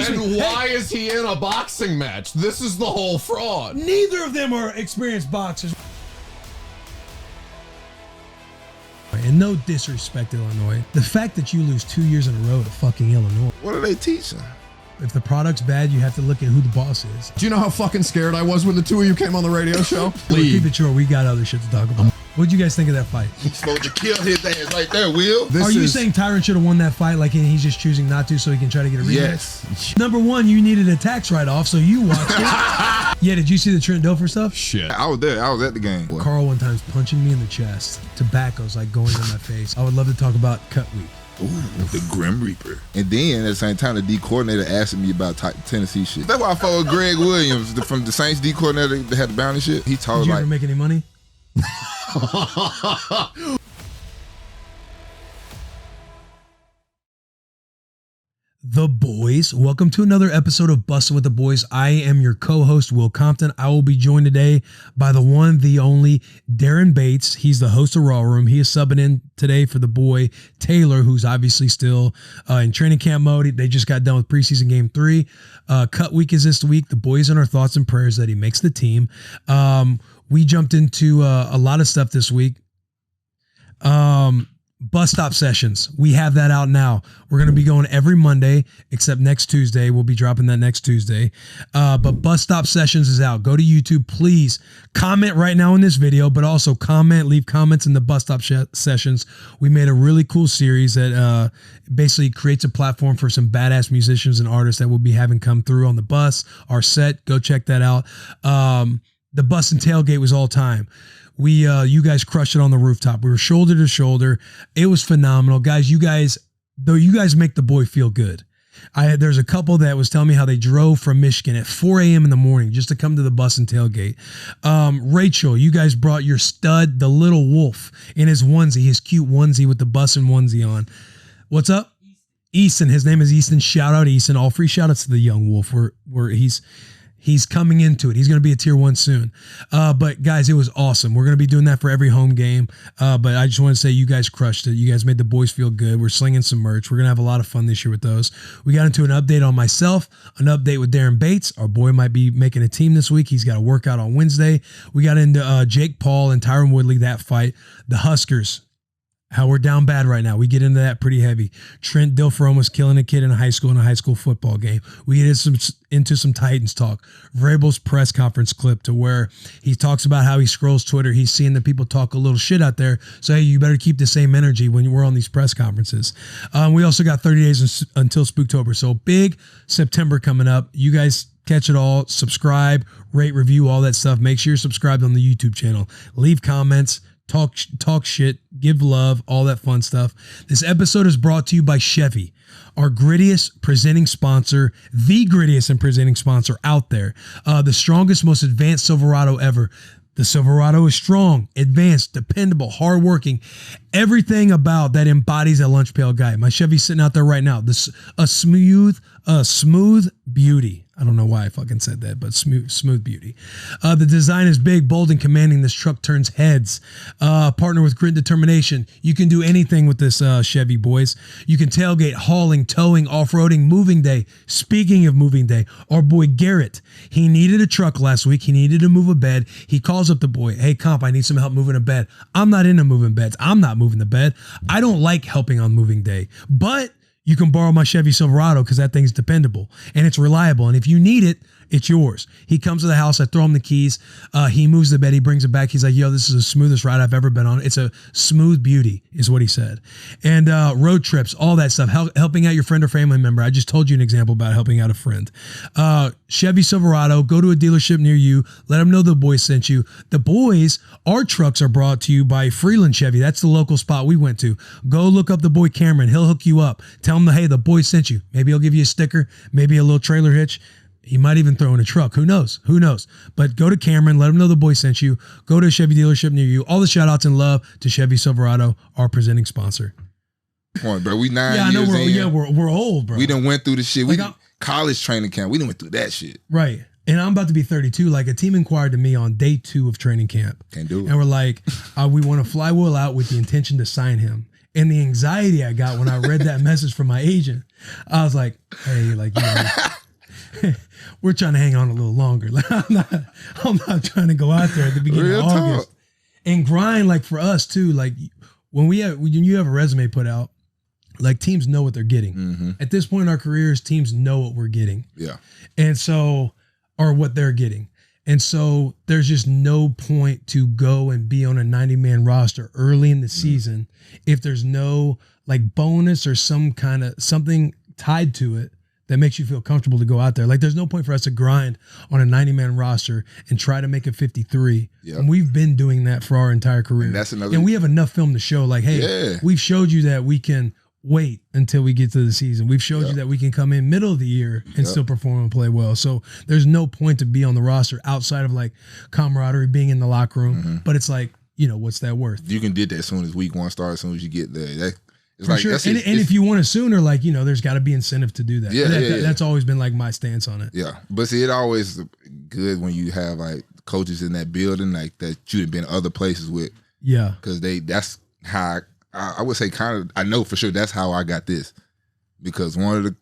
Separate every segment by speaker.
Speaker 1: Then why is he in a boxing match? This is the whole fraud.
Speaker 2: Neither of them are experienced boxers. And no disrespect, Illinois. The fact that you lose 2 years in a row to fucking Illinois.
Speaker 3: What are they teaching?
Speaker 2: If the product's bad, you have to look at who the boss is.
Speaker 1: Do you know how fucking scared I was when the two of you came on the radio show?
Speaker 2: Keep it short. We got other shit to talk about. What'd you guys think of that fight?
Speaker 3: He's supposed to kill his ass right there, Will.
Speaker 2: Are you saying Tyron should have won that fight, like he's just choosing not to so he can try to get a rematch?
Speaker 3: Yes.
Speaker 2: Number one, you needed a tax write-off, so you watched it. Yeah, did you see the Trent Dilfer stuff?
Speaker 1: Shit.
Speaker 3: I was there. I was at the game.
Speaker 2: Carl one time's punching me in the chest. Tobacco's like going in my face. I would love to talk about cut week.
Speaker 3: Ooh, the Grim Reaper. And then at the same time, the D coordinator asked me about Tennessee shit. That's why I followed Greg Williams from the Saints D coordinator that had the bounty shit. He told
Speaker 2: Did you ever make any money? The boys, welcome to another episode of Bussin' with the Boys. I am your co-host, Will Compton. I will be joined today by the one, the only, Daren Bates. He's the host of Raw Room. He is subbing in today for the boy, Taylor, who's obviously still in training camp mode. They just got done with preseason game 3. Cut week is this week. The boys in our thoughts and prayers that he makes the team. We jumped into a lot of stuff this week. Bus stop sessions. We have that out now. We're going to be going every Monday, except next Tuesday. We'll be dropping that next Tuesday. But bus stop sessions is out. Go to YouTube. Please comment right now in this video, but also leave comments in the bus stop sessions. We made a really cool series that basically creates a platform for some badass musicians and artists that we'll be having come through on the bus, our set. Go check that out. The Bussin tailgate was all time. You guys crushed it on the rooftop. We were shoulder to shoulder. It was phenomenal. Guys, you guys make the boy feel good. There's a couple that was telling me how they drove from Michigan at 4 a.m. in the morning just to come to the Bussin tailgate. Rachel, you guys brought your stud, the little wolf, in his onesie, his cute onesie with the Bussin onesie on. What's up? Easton. His name is Easton. Shout out Easton. All free shout outs to the young wolf. He's coming into it. He's going to be a tier 1 soon. But guys, it was awesome. We're going to be doing that for every home game. But I just want to say you guys crushed it. You guys made the boys feel good. We're slinging some merch. We're going to have a lot of fun this year with those. We got into an update on myself, an update with Daren Bates. Our boy might be making a team this week. He's got a workout on Wednesday. We got into Jake Paul and Tyron Woodley, that fight. The Huskers. How we're down bad right now. We get into that pretty heavy. Trent Dilfer almost killing a kid in a high school football game. We get into some Titans talk. Vrabel's press conference clip to where he talks about how he scrolls Twitter. He's seeing the people talk a little shit out there. So, hey, you better keep the same energy when we're on these press conferences. We also got 30 days until Spooktober. So big September coming up. You guys catch it all. Subscribe, rate, review, all that stuff. Make sure you're subscribed on the YouTube channel. Leave comments. Talk shit, give love, all that fun stuff. This episode is brought to you by Chevy, our grittiest presenting sponsor, the grittiest and presenting sponsor out there. The strongest, most advanced Silverado ever. The Silverado is strong, advanced, dependable, hardworking, everything about that embodies that lunch pail guy. My Chevy's sitting out there right now. A smooth beauty. I don't know why I fucking said that, but smooth beauty. The design is big, bold, and commanding. This truck turns heads. Partner with grit and determination. You can do anything with this Chevy, boys. You can tailgate, hauling, towing, off-roading, moving day. Speaking of moving day, our boy Garrett, he needed a truck last week. He needed to move a bed. He calls up the boy, hey, comp, I need some help moving a bed. I'm not into moving beds. I'm not moving the bed. I don't like helping on moving day, but you can borrow my Chevy Silverado because that thing's dependable and it's reliable. And if you need it, it's yours. He comes to the house. I throw him the keys. He moves the bed. He brings it back. He's like, yo, this is the smoothest ride I've ever been on. It's a smooth beauty is what he said. And road trips, all that stuff, helping out your friend or family member. I just told you an example about helping out a friend. Chevy Silverado, go to a dealership near you. Let them know the boys sent you. The boys, our trucks are brought to you by Freeland Chevy. That's the local spot we went to. Go look up the boy Cameron. He'll hook you up. Tell him, hey, the boys sent you. Maybe he'll give you a sticker, maybe a little trailer hitch. He might even throw in a truck. Who knows? But go to Cameron. Let him know the boy sent you. Go to a Chevy dealership near you. All the shout outs and love to Chevy Silverado, our presenting sponsor.
Speaker 3: Point, bro. We 9 years in.
Speaker 2: Yeah, we're old, bro.
Speaker 3: We done went through the shit. College training camp. We done went through that shit.
Speaker 2: Right. And I'm about to be 32. Like a team inquired to me on day 2 of training camp.
Speaker 3: Can't do it.
Speaker 2: And we're like, we want to fly Will out with the intention to sign him. And the anxiety I got when I read that message from my agent. I was like, hey, like, you know, we're trying to hang on a little longer. Like, I'm not trying to go out there at the beginning of August and grind. Like for us too, like when you have a resume put out, like teams know what they're getting.
Speaker 3: Mm-hmm.
Speaker 2: At this point in our careers, teams know what we're getting.
Speaker 3: Yeah.
Speaker 2: And so, or what they're getting. And so there's just no point to go and be on a 90-man roster early in the season if there's no like bonus or some kind of something tied to it that makes you feel comfortable to go out there. Like there's no point for us to grind on a 90-man roster and try to make it 53.
Speaker 3: Yep.
Speaker 2: And we've been doing that for our entire career.
Speaker 3: And that's another.
Speaker 2: And we have enough film to show like, hey, we've showed you that we can wait until we get to the season. We've showed you that we can come in middle of the year and still perform and play well. So there's no point to be on the roster outside of like camaraderie, being in the locker room. Mm-hmm. But it's like, you know, what's that worth?
Speaker 3: You can get that as soon as week 1 starts, as soon as you get there. It's
Speaker 2: for
Speaker 3: like,
Speaker 2: sure. And if you want it sooner, like, you know, there's got to be incentive to do that.
Speaker 3: Yeah,
Speaker 2: That's always been like my stance on it.
Speaker 3: Yeah. But see, it always good when you have like coaches in that building, like that you've been other places with.
Speaker 2: Yeah.
Speaker 3: Because that's how I would say kind of, I know for sure that's how I got this. Because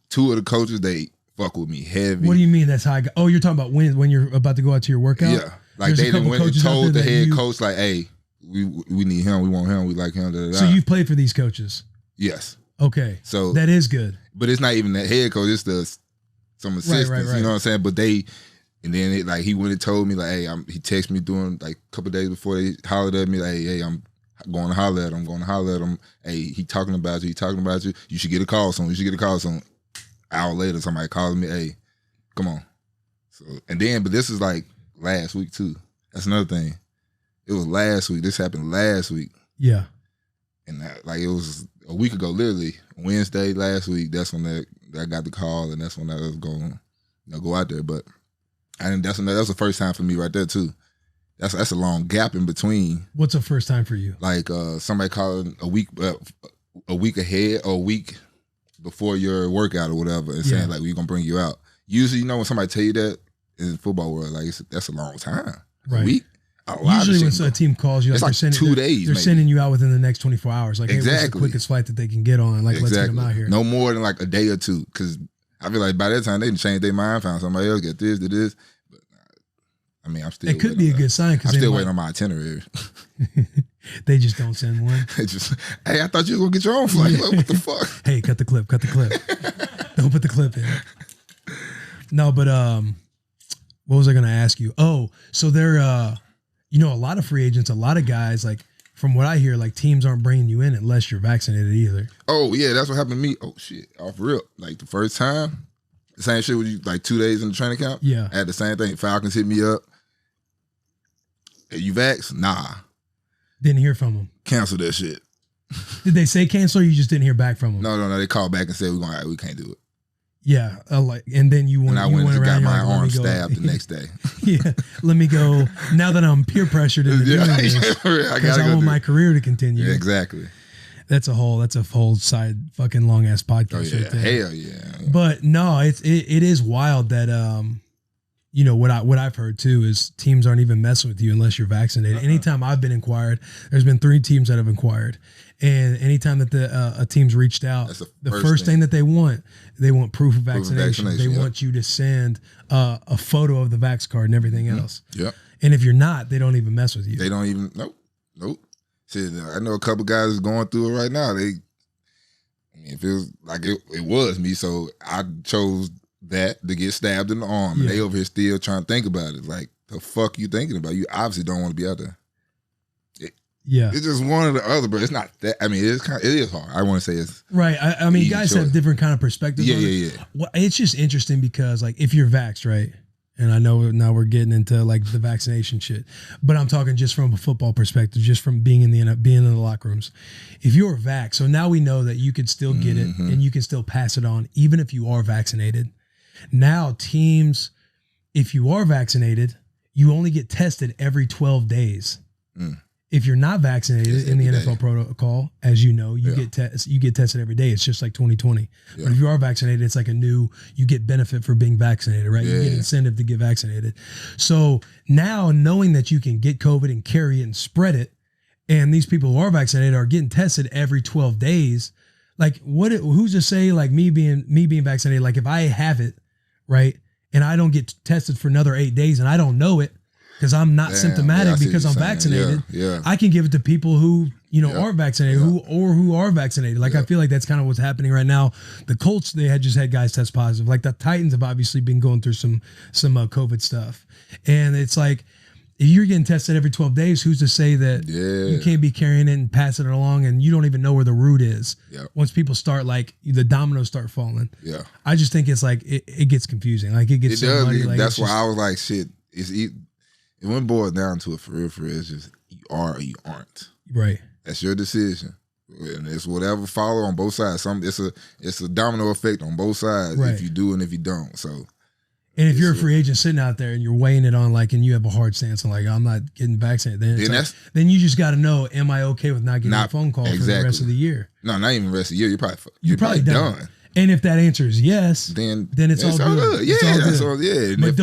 Speaker 3: two of the coaches, they fuck with me heavy.
Speaker 2: What do you mean that's how I got? Oh, you're talking about when you're about to go out to your workout?
Speaker 3: Yeah. Like they went and told the head coach, like, hey, we need him, we want him, we like him. Da, da, da.
Speaker 2: So you've played for these coaches?
Speaker 3: Yes.
Speaker 2: Okay.
Speaker 3: So
Speaker 2: that is good.
Speaker 3: But it's not even the head coach, it's some assistants,
Speaker 2: right.
Speaker 3: you know what I'm saying? But and then like he went and told me, like, hey, he texted me during like a couple of days before they hollered at me, like, hey, I'm going to holler at him. Hey, he talking about you. You should get a call soon. An hour later, somebody calling me, hey, come on. So, but this is like last week too. That's another thing. It was last week. This happened last week.
Speaker 2: Yeah. And
Speaker 3: it was a week ago, literally Wednesday last week. That's when I got the call, and that's when I was going to go out there. But that was the first time for me right there too. That's a long gap in between.
Speaker 2: What's the first time for you? Like
Speaker 3: somebody calling a week ahead or a week before your workout or whatever, and saying like we're gonna bring you out. Usually, you know, when somebody tell you that in the football world, like that's a long time.
Speaker 2: Right.
Speaker 3: A week.
Speaker 2: Usually when a team calls you,
Speaker 3: it's like 2 days.
Speaker 2: They're sending you out within the next 24 hours. Like,
Speaker 3: exactly.
Speaker 2: Hey, what's the quickest flight that they can get on? Like, let's get them out here.
Speaker 3: No more than like a day or two, because I feel like by that time they didn't change their mind, found somebody else, get this, did this. But I mean, I'm still.
Speaker 2: It could be a good sign because
Speaker 3: I'm still waiting on my itinerary.
Speaker 2: They just don't send one.
Speaker 3: Hey, I thought you were gonna get your own flight. Like, what the fuck?
Speaker 2: Hey, cut the clip. Don't put the clip in. No, but what was I gonna ask you? Oh, so they're you know, a lot of free agents, a lot of guys, like from what I hear, like teams aren't bringing you in unless you're vaccinated either.
Speaker 3: Oh yeah, that's what happened to me. Oh shit, off rip. Like the first time, the same shit with you. Like 2 days in the training camp.
Speaker 2: Yeah,
Speaker 3: I had the same thing. Falcons hit me up. Hey, you vax? Nah.
Speaker 2: Didn't hear from them.
Speaker 3: Cancel that shit.
Speaker 2: Did they say cancel, or you just didn't hear back from them?
Speaker 3: No. They called back and said we can't do it.
Speaker 2: Yeah, and then you went.
Speaker 3: And I went and got my arm
Speaker 2: like,
Speaker 3: stabbed the next day.
Speaker 2: Yeah, let me go. Now that I'm peer pressured into doing this, because I want my career to continue.
Speaker 3: Yeah, exactly.
Speaker 2: That's a whole side fucking long ass podcast.
Speaker 3: Oh yeah,
Speaker 2: right there.
Speaker 3: hell yeah.
Speaker 2: But no, it is wild that you know what I've heard too is teams aren't even messing with you unless you're vaccinated. Anytime I've been inquired, there's been 3 teams that have inquired, and anytime that a team's reached out, the first thing that they want proof of vaccination. They want you to send a photo of the vax card and everything else.
Speaker 3: Yep.
Speaker 2: And if you're not, they don't even mess with you.
Speaker 3: They don't even. Nope. See, I know a couple guys going through it right now. It feels like it was me, so I chose that to get stabbed in the arm, and they over here still trying to think about it. Like, the fuck you thinking about? You obviously don't want to be out there. It's just one or the other, but it's not that. I mean, it is hard. I want to say it's
Speaker 2: right. I mean, guys have different kind of perspectives.
Speaker 3: Yeah.
Speaker 2: Well, it's just interesting because, like, if you're vaxxed, right? And I know now we're getting into like the vaccination shit, but I'm talking just from a football perspective, just from being in the locker rooms. If you're vaxxed, so now we know that you could still get it and you can still pass it on, even if you are vaccinated. Now teams, if you are vaccinated, you only get tested every 12 days. If you're not vaccinated in the NFL protocol, as you know, you get tested every day. It's just like 2020. Yeah. But if you are vaccinated, it's like you get benefit for being vaccinated, right? You get incentive to get vaccinated. So now knowing that you can get COVID and carry it and spread it, and these people who are vaccinated are getting tested every 12 days, Like who's to say like me being vaccinated, like if I have it, right, and I don't get tested for another 8 days and I don't know it because I'm not symptomatic because I'm vaccinated, I can give it to people who, aren't vaccinated, who are vaccinated. Like I feel like that's kind of what's happening right now. The Colts, they had guys test positive. Like the Titans have obviously been going through some COVID stuff. And it's like, if you're getting tested every 12 days, who's to say that you can't be carrying it and passing it along and you don't even know where the root is? Once people start, like, the dominoes start falling. I just think it's like, it gets confusing. Like, it gets so muddy. Like,
Speaker 3: that's why I was like, shit, it went boiled down to it for real, it's just, you are or you aren't. Right. That's your decision. And it's whatever follow on both sides. It's a domino effect on both sides if you do and if you don't. So.
Speaker 2: And if you're a free agent sitting out there and you're weighing it on, like, and you have a hard stance on, like, I'm not getting vaccinated, then you just got to know, am I okay with not getting a phone call for the rest of the year?
Speaker 3: No, not even the rest of the year. You're probably done.
Speaker 2: And if that answer is yes, then it's all good.
Speaker 3: Yeah,
Speaker 2: it's all good. But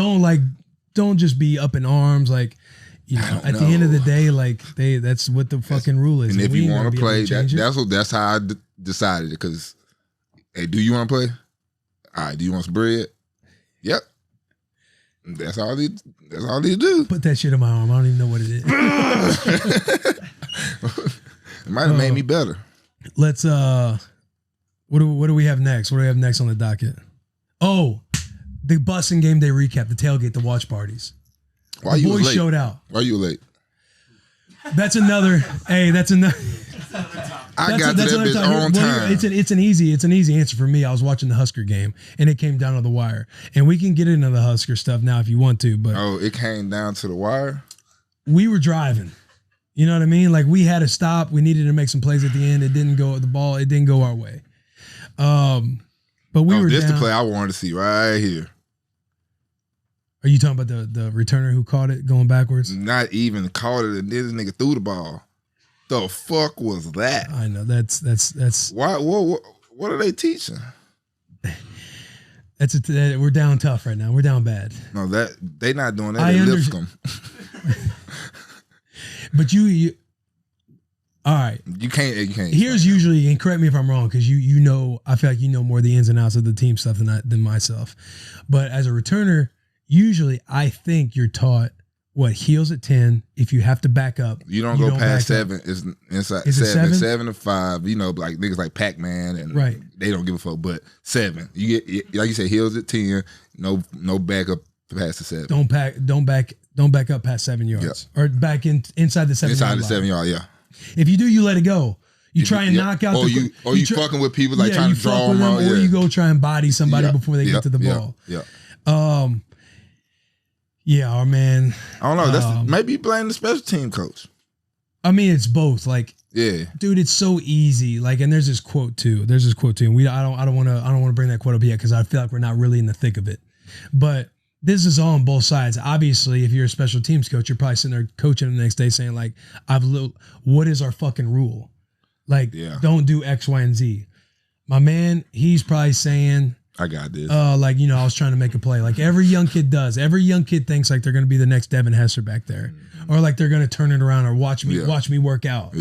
Speaker 2: don't just be up in arms, like, at the end of the day, like, that's what the fucking rule is.
Speaker 3: And if you want to play, that's how I decided. Because, hey, do you want to play? All right. Do you want some bread? Yep. That's all they do.
Speaker 2: Put that shit in my arm. I don't even know what it is.
Speaker 3: It might have made me better.
Speaker 2: Let's what do we have next? What do we have next on the docket? Oh, the Bussin game day recap, the tailgate, the watch parties.
Speaker 3: Why
Speaker 2: the
Speaker 3: you
Speaker 2: boys
Speaker 3: late?
Speaker 2: Showed out.
Speaker 3: Why you late?
Speaker 2: That's another. Hey, that's another.
Speaker 3: I got to that bitch on time.
Speaker 2: It's an easy answer for me. I was watching the Husker game and it came down to the wire. And we can get into the Husker stuff now if you want to, but
Speaker 3: it came down to the wire.
Speaker 2: We were driving. You know what I mean? Like we had to stop. We needed to make some plays at the end. It didn't go our way. But we were.
Speaker 3: This
Speaker 2: down.
Speaker 3: the play I wanted to see right here.
Speaker 2: Are you talking about the returner who caught it going backwards?
Speaker 3: Not even caught it, and this nigga threw the ball. The fuck was that?
Speaker 2: I know that's
Speaker 3: why. What are they teaching?
Speaker 2: We're down tough right now. We're down bad.
Speaker 3: No, that they not doing that. They Lipscomb.
Speaker 2: But you. All right.
Speaker 3: You can't.
Speaker 2: Here's usually, and correct me if I'm wrong, because you know, I feel like you know more of the ins and outs of the team stuff than myself. But as a returner, usually I think you're taught. What, heels at 10? If you have to back up,
Speaker 3: you don't go past 7. It's inside
Speaker 2: is
Speaker 3: 7 to 5. You know, like niggas like Pac-Man and they don't give a fuck. But 7, you get like you said, heels at 10. No backup past the 7.
Speaker 2: Don't back up past 7 yards or back inside the 7
Speaker 3: inside
Speaker 2: yard
Speaker 3: the 7 yard. Yeah.
Speaker 2: If you do, you let it go. You try and knock out.
Speaker 3: You fucking with people like trying to draw them out,
Speaker 2: or you go try and body somebody before they get to the ball.
Speaker 3: Yeah.
Speaker 2: Yeah, our man.
Speaker 3: I don't know. That's maybe you blame the special team coach.
Speaker 2: I mean, it's both. Like, dude, it's so easy. Like, and there's this quote too. And I don't want to bring that quote up yet because I feel like we're not really in the thick of it. But this is all on both sides. Obviously, if you're a special teams coach, you're probably sitting there coaching the next day saying like, what is our fucking rule? Like, don't do X, Y, and Z. My man, he's probably saying,
Speaker 3: I got this.
Speaker 2: I was trying to make a play. Like every young kid does. Every young kid thinks like they're going to be the next Devin Hester back there, or like they're going to turn it around or watch me work out.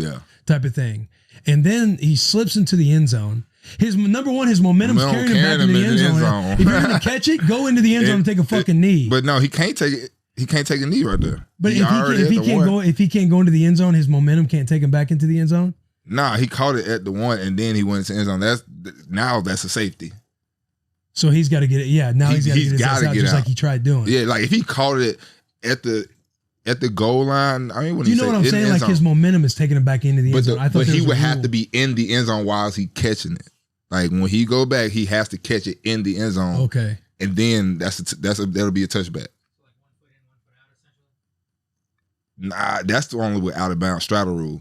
Speaker 2: Type of thing. And then he slips into the end zone. His momentum's carrying him back into the end zone. If you're going to catch it, go into the end zone and take a fucking knee.
Speaker 3: But no, he can't take it. He can't take a knee right there.
Speaker 2: But if he can't go into the end zone, his momentum can't take him back into the end zone.
Speaker 3: Nah, he caught it at the 1 and then he went into the end zone. That's a safety.
Speaker 2: So he's got to get it. Yeah, now he's got to get his ass out just like he tried doing.
Speaker 3: Yeah, like if he caught it at the goal line, I mean,
Speaker 2: you know what I'm saying? Like his momentum is taking him back into the end zone.
Speaker 3: But he would have to be in the end zone while he catching it. Like when he go back, he has to catch it in the end zone.
Speaker 2: Okay,
Speaker 3: and then that'll be a touchback. Nah, that's the only with out of bounds straddle rule.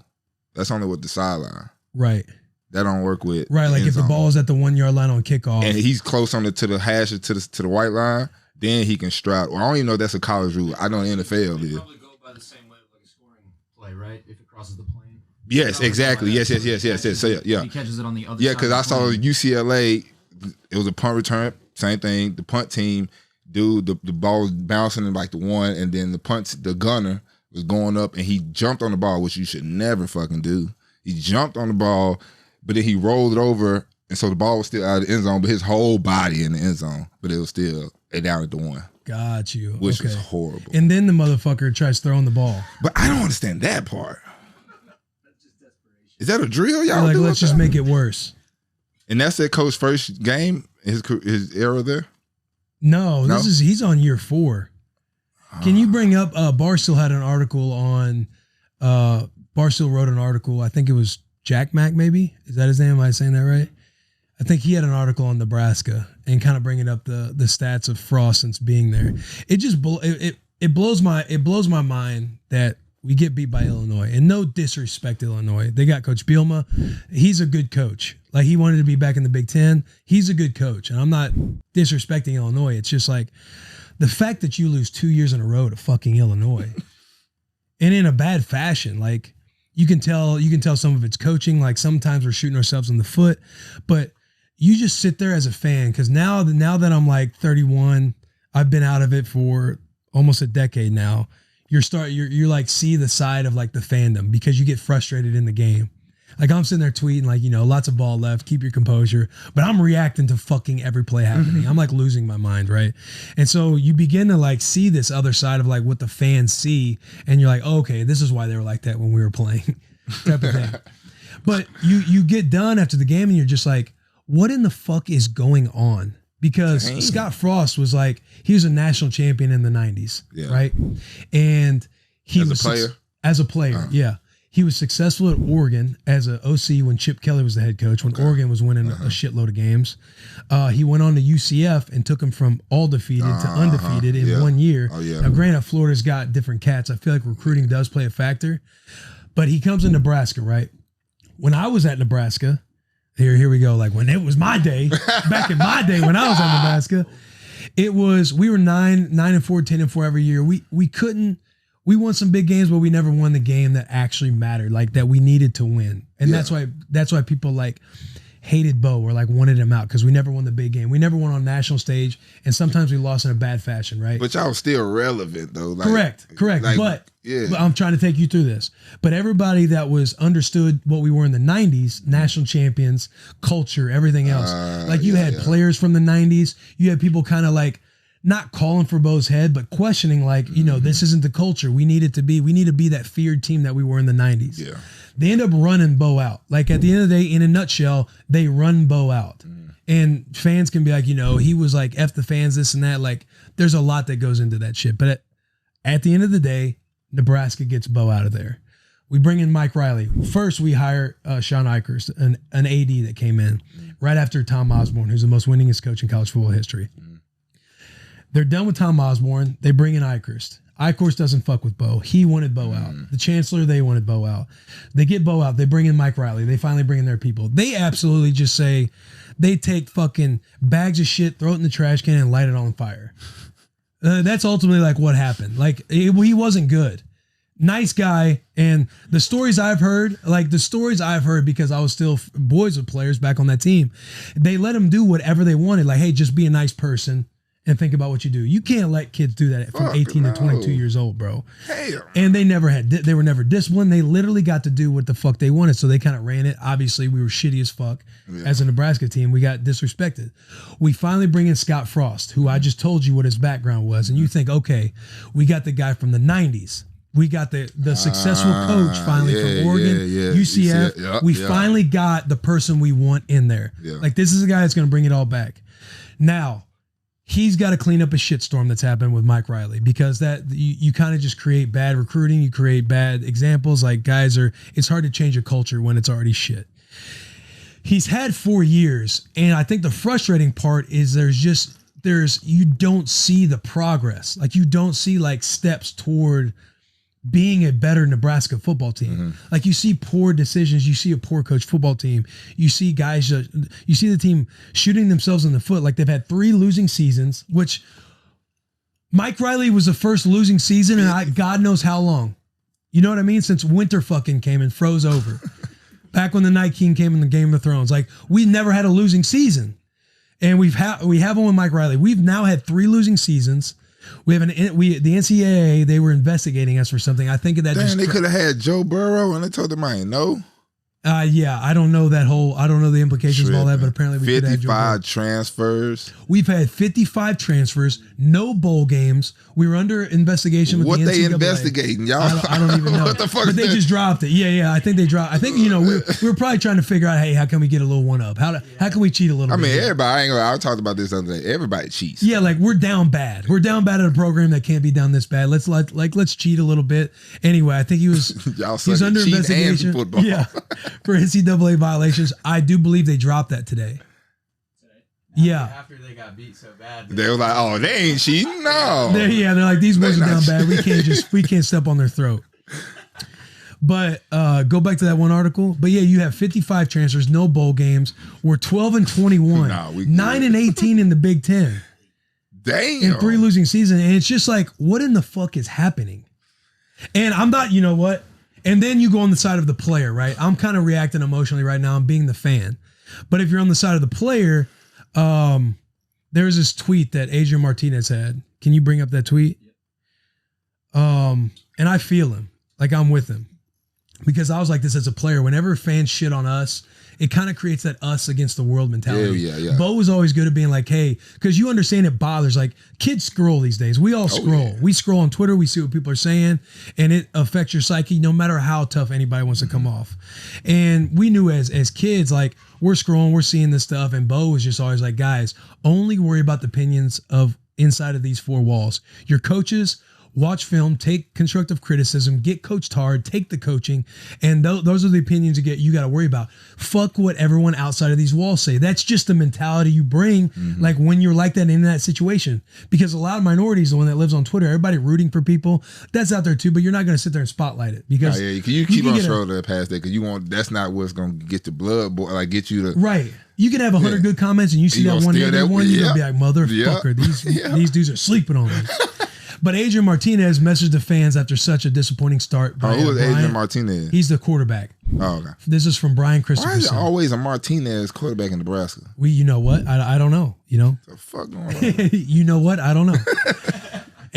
Speaker 3: That's only with the sideline.
Speaker 2: Right.
Speaker 3: That don't work with
Speaker 2: like if the ball's at the 1 yard line on kickoff
Speaker 3: and he's close to the hash to the white line, then he can straddle. Well, I don't even know if that's a college rule. I know in the NFL
Speaker 4: it probably go by the same way of like a scoring play, right? If it crosses the plane.
Speaker 3: Yes, exactly. Yes. So, yeah.
Speaker 4: He catches it on the other side.
Speaker 3: Yeah, because I saw UCLA. It was a punt return. Same thing. The punt team, the ball was bouncing in like the 1, and then the gunner was going up, and he jumped on the ball, which you should never fucking do. He jumped on the ball. but then he rolled it over, and so the ball was still out of the end zone, but his whole body in the end zone, but it was still down at the 1.
Speaker 2: Got you.
Speaker 3: Which was horrible.
Speaker 2: And then the motherfucker tries throwing the ball.
Speaker 3: But I don't understand that part. Is that a drill y'all
Speaker 2: like,
Speaker 3: do?
Speaker 2: let's just make it worse.
Speaker 3: And that's that coach's first game, his era there?
Speaker 2: No, he's on year 4. Can you bring up Barstool had an article on Barstool wrote an article, I think it was Jack Mack maybe? Is that his name? Am I saying that right? I think he had an article on Nebraska and kind of bringing up the stats of Frost since being there. It just it blows my mind that we get beat by Illinois, and no disrespect to Illinois. They got Coach Bielema. He's a good coach. Like, he wanted to be back in the Big Ten. He's a good coach, and I'm not disrespecting Illinois. It's just like the fact that you lose 2 years in a row to fucking Illinois, and in a bad fashion. Like, you can tell some of it's coaching. Like, sometimes we're shooting ourselves in the foot, but you just sit there as a fan, because now that I'm like 31, I've been out of it for almost a decade now. You're like, see the side of like the fandom, because you get frustrated in the game. Like, I'm sitting there tweeting like, lots of ball left, keep your composure, but I'm reacting to fucking every play happening. I'm like losing my mind, right? And so you begin to like see this other side of like what the fans see, and you're like, oh, okay, this is why they were like that when we were playing, type of thing. But you get done after the game and you're just like, what in the fuck is going on? Because Scott Frost was like, he was a national champion in the 90s, right? And he was as a player, yeah. He was successful at Oregon as an OC when Chip Kelly was the head coach, when Oregon was winning a shitload of games. He went on to UCF and took him from all defeated to undefeated in 1 year. Oh, yeah. Now, granted, Florida's got different cats. I feel like recruiting does play a factor. But he comes in Nebraska, right? When I was at Nebraska, here we go. Like, when it was my day, back in my day when I was at Nebraska, we were 9-4, 10-4 every year. We won some big games, but we never won the game that actually mattered, like that we needed to win. And that's why people like hated Bo or like wanted him out, because we never won the big game. We never won on national stage, and sometimes we lost in a bad fashion, right?
Speaker 3: But y'all still relevant though. Like,
Speaker 2: correct.
Speaker 3: Like,
Speaker 2: but I'm trying to take you through this. But everybody that was understood what we were in the 90s, national champions, culture, everything else. Like, you had players from the 90s. You had people kind of like not calling for Bo's head, but questioning like, this isn't the culture we need to be that feared team that we were in the 90s. Yeah. They end up running Bo out. Like, at the end of the day, in a nutshell, they run Bo out. And fans can be like, he was like, F the fans, this and that. Like, there's a lot that goes into that shit. But at the end of the day, Nebraska gets Bo out of there. We bring in Mike Riley. First, we hire Sean Eichhorst, an AD that came in right after Tom Osborne, who's the most winningest coach in college football history. They're done with Tom Osborne. They bring in Eichhorst. Eichhorst doesn't fuck with Bo. He wanted Bo out. The chancellor, they wanted Bo out. They get Bo out. They bring in Mike Riley. They finally bring in their people. They absolutely just say, they take fucking bags of shit, throw it in the trash can, and light it on fire. That's ultimately like what happened. Like, he wasn't good. Nice guy. And the stories I've heard, because I was still boys with players back on that team, they let him do whatever they wanted. Like, hey, just be a nice person and think about what you do. You can't let kids do that from 18 to 22 years old, bro. Damn. And they were never disciplined. They literally got to do what the fuck they wanted. So they kind of ran it. Obviously, we were shitty as fuck as a Nebraska team. We got disrespected. We finally bring in Scott Frost, who I just told you what his background was. And you think, okay, we got the guy from the 90s. We got the successful coach finally from Oregon, UCF. We finally got the person we want in there. Yeah. Like, this is a guy that's going to bring it all back. Now, he's got to clean up a shitstorm that's happened with Mike Riley, because that you kind of just create bad recruiting. You create bad examples. Like, it's hard to change a culture when it's already shit. He's had 4 years. And I think the frustrating part is you don't see the progress. Like, you don't see like steps toward being a better Nebraska football team. Like, you see poor decisions, you see a poor coach football team, you see guys, you see the team shooting themselves in the foot. Like, they've had 3 losing seasons, which Mike Riley was the first losing season, and God knows how long. You know what I mean? Since winter fucking came and froze over. Back when the Night King came in the Game of Thrones. Like, we never had a losing season. And we have one with Mike Riley. We've now had 3 losing seasons. The NCAA, they were investigating us for something. I think of that.
Speaker 3: Damn, they could have had Joe Burrow and they told them I ain't know.
Speaker 2: Yeah, I don't know the implications of all that, but apparently we could add
Speaker 3: 55 transfers.
Speaker 2: We've had 55 transfers, no bowl games. We were under investigation with
Speaker 3: what
Speaker 2: the NCAA.
Speaker 3: What they investigating, y'all?
Speaker 2: I don't even know.
Speaker 3: What the fuck?
Speaker 2: But they just dropped it. Yeah. I think they dropped. I think we were probably trying to figure out, hey, how can we get a little one up? How can we cheat a little?
Speaker 3: I mean,
Speaker 2: bit
Speaker 3: everybody. I talked about this the other day. Everybody cheats.
Speaker 2: Yeah, like we're down bad. We're down bad at a program that can't be down this bad. Let's cheat a little bit. Anyway, I think he was under investigation. Yeah, for NCAA violations. I do believe they dropped that today. Yeah.
Speaker 4: After they got beat so bad.
Speaker 3: They were like, oh, they ain't cheating. No.
Speaker 2: They're like, these boys are down bad. We can't step on their throat. But go back to that one article. But yeah, you have 55 transfers, no bowl games. We're 12-21, 9-18 in the Big Ten.
Speaker 3: Damn.
Speaker 2: In 3 losing seasons. And it's just like, what in the fuck is happening? And I'm not, you know what? And then you go on the side of the player, right? I'm kind of reacting emotionally right now. I'm being the fan. But if you're on the side of the player, there was this tweet that Adrian Martinez had. Can you bring up that tweet? And I feel him. Like I'm with him. Because I was like this as a player. Whenever fans shit on us, it kind of creates that us against the world mentality. Yeah. Bo was always good at being like, hey, because you understand it bothers. Like kids scroll these days. We all scroll. Yeah. We scroll on Twitter. We see what people are saying. And it affects your psyche no matter how tough anybody wants to come off. And we knew as kids, like we're scrolling, we're seeing this stuff. And Bo was just always like, guys, only worry about the opinions of inside of these 4 walls. Your coaches, watch film, take constructive criticism, get coached hard, take the coaching, and those are the opinions you got to worry about. Fuck what everyone outside of these walls say. That's just the mentality you bring, like when you're like that in that situation. Because a lot of minorities, the one that lives on Twitter, everybody rooting for people, that's out there too. But you're not going to sit there and spotlight it because
Speaker 3: you keep on scrolling past that because you want. That's not what's going to get the blood, like get you to
Speaker 2: right. You can have 100 good comments and you see that one negative one, you're going to be like, motherfucker, these dudes are sleeping on me. But Adrian Martinez messaged the fans after such a disappointing start.
Speaker 3: Who is Adrian Martinez?
Speaker 2: He's the quarterback.
Speaker 3: Oh, okay.
Speaker 2: This is from Brian Christopher.
Speaker 3: Why is there always a Martinez quarterback in Nebraska?
Speaker 2: You know what? I don't know. You know?
Speaker 3: What the fuck going on?
Speaker 2: You know what? I don't know.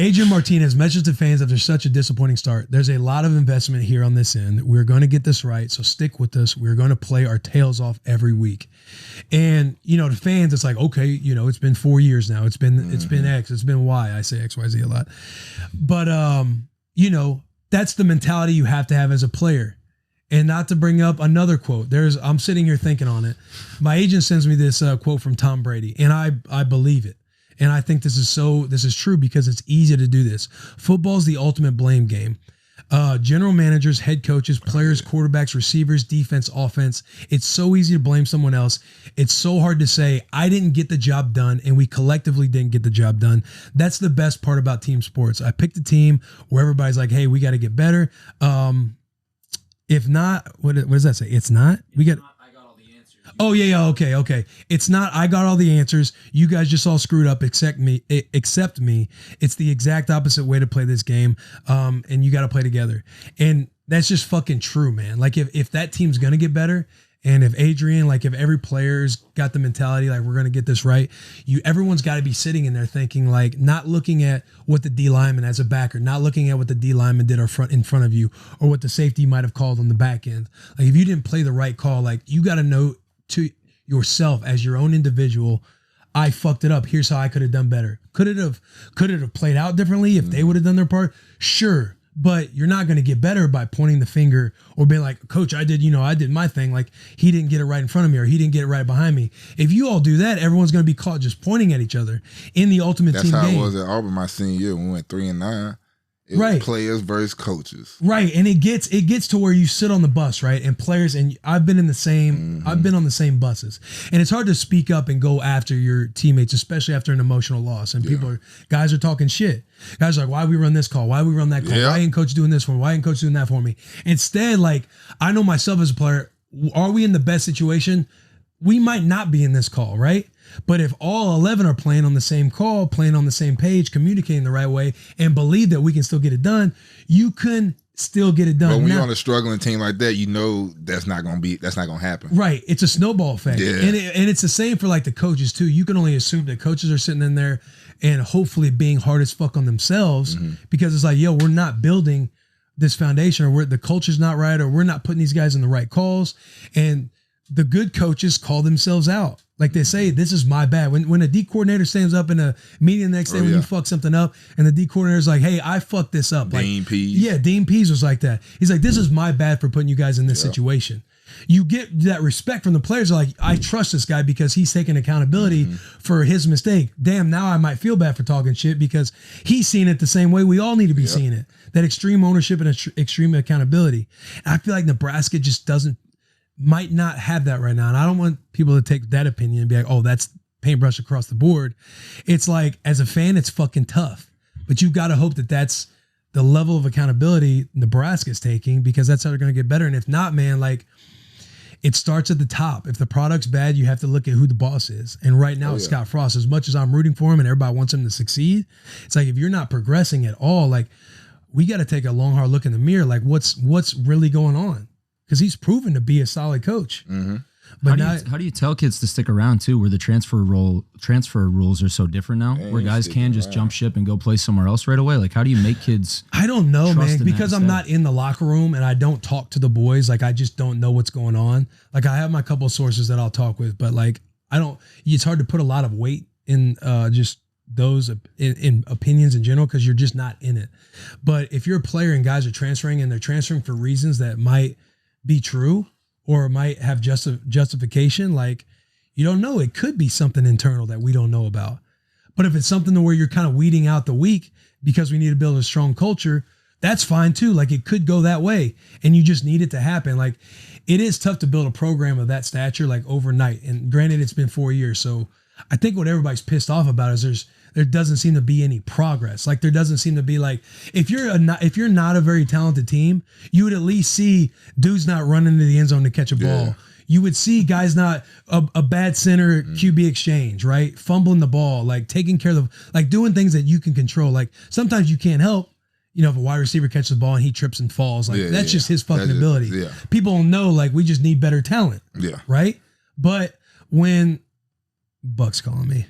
Speaker 2: Adrian Martinez messaged the fans after such a disappointing start. There's a lot of investment here on this end. We're going to get this right, so stick with us. We're going to play our tails off every week. And, the fans, it's like, okay, it's been 4 years now. It's been X, it's been Y. I say X, Y, Z a lot. But, that's the mentality you have to have as a player. And not to bring up another quote. I'm sitting here thinking on it. My agent sends me this quote from Tom Brady, and I believe it. And I think this is true because it's easy to do this. Football's the ultimate blame game. General managers, head coaches, players, quarterbacks, receivers, defense, offense. It's so easy to blame someone else. It's so hard to say, I didn't get the job done and we collectively didn't get the job done. That's the best part about team sports. I picked a team where everybody's like, hey, we got to get better. If not, what does that say? It's not? Oh, yeah, okay. It's not, I got all the answers. You guys just all screwed up except me. It's the exact opposite way to play this game, and you got to play together. And that's just fucking true, man. Like, if that team's going to get better, and if Adrian, like, if every player's got the mentality, like, we're going to get this right, everyone's got to be sitting in there thinking, like, not looking at what the D lineman as a backer, not looking at what the D lineman did in front of you, or what the safety might have called on the back end. Like, if you didn't play the right call, like, you got to know to yourself as your own individual, I fucked it up. Here's how I could have done better. Could it have played out differently if they would have done their part? Sure. But you're not going to get better by pointing the finger or being like, Coach, I did my thing. Like, he didn't get it right in front of me or he didn't get it right behind me. If you all do that, everyone's going to be caught just pointing at each other in the ultimate team game. That's how
Speaker 3: it was at Auburn my senior year when we went 3-9. It was players versus coaches.
Speaker 2: Right. And it gets to where you sit on the bus, right? And players, and I've been on the same buses. And it's hard to speak up and go after your teammates, especially after an emotional loss. And guys are talking shit. Guys are like, why we run this call? Why we run that call? Yeah. Why ain't coach doing this for me? Why ain't coach doing that for me? Instead, like, I know myself as a player, are we in the best situation? We might not be in this call, right? But if all 11 are playing on the same call, playing on the same page, communicating the right way, and believe that we can still get it done, you can still get it done.
Speaker 3: But when you're on a struggling team like that, that's not gonna happen.
Speaker 2: Right. It's a snowball effect. Yeah. And it's the same for like the coaches too. You can only assume that coaches are sitting in there and hopefully being hard as fuck on themselves because it's like, yo, we're not building this foundation, or the culture's not right, or we're not putting these guys in the right calls. And the good coaches call themselves out. Like they say, this is my bad. When a D coordinator stands up in a meeting the next day when you fuck something up, and the D coordinator's like, hey, I fucked this up.
Speaker 3: Dean Pease.
Speaker 2: Yeah, Dean Pease was like that. He's like, this is my bad for putting you guys in this situation. You get that respect from the players. Like, I trust this guy because he's taking accountability for his mistake. Damn, now I might feel bad for talking shit because he's seeing it the same way we all need to be seeing it. That extreme ownership and extreme accountability. And I feel like Nebraska just might not have that right now. And I don't want people to take that opinion and be like, oh, that's paintbrush across the board. It's like, as a fan, it's fucking tough. But you got to hope that that's the level of accountability Nebraska's taking, because that's how they're going to get better. And if not, man, like, it starts at the top. If the product's bad, you have to look at who the boss is. And right now, it's Scott Frost. As much as I'm rooting for him and everybody wants him to succeed, it's like, if you're not progressing at all, like, we got to take a long, hard look in the mirror. Like, what's really going on? Because he's proven to be a solid coach. But
Speaker 5: how do you tell kids to stick around too, where the transfer rules are so different now, where guys can just jump ship and go play somewhere else right away? Like, how do you make kids?
Speaker 2: I don't know, man, because I'm not in the locker room and I don't talk to the boys. Like, I just don't know what's going on. Like, I have my couple of sources that I'll talk with, but like, it's hard to put a lot of weight in just those in opinions in general, because you're just not in it. But if you're a player and guys are transferring and they're transferring for reasons that might be true or might have justification, like, you don't know. It could be something internal that we don't know about. But if it's something to where you're kind of weeding out the weak because we need to build a strong culture, that's fine too. Like, it could go that way and you just need it to happen. Like, it is tough to build a program of that stature, like, overnight. And granted, it's been 4 years. So I think what everybody's pissed off about is there doesn't seem to be any progress. Like, there doesn't seem to be, like, if you're not a very talented team, you would at least see dudes not running into the end zone to catch a ball. You would see guys not a bad center QB exchange, right? Fumbling the ball, like taking care of like doing things that you can control. Like, sometimes you can't help, if a wide receiver catches the ball and he trips and falls, like that's just his fucking ability. People know, like, we just need better talent. Right. But when Buck's calling me.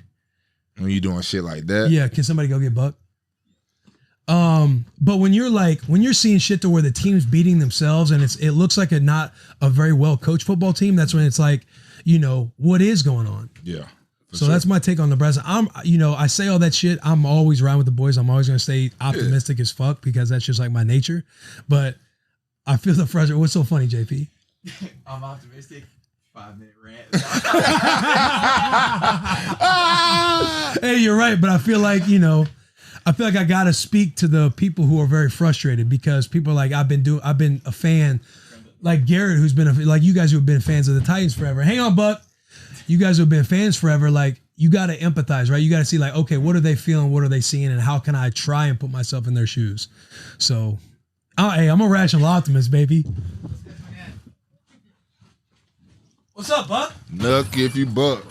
Speaker 3: When you doing shit like that.
Speaker 2: Yeah, can somebody go get Buck? But when you're seeing shit to where the team's beating themselves and it looks like not a very well coached football team, that's when it's like, what is going on?
Speaker 3: Yeah.
Speaker 2: So that's my take on Nebraska. I say all that shit. I'm always riding with the boys. I'm always going to stay optimistic as fuck because that's just like my nature. But I feel the frustration. What's so funny, JP?
Speaker 4: I'm optimistic. 5-minute rant.
Speaker 2: Hey, you're right, but I feel like I gotta speak to the people who are very frustrated, because people are like, I've been a fan, like Garrett, who's been like you guys who have been fans of the Titans forever. Hang on, Buck. You guys who have been fans forever, like, you gotta empathize, right? You gotta see, like, okay, what are they feeling? What are they seeing? And how can I try and put myself in their shoes? So, hey, I'm a rational optimist, baby. What's up, Buck?
Speaker 3: Nuck if you buck.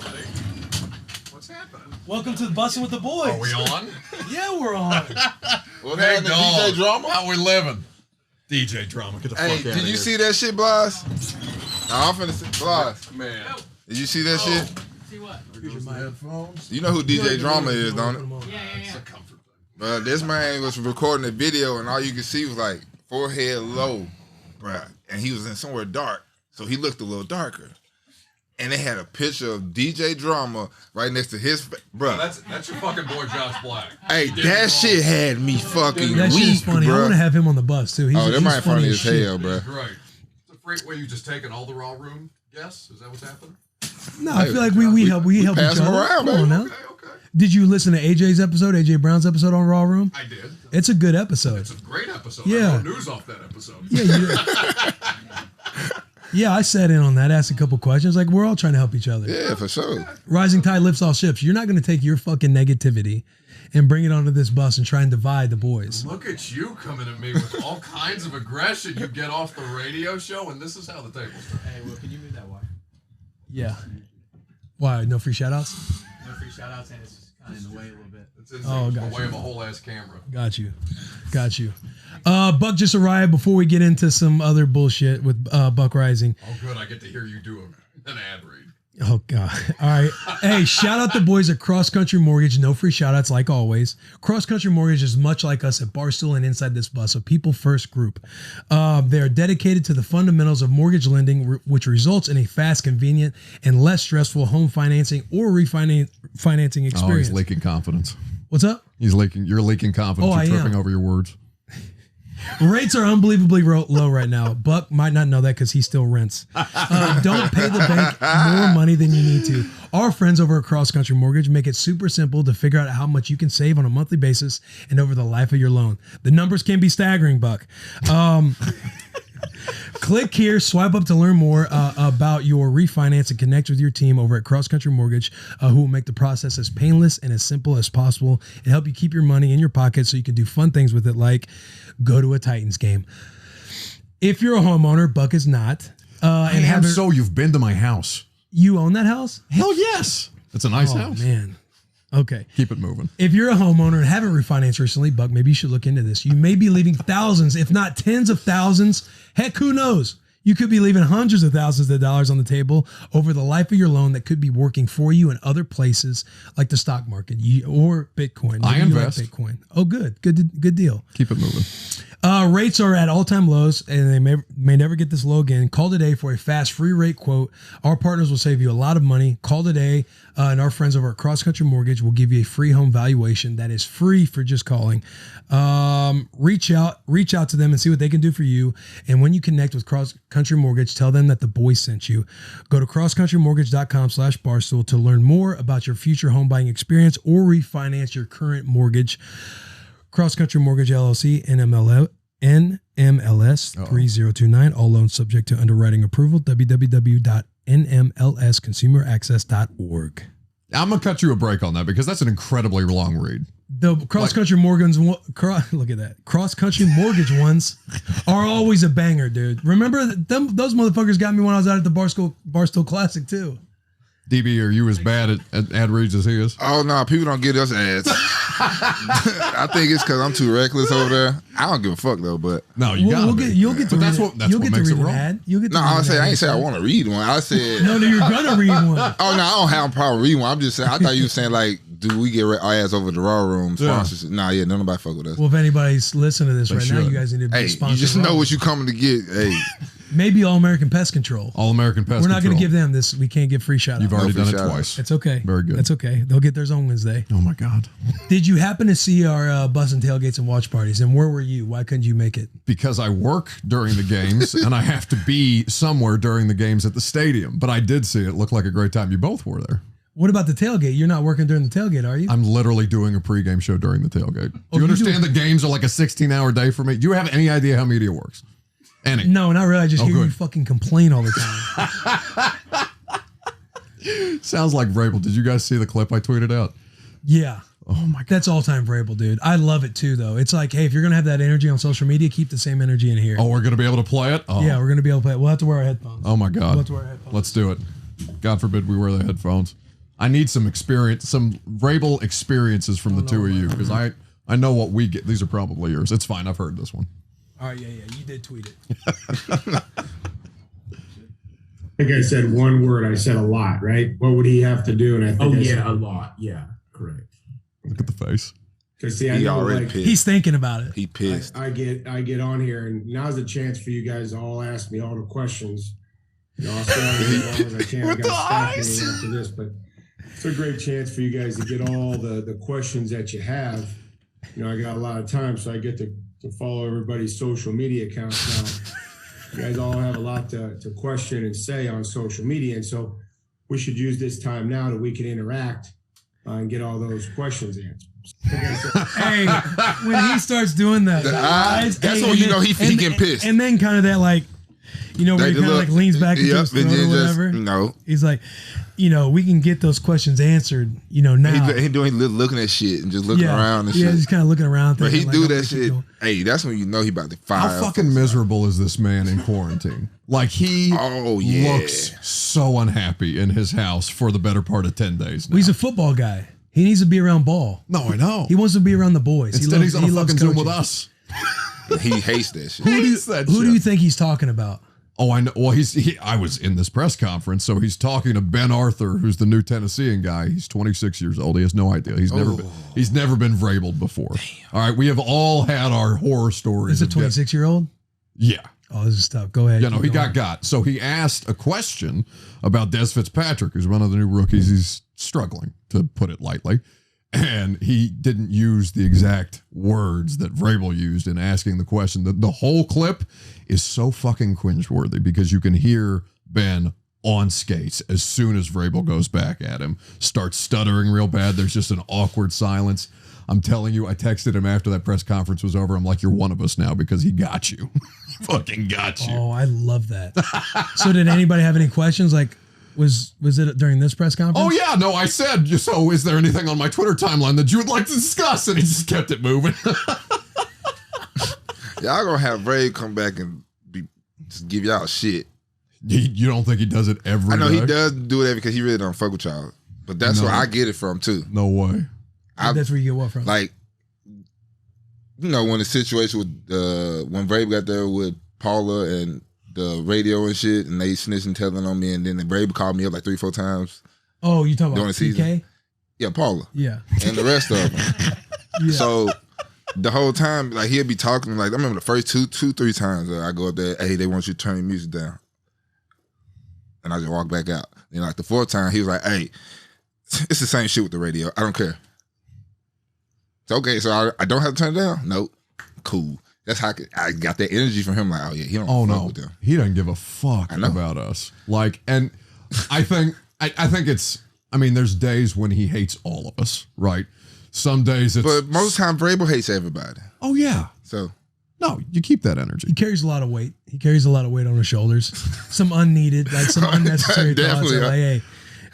Speaker 1: What's happening?
Speaker 2: Welcome to the Bussin with the Boys.
Speaker 1: Are we on?
Speaker 2: Yeah, we're on.
Speaker 3: What happened to DJ Drama?
Speaker 1: How we living? DJ Drama, get the fuck out of here.
Speaker 3: Did you see that shit, Blas? I'm finna see Blas.
Speaker 1: Man.
Speaker 3: Did you see that shit?
Speaker 4: See what?
Speaker 1: Here's my headphones.
Speaker 3: You know who DJ Drama is, don't it?
Speaker 4: Yeah.
Speaker 1: It's a comfort thing.
Speaker 3: But this man was recording a video and all you could see was like forehead low, bruh. And he was in somewhere dark, so he looked a little darker. And they had a picture of DJ Drama right next to his bruh.
Speaker 1: That's your fucking boy Josh Black.
Speaker 3: Hey, that shit had me fucking
Speaker 2: That shit is
Speaker 3: weak,
Speaker 2: funny. I
Speaker 3: bruh.
Speaker 2: want to have him on the bus too.
Speaker 3: That might funny as
Speaker 2: shit.
Speaker 3: hell, bruh.
Speaker 1: Right. It's a freak way you just taking all the raw room guests. Is that what's happening?
Speaker 2: No, I feel like we help each
Speaker 3: pass
Speaker 2: other.
Speaker 3: them around,
Speaker 2: Come on now.
Speaker 1: Okay.
Speaker 2: Did you listen to AJ Brown's episode on Raw Room?
Speaker 1: I did.
Speaker 2: It's a good episode.
Speaker 1: It's a great episode.
Speaker 2: Yeah.
Speaker 1: I wrote news off that episode.
Speaker 2: Yeah, you did. Yeah, I sat in on that, asked a couple questions. Like, we're all trying to help each other.
Speaker 3: Yeah, for sure.
Speaker 2: Rising tide lifts all ships. You're not going to take your fucking negativity and bring it onto this bus and try and divide the boys.
Speaker 1: Look at you coming at me with all kinds of aggression. You get off the radio show, and this is how the tables turn.
Speaker 4: Hey, Will, can you move that wire?
Speaker 2: Yeah. Why? No free shout-outs?
Speaker 4: No free shout outs, and it's just kind of in the way a little bit.
Speaker 1: It's in
Speaker 2: Oh,
Speaker 1: the
Speaker 2: gotcha.
Speaker 1: way of a whole ass camera.
Speaker 2: Got you. Buck just arrived before we get into some other bullshit with Buck Rising.
Speaker 1: Oh, good. I get to hear you do an ad read.
Speaker 2: Oh God. All right. Hey, shout out the boys at Cross Country Mortgage. No free shout outs like always. Cross Country Mortgage is much like us at Barstool and Inside This Bus, a people first group. They are dedicated to the fundamentals of mortgage lending, which results in a fast, convenient, and less stressful home financing or financing experience.
Speaker 6: Oh, he's leaking confidence.
Speaker 2: What's up?
Speaker 6: He's leaking. You're leaking confidence.
Speaker 2: Oh,
Speaker 6: You're
Speaker 2: I
Speaker 6: tripping
Speaker 2: am.
Speaker 6: over your words.
Speaker 2: Rates are unbelievably low right now. Buck might not know that because he still rents. Don't pay the bank more money than you need to. Our friends over at Cross Country Mortgage make it super simple to figure out how much you can save on a monthly basis and over the life of your loan. The numbers can be staggering, Buck. Click here, swipe up to learn more about your refinance and connect with your team over at Cross Country Mortgage, who will make the process as painless and as simple as possible and help you keep your money in your pocket so you can do fun things with it, like go to a Titans game. If you're a homeowner, Buck is not.
Speaker 6: And have so you've been to my house.
Speaker 2: You own that house?
Speaker 6: Hell yes. It's a nice house.
Speaker 2: Man. Okay.
Speaker 6: Keep it moving.
Speaker 2: If you're a homeowner and haven't refinanced recently, Buck, maybe you should look into this. You may be leaving thousands, if not tens of thousands. Heck, who knows? You could be leaving hundreds of thousands of dollars on the table over the life of your loan that could be working for you in other places like the stock market or Bitcoin.
Speaker 6: I invest.
Speaker 2: Like Bitcoin. Oh, good. Good deal.
Speaker 6: Keep it moving.
Speaker 2: Rates are at all-time lows, and they may never get this low again. Call today for a fast, free rate quote. Our partners will save you a lot of money. Call today, and our friends over at Cross Country Mortgage will give you a free home valuation that is free for just calling. Reach out to them and see what they can do for you. And when you connect with Cross Country Mortgage, tell them that the boys sent you. Go to crosscountrymortgage.com/barstool to learn more about your future home buying experience or refinance your current mortgage. Cross Country Mortgage LLC, NMLS 3029. All loans subject to underwriting approval. www.nmlsconsumeraccess.org.
Speaker 6: I'm going to cut you a break on that because that's an incredibly long read.
Speaker 2: The Cross Country Mortgage, look at that. Cross Country Mortgage ones are always a banger, dude. Remember those motherfuckers got me when I was out at the Barstool Classic too.
Speaker 6: DB, are you as bad at ad reads as he is?
Speaker 3: Oh no, people don't get us ads. I think it's because I'm too reckless over there. I don't give a fuck though, but
Speaker 6: no, you'll get
Speaker 2: to
Speaker 6: read
Speaker 2: that's what makes it wrong.
Speaker 3: I ain't say I want to read one. I said
Speaker 2: no, you're gonna read one.
Speaker 3: Oh no, I don't have a problem reading one. I'm just saying. I thought you were saying like, do we get ads over the Raw Room sponsors? Yeah. Nah, nobody fuck with us.
Speaker 2: Well, if anybody's listening to this right now, you guys need to be sponsored.
Speaker 3: You just know what you coming to get. Hey.
Speaker 2: Maybe All American Pest Control.
Speaker 6: All American Pest Control.
Speaker 2: We're not going to give them this. We can't give free shout outs.
Speaker 6: You've already done it twice.
Speaker 2: It's okay.
Speaker 6: Very good.
Speaker 2: It's okay. They'll get theirs on Wednesday.
Speaker 6: Oh my God.
Speaker 2: Did you happen to see our Bussin tailgates and watch parties? And where were you? Why couldn't you make it?
Speaker 6: Because I work during the games and I have to be somewhere during the games at the stadium. But I did see it. It looked like a great time. You both were there.
Speaker 2: What about the tailgate? You're not working during the tailgate, are you?
Speaker 6: I'm literally doing a pregame show during the tailgate. Do you understand the games are like a 16-hour day for me? Do you have any idea how media works? Any?
Speaker 2: No, not really. I just hear you fucking complain all the time.
Speaker 6: Sounds like Vrabel. Did you guys see the clip I tweeted out?
Speaker 2: Yeah.
Speaker 6: Oh my God.
Speaker 2: That's all-time Vrabel, dude. I love it too, though. It's like, hey, if you're going to have that energy on social media, keep the same energy in here.
Speaker 6: Oh, we're going to be able to play it? Oh.
Speaker 2: Yeah, we're going to be able to play it. We'll have to wear our headphones.
Speaker 6: Oh my God.
Speaker 2: We'll have to wear our headphones.
Speaker 6: Let's do it. God forbid we wear the headphones. I need some experience, some Vrabel experiences from the two of you, because I know what we get. These are probably yours. It's fine. I've heard this one.
Speaker 2: All right, yeah. You did tweet it.
Speaker 7: I think I said one word. I said a lot, right? What would he have to do? And I think
Speaker 4: a lot. Yeah, correct.
Speaker 6: Look at the face.
Speaker 7: Because see,
Speaker 3: he already pissed.
Speaker 2: He's thinking about it.
Speaker 3: He pissed.
Speaker 7: I get on here, and now's a chance for you guys to all ask me all the questions. I'll stay on as long as I can. I got a staff meeting after this, but it's a great chance for you guys to get all the questions that you have. I got a lot of time, so I get to follow everybody's social media accounts now. You guys all have a lot to question and say on social media, and so we should use this time now that we can interact and get all those questions answered.
Speaker 2: Hey, when he starts doing that,
Speaker 3: that's when you know he getting pissed.
Speaker 2: And then kind of that where he kind of like leans back into his throat or whatever.
Speaker 3: No,
Speaker 2: he's like, we can get those questions answered. Now
Speaker 3: he looking at shit and just looking around and shit.
Speaker 2: Yeah, just kind of looking around.
Speaker 3: But he do that shit. Hey, that's when you know he about to fire.
Speaker 6: How fucking miserable is this man in quarantine? Like he looks so unhappy in his house for the better part of 10 days now.
Speaker 2: Well, he's a football guy. He needs to be around ball.
Speaker 6: No, I know.
Speaker 2: He wants to be around the boys.
Speaker 6: Instead, he's on a fucking Zoom with us.
Speaker 3: He hates that shit.
Speaker 2: Who do you think he's talking about?
Speaker 6: Oh, I know. Well, I was in this press conference, so he's talking to Ben Arthur, who's the new Tennessean guy. He's 26 years old. He has no idea. He's never been Vrabeled before. Damn. All right, we have all had our horror stories.
Speaker 2: Is it 26-year-old?
Speaker 6: Yeah.
Speaker 2: Oh, this is tough. Go ahead.
Speaker 6: Yeah, no, he got. So he asked a question about Des Fitzpatrick, who's one of the new rookies. He's struggling, to put it lightly. And he didn't use the exact words that Vrabel used in asking the question. The whole clip is so fucking cringeworthy because you can hear Ben on skates as soon as Vrabel goes back at him, starts stuttering real bad. There's just an awkward silence. I'm telling you, I texted him after that press conference was over. I'm like, you're one of us now because he got you. He fucking got you.
Speaker 2: Oh, I love that. So did anybody have any questions? Like, was it during this press conference?
Speaker 6: Oh, yeah. No, I said, so is there anything on my Twitter timeline that you would like to discuss? And he just kept it moving.
Speaker 3: Y'all gonna have Ray come back and just give y'all shit.
Speaker 6: You don't think he does it every day?
Speaker 3: I know he does do it because he really don't fuck with y'all. But that's where I get it from, too.
Speaker 6: No way.
Speaker 2: That's where you get what from?
Speaker 3: Like, you know, when the situation with, when Vrabel got there with Paula and the radio and shit, and they snitching, telling on me, and then Vrabel called me up like 3-4 times.
Speaker 2: Oh, you talking
Speaker 3: during
Speaker 2: about
Speaker 3: the season?
Speaker 2: PK?
Speaker 3: Yeah, Paula.
Speaker 2: Yeah.
Speaker 3: And the rest of them. Yeah. So the whole time, like, he'll be talking, like, I remember the first 3 times I go up there, hey, they want you to turn your music down. And I just walk back out. Then like the 4th time, he was like, hey, it's the same shit with the radio. I don't care. It's okay, so I don't have to turn it down? Nope. Cool. That's how I got that energy from him. Like, oh yeah, he don't fuck with them.
Speaker 6: He doesn't give a fuck about us. Like, and I think it's, I mean, there's days when he hates all of us, right? Some days it's,
Speaker 3: but most time Vrabel hates everybody.
Speaker 6: Oh yeah.
Speaker 3: So
Speaker 6: no, you keep that energy.
Speaker 2: He carries a lot of weight. He carries a lot of weight on his shoulders. Some unneeded, like some unnecessary thoughts. Like, hey,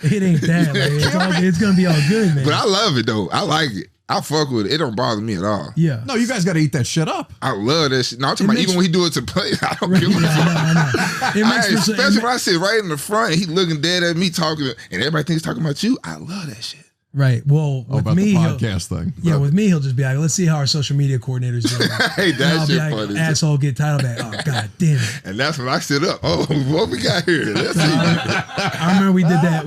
Speaker 2: it ain't that. Like, it's gonna be all good, man.
Speaker 3: But I love it though. I like it. I fuck with it. It don't bother me at all.
Speaker 2: Yeah.
Speaker 6: No, you guys got to eat that shit up.
Speaker 3: I love that shit. No, I'm talking about even when he do it to play, I don't give a fuck. Especially when I sit right in the front and he looking dead at me talking, and everybody thinks talking about you. I love that shit.
Speaker 2: Right. Well, with
Speaker 6: about
Speaker 2: me,
Speaker 6: the podcast thing.
Speaker 2: Yeah, with me, he'll just be like, let's see how our social media coordinators do.
Speaker 3: Hey, that shit funny.
Speaker 2: Asshole get title back. Oh, God damn it.
Speaker 3: And that's when I sit up. Oh, what we got here? Let's see.
Speaker 2: I remember we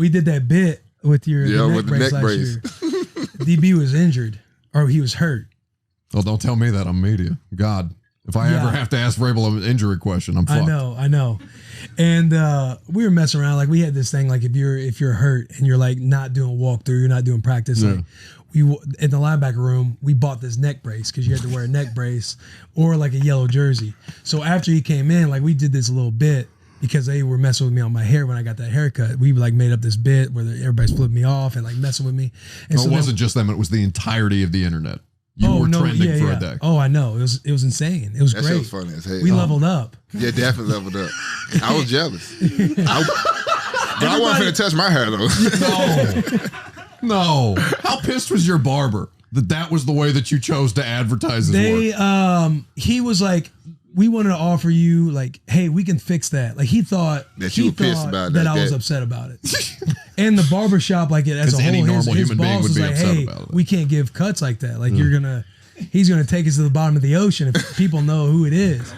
Speaker 2: did that bit with your neck brace. DB was injured. Or he was hurt.
Speaker 6: Well, don't tell me that on media. God, if I ever have to ask Vrabel an injury question, I'm fucked.
Speaker 2: I know. And we were messing around. Like, we had this thing, like, if you're hurt and you're like not doing walkthrough, you're not doing practice. Like, we in the linebacker room, we bought this neck brace because you had to wear a neck brace or like a yellow jersey. So after he came in, like, we did this a little bit because they were messing with me on my hair when I got that haircut. We like made up this bit where everybody's flipping me off and like messing with me. And
Speaker 6: so it wasn't just them; it was the entirety of the internet. You were trending for a day.
Speaker 2: Oh, I know. It was insane. It was great.
Speaker 3: That was funny as hell.
Speaker 2: We leveled up.
Speaker 3: Yeah, definitely leveled up. I was jealous. But I wasn't finna touch my hair though.
Speaker 6: No. How pissed was your barber that was the way that you chose to advertise his work?
Speaker 2: He was like, we wanted to offer you, like, hey, we can fix that. Like, he thought
Speaker 3: that you were pissed about
Speaker 2: that. I was upset about it. And the barbershop, like, as a whole,
Speaker 6: any normal human being would be
Speaker 2: like,
Speaker 6: upset
Speaker 2: hey,
Speaker 6: about it.
Speaker 2: We can't give cuts like that. Like, he's gonna take us to the bottom of the ocean if people know who it is.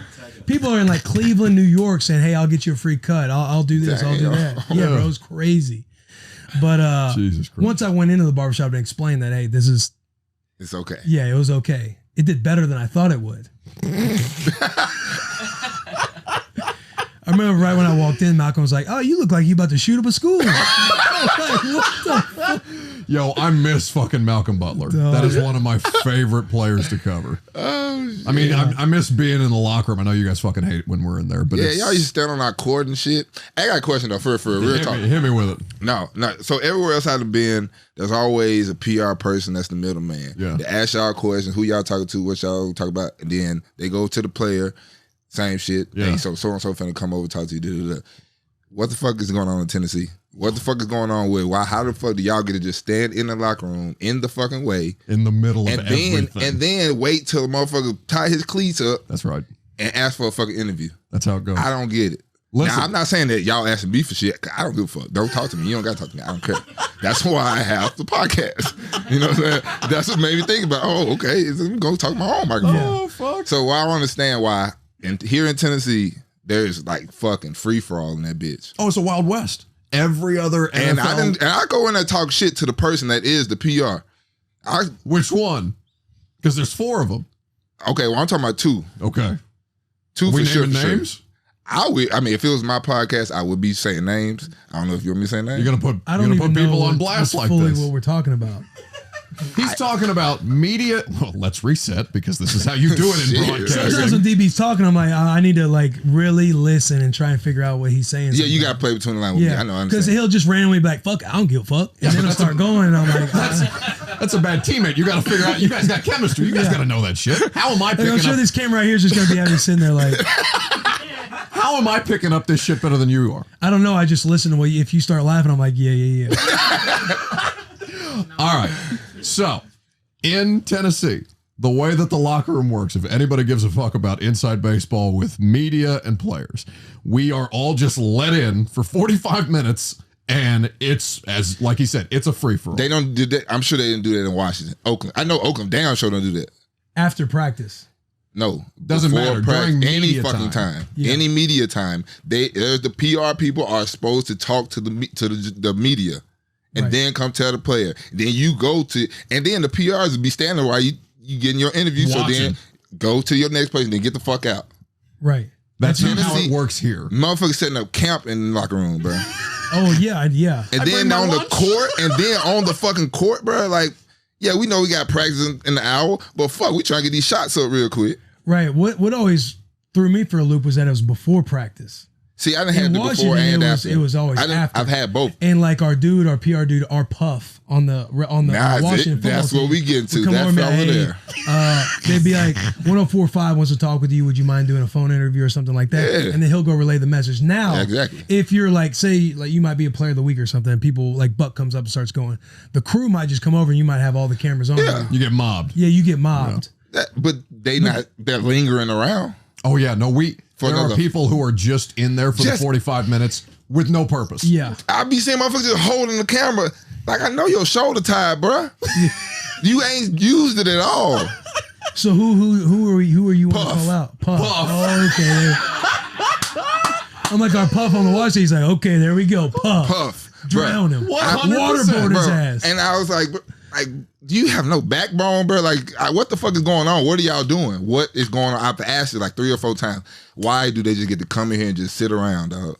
Speaker 2: People are in like Cleveland, New York, saying, hey, I'll get you a free cut. I'll do this. I'll do that. Yeah, bro, it was crazy. But
Speaker 6: Jesus Christ.
Speaker 2: Once I went into the barbershop and explained that, hey,
Speaker 3: it's okay.
Speaker 2: Yeah, it was okay. It did better than I thought it would. I remember right when I walked in, Malcolm was like, oh, you look like you about to shoot up a school. Like, what the fuck?
Speaker 6: Yo, I miss fucking Malcolm Butler. That is one of my favorite players to cover.
Speaker 3: Oh, shit.
Speaker 6: I mean, I miss being in the locker room. I know you guys fucking hate it when we're in there. But
Speaker 3: yeah, y'all used to stand on our court and shit. I got a question, though, for a real talk.
Speaker 6: Hit me with it.
Speaker 3: No. So everywhere else I've been, there's always a PR person that's the middleman.
Speaker 6: Yeah.
Speaker 3: They ask y'all questions, who y'all talking to, what y'all talk about, and then they go to the player, same shit.
Speaker 6: Yeah.
Speaker 3: Hey, so and so finna come over talk to you. What the fuck is going on in Tennessee? What the fuck is going on with how the fuck do y'all get to just stand in the locker room in the fucking way
Speaker 6: in the middle of everything
Speaker 3: and then wait till the motherfucker tie his cleats up?
Speaker 6: That's right.
Speaker 3: And ask for a fucking interview.
Speaker 6: That's how it goes.
Speaker 3: I don't get it. Listen, now, I'm not saying that y'all asking me for shit. I don't give a fuck. Don't talk to me. You don't got to talk to me. I don't care. That's why I have the podcast. You know what I'm saying? That's what made me think about, oh, okay, I'm going to talk to my own microphone.
Speaker 6: Oh, fuck.
Speaker 3: So I don't understand why, and here in Tennessee, there's like fucking free for all in that bitch.
Speaker 6: Oh, it's a Wild West. Every other NFL.
Speaker 3: And I go in and talk shit to the person that is the PR.
Speaker 6: Which one? Because there's 4 of them.
Speaker 3: Okay, well I'm talking about 2.
Speaker 6: Okay.
Speaker 3: 2
Speaker 6: we
Speaker 3: for sure.
Speaker 6: naming names?
Speaker 3: I mean, if it was my podcast, I would be saying names. I don't know if you want me to say names.
Speaker 6: You're gonna put
Speaker 2: I don't even know
Speaker 6: people on blast like
Speaker 2: fully
Speaker 6: this.
Speaker 2: what we're talking about.
Speaker 6: He's talking about media. Well, let's reset because this is how you do it in
Speaker 3: Shit.
Speaker 2: Sometimes
Speaker 6: broadcasting.
Speaker 2: when DB's talking, I'm like, I need to like really listen and try and figure out what he's saying.
Speaker 3: Yeah, you
Speaker 2: sometimes.
Speaker 3: got to play between the line with me. I know. I
Speaker 2: Because
Speaker 3: understand.
Speaker 2: he'll just randomly be like, fuck, I don't give a fuck. And then he'll start going, and I'm like,
Speaker 6: That's a bad teammate. You got to figure out. You guys got chemistry. You guys got to know that shit. How am I
Speaker 2: like,
Speaker 6: picking
Speaker 2: I'm sure
Speaker 6: up?
Speaker 2: this camera right here is just going to be having sitting there like,
Speaker 6: How am I picking up this shit better than you are?
Speaker 2: I don't know. I just listen to what if you start laughing, I'm like, yeah.
Speaker 6: All right. So, in Tennessee, the way that the locker room works, if anybody gives a fuck about inside baseball with media and players, we are all just let in for 45 minutes, and it's, as like he said, it's a free-for-all.
Speaker 3: They don't do that. I'm sure they didn't do that in Washington. Oakland. I know Oakland damn sure don't do that.
Speaker 2: After practice.
Speaker 3: No.
Speaker 6: Doesn't
Speaker 3: before
Speaker 6: matter.
Speaker 3: practice,
Speaker 6: During
Speaker 3: any
Speaker 6: media
Speaker 3: fucking
Speaker 6: time.
Speaker 3: time.
Speaker 2: Yeah.
Speaker 3: Any media time. There's the PR people are supposed to talk to the media. And
Speaker 2: Right.
Speaker 3: then come tell the player. Then you go to, and then the PRs will be standing while you getting your interview. So
Speaker 6: Watching.
Speaker 3: then go to your next place and then get the fuck out.
Speaker 2: Right.
Speaker 6: That's not how it
Speaker 3: Tennessee.
Speaker 6: works here.
Speaker 3: Motherfuckers setting up camp in the locker room, bro.
Speaker 2: Oh, yeah.
Speaker 3: And
Speaker 6: I bring
Speaker 3: then
Speaker 6: my
Speaker 3: on the
Speaker 6: lunch.
Speaker 3: court, and then on the fucking court, bro. Like, yeah, we know we got practice in the hour, but fuck, we trying to get these shots up real quick.
Speaker 2: Right. What always threw me for a loop was that it was before practice.
Speaker 3: See, I done had
Speaker 2: In
Speaker 3: the before
Speaker 2: Washington,
Speaker 3: and
Speaker 2: it was-
Speaker 3: after.
Speaker 2: it was always after.
Speaker 3: I've had both.
Speaker 2: And like our PR dude, our Puff on the
Speaker 3: Nah,
Speaker 2: Washington football
Speaker 3: that's what
Speaker 2: team
Speaker 3: we get
Speaker 2: would
Speaker 3: to.
Speaker 2: come
Speaker 3: That
Speaker 2: over and be
Speaker 3: fella
Speaker 2: like,
Speaker 3: there.
Speaker 2: they'd be like, 104.5 wants to talk with you. Would you mind doing a phone interview or something like that?
Speaker 3: Yeah.
Speaker 2: And then he'll go relay the message. Now,
Speaker 3: Yeah, exactly.
Speaker 2: if you're like, say, like you might be a player of the week or something, and people like Buck comes up and starts going, the crew might just come over and you might have all the cameras on.
Speaker 3: Yeah.
Speaker 2: you.
Speaker 6: You get mobbed.
Speaker 2: Yeah, you get mobbed.
Speaker 3: But they're lingering around.
Speaker 6: Oh, yeah. No, there are
Speaker 3: another-
Speaker 6: people who are just in there for the 45 minutes with no purpose.
Speaker 2: Yeah.
Speaker 3: I be seeing motherfuckers just holding the camera. Like, I know your shoulder tied, bruh. You ain't used it at all.
Speaker 2: So who are you want to
Speaker 3: Puff.
Speaker 2: call out? Puff.
Speaker 6: Puff.
Speaker 2: Oh, okay. I'm like our Puff on the watch. He's like, okay, there we go. Puff.
Speaker 3: Puff.
Speaker 2: Drown him.
Speaker 6: 100%,
Speaker 2: Waterboard his
Speaker 3: Bro.
Speaker 2: ass.
Speaker 3: And I was like, do you have no backbone, bro? Like, what the fuck is going on? What are y'all doing? What is going on? I've asked it like 3 or 4 times. Why do they just get to come in here and just sit around, dog?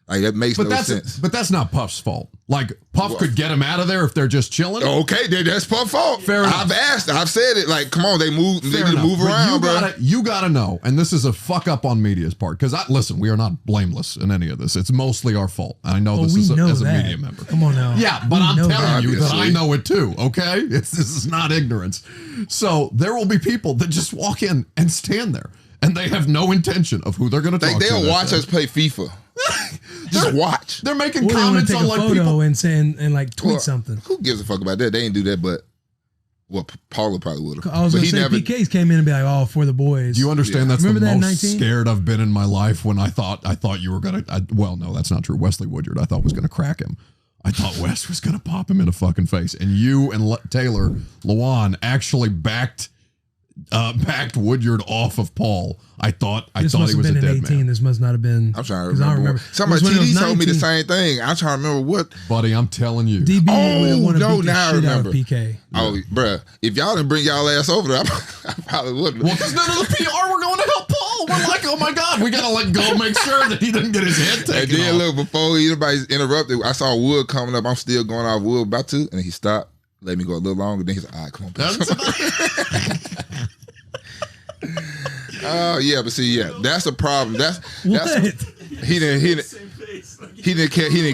Speaker 3: Like, that makes no sense.
Speaker 6: But that's not Puff's fault. Like, Puff could get him out of there if they're just chilling.
Speaker 3: Okay, then that's Puff's fault.
Speaker 6: Fair enough.
Speaker 3: I've said it. Like, come on, they move, they
Speaker 6: Fair
Speaker 3: just
Speaker 6: enough.
Speaker 3: move
Speaker 6: But
Speaker 3: around, bro.
Speaker 6: You gotta know, and this is a fuck up on media's part. Because listen, we are not blameless in any of this. It's mostly our fault. I know this
Speaker 2: we
Speaker 6: as
Speaker 2: know
Speaker 6: a
Speaker 2: that.
Speaker 6: media member.
Speaker 2: Come on now.
Speaker 6: Yeah, but
Speaker 2: We
Speaker 6: I'm
Speaker 2: know
Speaker 6: telling you that I
Speaker 3: Obviously.
Speaker 6: know it too. Okay, this is not ignorance. So there will be people that just walk in and stand there, and they have no intention of who they're going to talk to.
Speaker 3: They'll watch
Speaker 6: that
Speaker 3: us play FIFA. Just watch.
Speaker 6: They're making
Speaker 2: Or they want
Speaker 6: comments
Speaker 2: to take
Speaker 6: on
Speaker 2: a
Speaker 6: like
Speaker 2: photo
Speaker 6: people.
Speaker 2: and say and like tweet
Speaker 3: Well,
Speaker 2: something.
Speaker 3: Who gives a fuck about that? They ain't do that, but Paula probably would have.
Speaker 2: I was gonna say PKs came in and be like, "Oh, for the boys."
Speaker 6: Do you understand that's
Speaker 2: Remember
Speaker 6: the
Speaker 2: that
Speaker 6: most
Speaker 2: 19?
Speaker 6: scared I've been in my life when I thought you were going to, well, no, that's not true. Wesley Woodyard, I thought was going to crack him. I thought Wes was going to pop him in the fucking face. And you and Taylor Lewan actually backed Woodyard off of Paul. I thought
Speaker 2: This
Speaker 6: he
Speaker 2: must have
Speaker 6: was a
Speaker 2: been in
Speaker 6: dead
Speaker 2: 18.
Speaker 6: man.
Speaker 2: This must not have been.
Speaker 3: I'm trying to
Speaker 2: 'cause I don't
Speaker 3: remember. Somebody
Speaker 2: It was when it was
Speaker 3: TD told me the
Speaker 2: 19.
Speaker 3: same thing. I'm trying to remember what.
Speaker 6: Buddy, I'm telling you.
Speaker 2: DB would want to
Speaker 3: no,
Speaker 2: beat the
Speaker 3: now I
Speaker 2: shit out of
Speaker 3: remember.
Speaker 2: PK.
Speaker 3: Oh, bruh, if y'all didn't bring y'all ass over there, I probably wouldn't.
Speaker 6: Well, because none of the PR were going to help Paul. We're like, oh my God, we got to let go, make sure that he doesn't get his head
Speaker 3: And
Speaker 6: taken
Speaker 3: then
Speaker 6: off.
Speaker 3: look, before anybody's interrupted, I saw Wood coming up. I'm still going off Wood about to, and he stopped, let me go a little longer. Then he's like, all right, come on. Oh yeah, but see, yeah, that's the problem. That's
Speaker 2: What?
Speaker 3: he didn't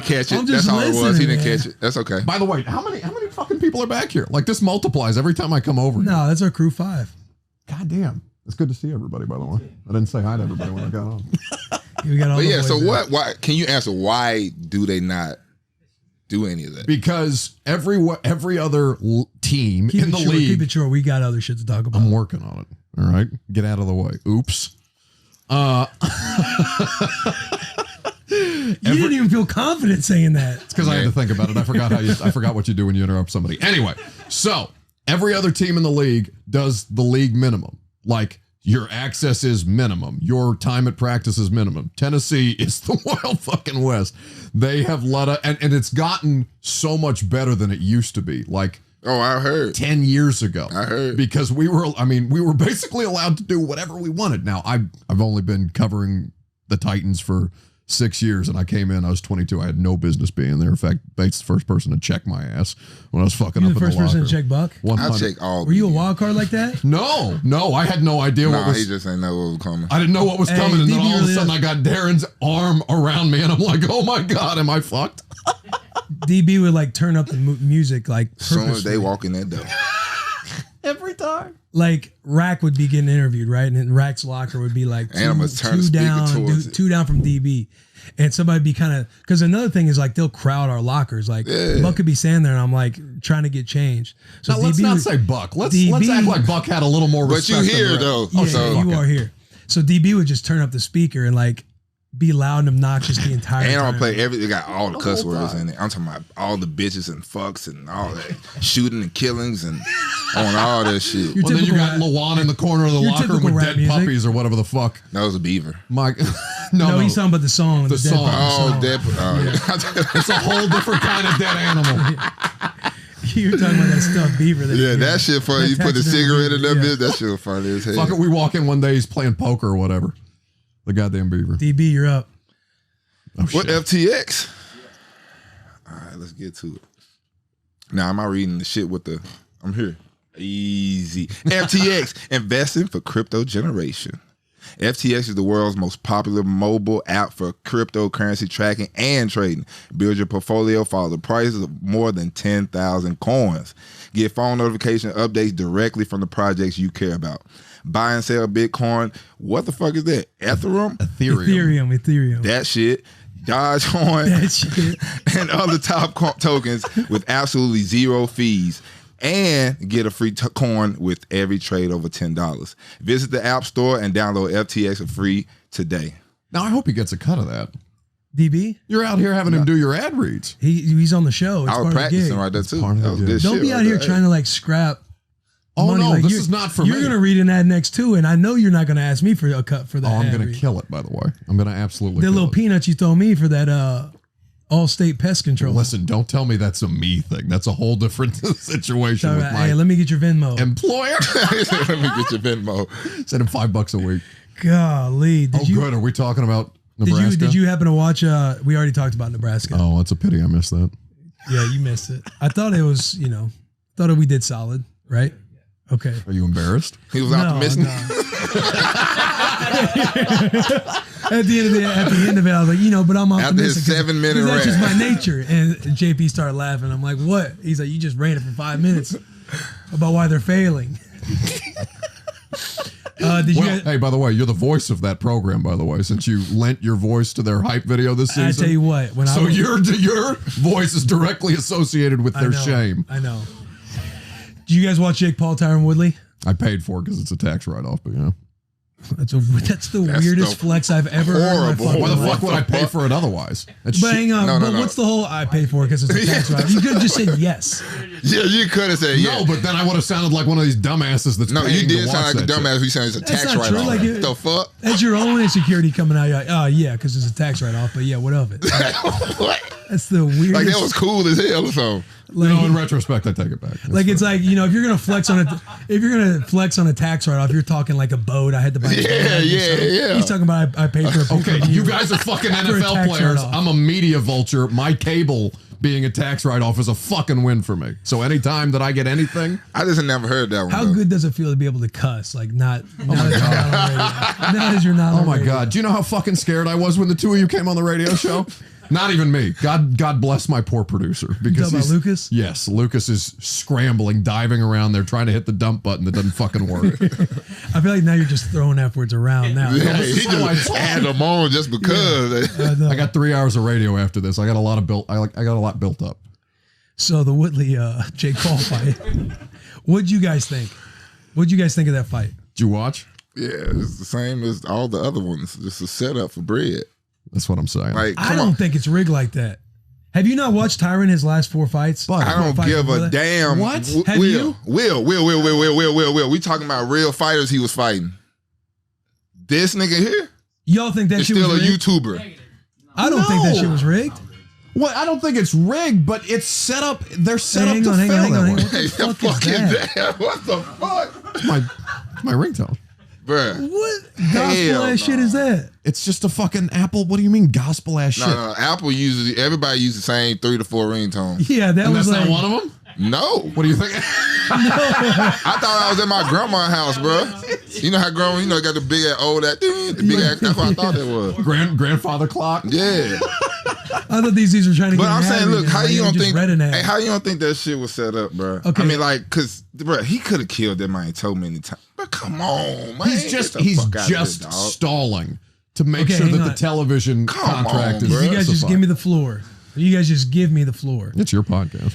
Speaker 3: catch it.
Speaker 2: I'm
Speaker 3: That's
Speaker 2: just
Speaker 3: all it was. He
Speaker 2: listening,
Speaker 3: didn't
Speaker 2: man.
Speaker 3: catch it. That's okay.
Speaker 6: By the way, how many fucking people are back here? Like this multiplies every time I come over.
Speaker 2: No, that's our crew 5.
Speaker 6: God damn. It's good to see everybody, by the way. I didn't say hi to everybody when I got on.
Speaker 2: We got all
Speaker 3: But
Speaker 2: the
Speaker 3: yeah,
Speaker 2: boys
Speaker 3: so
Speaker 2: there.
Speaker 3: what? Why can you answer? Why do they not do any of that?
Speaker 6: Because every other team
Speaker 2: Keep
Speaker 6: in
Speaker 2: it
Speaker 6: the
Speaker 2: short.
Speaker 6: league,
Speaker 2: Keep it short. We got other shit to talk about.
Speaker 6: I'm working on it. All right, get out of the way. Oops.
Speaker 2: You didn't even feel confident saying that.
Speaker 6: It's because I had to think about it. I forgot what you do when you interrupt somebody. Anyway, so every other team in the league does the league minimum. Like Your access is minimum. Your time at practice is minimum. Tennessee is the Wild fucking West. They have and it's gotten so much better than it used to be. Like,
Speaker 3: oh, I heard
Speaker 6: 10 years ago.
Speaker 3: I heard
Speaker 6: because we were basically allowed to do whatever we wanted. Now I've only been covering the Titans for 6 years, and I came in, I was 22. I had no business being there. In fact, Bates the first person to check my ass when I was fucking up in the locker.
Speaker 2: You the first person to check Buck?
Speaker 3: I check all.
Speaker 2: Were you a wild card like that?
Speaker 6: No, I had no idea what was.
Speaker 3: He just ain't know what was coming.
Speaker 6: I didn't know what was coming, and then all of a sudden I got Darren's arm around me, and I'm like, oh my God, am I fucked?
Speaker 2: DB would like turn up the music like
Speaker 3: as soon as they walk in that door.
Speaker 6: Every time.
Speaker 2: Like Rack would be getting interviewed, right? And then Rack's locker would be like two down from DB. And somebody would be kind of, because another thing is like they'll crowd our lockers. Like Buck could be standing there and I'm like trying to get changed. So
Speaker 6: now, let's not say Buck. Let's act like Buck had a little more respect.
Speaker 3: But you here though.
Speaker 2: Yeah, you are here. So DB would just turn up the speaker and like be loud and obnoxious the entire time.
Speaker 3: And I'm gonna play they got all the cuss words in it. I'm talking about all the bitches and fucks and all that shooting and killings and on all that shit.
Speaker 6: Well, then you got Lawan in the corner of the locker with dead puppies or whatever the fuck.
Speaker 3: That was a beaver.
Speaker 6: Mike,
Speaker 2: no, he's talking about the song.
Speaker 6: The song.
Speaker 3: Dead.
Speaker 6: It's a whole different kind of dead animal.
Speaker 2: You were talking about that stuffed beaver.
Speaker 3: That shit funny. You put the cigarette in that bitch. That shit was funny as hell.
Speaker 6: Fuck it, we walk in one day, he's playing poker or whatever. The goddamn beaver.
Speaker 2: DB, you're up.
Speaker 3: Oh, what FTX? All right, let's get to it. Now, am I reading the shit with the... I'm here. Easy. FTX, investing for crypto generation. FTX is the world's most popular mobile app for cryptocurrency tracking and trading. Build your portfolio, follow the prices of more than 10,000 coins. Get phone notification updates directly from the projects you care about. Buy and sell Bitcoin. What the fuck is that? Ethereum?
Speaker 2: Ethereum.
Speaker 3: That shit. Dogecoin.
Speaker 2: That shit.
Speaker 3: And other top tokens with absolutely zero fees. And get a free coin with every trade over $10. Visit the App Store and download FTX for free today.
Speaker 6: Now, I hope he gets a cut of that.
Speaker 2: DB?
Speaker 6: You're out here having him do your ad reads.
Speaker 2: He's on the show. It's
Speaker 3: I was practicing right there, too. That was good
Speaker 2: Don't
Speaker 3: shit
Speaker 2: be out here trying to, like, scrap money.
Speaker 6: No,
Speaker 2: like,
Speaker 6: this is not for me.
Speaker 2: You're going to read an ad next, too, and I know you're not going to ask me for a cut for that
Speaker 6: I'm going to kill it, by the way. I'm going to absolutely
Speaker 2: kill it. The little peanuts you throw me for that All-State Pest Control.
Speaker 6: Listen, don't tell me that's a me thing. That's a whole different situation with my
Speaker 2: let me get your Venmo.
Speaker 6: Employer.
Speaker 3: Let me get your Venmo.
Speaker 6: Send him $5 a week.
Speaker 2: Golly.
Speaker 6: Good. Are we talking about Nebraska?
Speaker 2: Did you happen to watch, we already talked about Nebraska.
Speaker 6: Oh, it's a pity I missed that.
Speaker 2: Yeah, you missed it. I thought it was, thought we did solid, right? Okay.
Speaker 6: Are you embarrassed?
Speaker 3: He was optimistic.
Speaker 2: At the end of it, I was like, but I'm optimistic.
Speaker 3: After his 7-minute
Speaker 2: that's
Speaker 3: rant.
Speaker 2: just my nature. And JP started laughing. I'm like, what? He's like, you just ran it for 5 minutes about why they're failing.
Speaker 6: Hey, by the way, you're the voice of that program, by the way, since you lent your voice to their hype video this season.
Speaker 2: I tell you what.
Speaker 6: Your voice is directly associated with their shame.
Speaker 2: I know. Do you guys watch Jake Paul, Tyron Woodley?
Speaker 6: I paid for it because it's a tax write-off, but yeah.
Speaker 2: That's the weirdest flex I've ever heard.
Speaker 6: Why the fuck would I pay for it otherwise?
Speaker 2: But hang on, what's the whole I pay for it because it's a tax write-off? You could have just said yes.
Speaker 3: Yeah, you could have said yes.
Speaker 6: No, but then I would have sounded like one of these dumbasses that's
Speaker 3: No, you did sound like a dumbass.
Speaker 6: Shit.
Speaker 3: You sounded like a tax write-off.
Speaker 2: Like
Speaker 3: the fuck?
Speaker 2: That's your own insecurity coming out. You're like, oh, yeah, because it's a tax write-off. But yeah, what of it?
Speaker 3: What?
Speaker 2: That's the weirdest.
Speaker 3: Like that was cool as hell or something.
Speaker 2: Like,
Speaker 6: in retrospect, I take it back.
Speaker 2: It's like, if you're gonna flex on a tax write-off, you're talking like a boat. I had to buy.
Speaker 3: Yeah.
Speaker 2: He's talking about I paid for a
Speaker 6: okay, you guys are fucking NFL players. I'm a media vulture. My cable being a tax write-off is a fucking win for me. So anytime that I get anything,
Speaker 3: I just never heard that one.
Speaker 2: How good does it feel to be able to cuss? Like not as you're not.
Speaker 6: Oh my god! Do you know how fucking scared I was when the two of you came on the radio show? Not even me. God bless my poor producer. Because
Speaker 2: about Lucas?
Speaker 6: Yes, Lucas is scrambling, diving around there, trying to hit the dump button that doesn't fucking work.
Speaker 2: I feel like now you're just throwing F words around now.
Speaker 3: Yeah, he just add them on just because.
Speaker 2: Yeah,
Speaker 6: I got 3 hours of radio after this. I got a lot built up.
Speaker 2: So the Woodley Jake Paul fight. What'd you guys think? What'd you guys think of that fight?
Speaker 6: Did you watch?
Speaker 3: Yeah, it's the same as all the other ones. Just a setup for bread.
Speaker 6: That's what I'm saying.
Speaker 3: Like,
Speaker 2: I don't think it's rigged like that. Have you not watched Tyron his last 4 fights?
Speaker 3: I don't give a damn.
Speaker 2: What? Have you?
Speaker 3: Will. We talking about real fighters he was fighting. This nigga here
Speaker 2: Y'all think that
Speaker 3: is
Speaker 2: shit was
Speaker 3: still a
Speaker 2: rigged?
Speaker 3: YouTuber.
Speaker 2: I don't think that
Speaker 6: No.
Speaker 2: shit was rigged.
Speaker 6: Well, I don't think it's rigged, but it's set up. They're set up
Speaker 2: hang
Speaker 6: to
Speaker 2: on, hang
Speaker 6: fail
Speaker 2: on, hang
Speaker 6: that
Speaker 2: on,
Speaker 6: way.
Speaker 2: hang on.
Speaker 3: Hey,
Speaker 2: What the
Speaker 3: the
Speaker 2: fuck
Speaker 3: fuck
Speaker 2: is
Speaker 3: is
Speaker 2: that?
Speaker 3: that? What the fuck?
Speaker 6: It's my ringtone.
Speaker 3: Bruh.
Speaker 2: What gospel
Speaker 3: Hell
Speaker 2: ass shit
Speaker 3: no.
Speaker 2: is that?
Speaker 6: It's just a fucking Apple. What do you mean gospel ass shit?
Speaker 3: No, Apple uses, everybody uses the same 3 to 4 ringtones.
Speaker 2: Yeah, that
Speaker 6: And
Speaker 2: was
Speaker 6: that's
Speaker 2: like
Speaker 6: not one of them?
Speaker 3: No.
Speaker 6: What do you think?
Speaker 3: I thought I was at my grandma's house, bro. You know how grandma, got the big ass old that the big ass, that's what I thought that was.
Speaker 6: Grandfather clock?
Speaker 3: Yeah.
Speaker 2: I thought these were trying to
Speaker 3: But
Speaker 2: get
Speaker 3: I'm saying,
Speaker 2: married,
Speaker 3: look,
Speaker 2: and
Speaker 3: how
Speaker 2: like,
Speaker 3: you
Speaker 2: they
Speaker 3: don't
Speaker 2: just
Speaker 3: think?
Speaker 2: read an ad.
Speaker 3: Hey, how you don't think that shit was set up, bro?
Speaker 2: Okay.
Speaker 3: I mean, like, cause, bro, he could have killed that man so many times. But come on, man.
Speaker 6: He's
Speaker 3: Get the fuck out of
Speaker 6: just
Speaker 3: here, dog.
Speaker 6: stalling to make
Speaker 2: Okay,
Speaker 6: sure
Speaker 2: hang
Speaker 6: that the
Speaker 2: on.
Speaker 6: television
Speaker 3: Come
Speaker 6: contract
Speaker 3: on,
Speaker 6: is
Speaker 3: bro.
Speaker 2: You guys just
Speaker 6: justified.
Speaker 2: give me the floor. You guys just give me the floor.
Speaker 6: It's your podcast.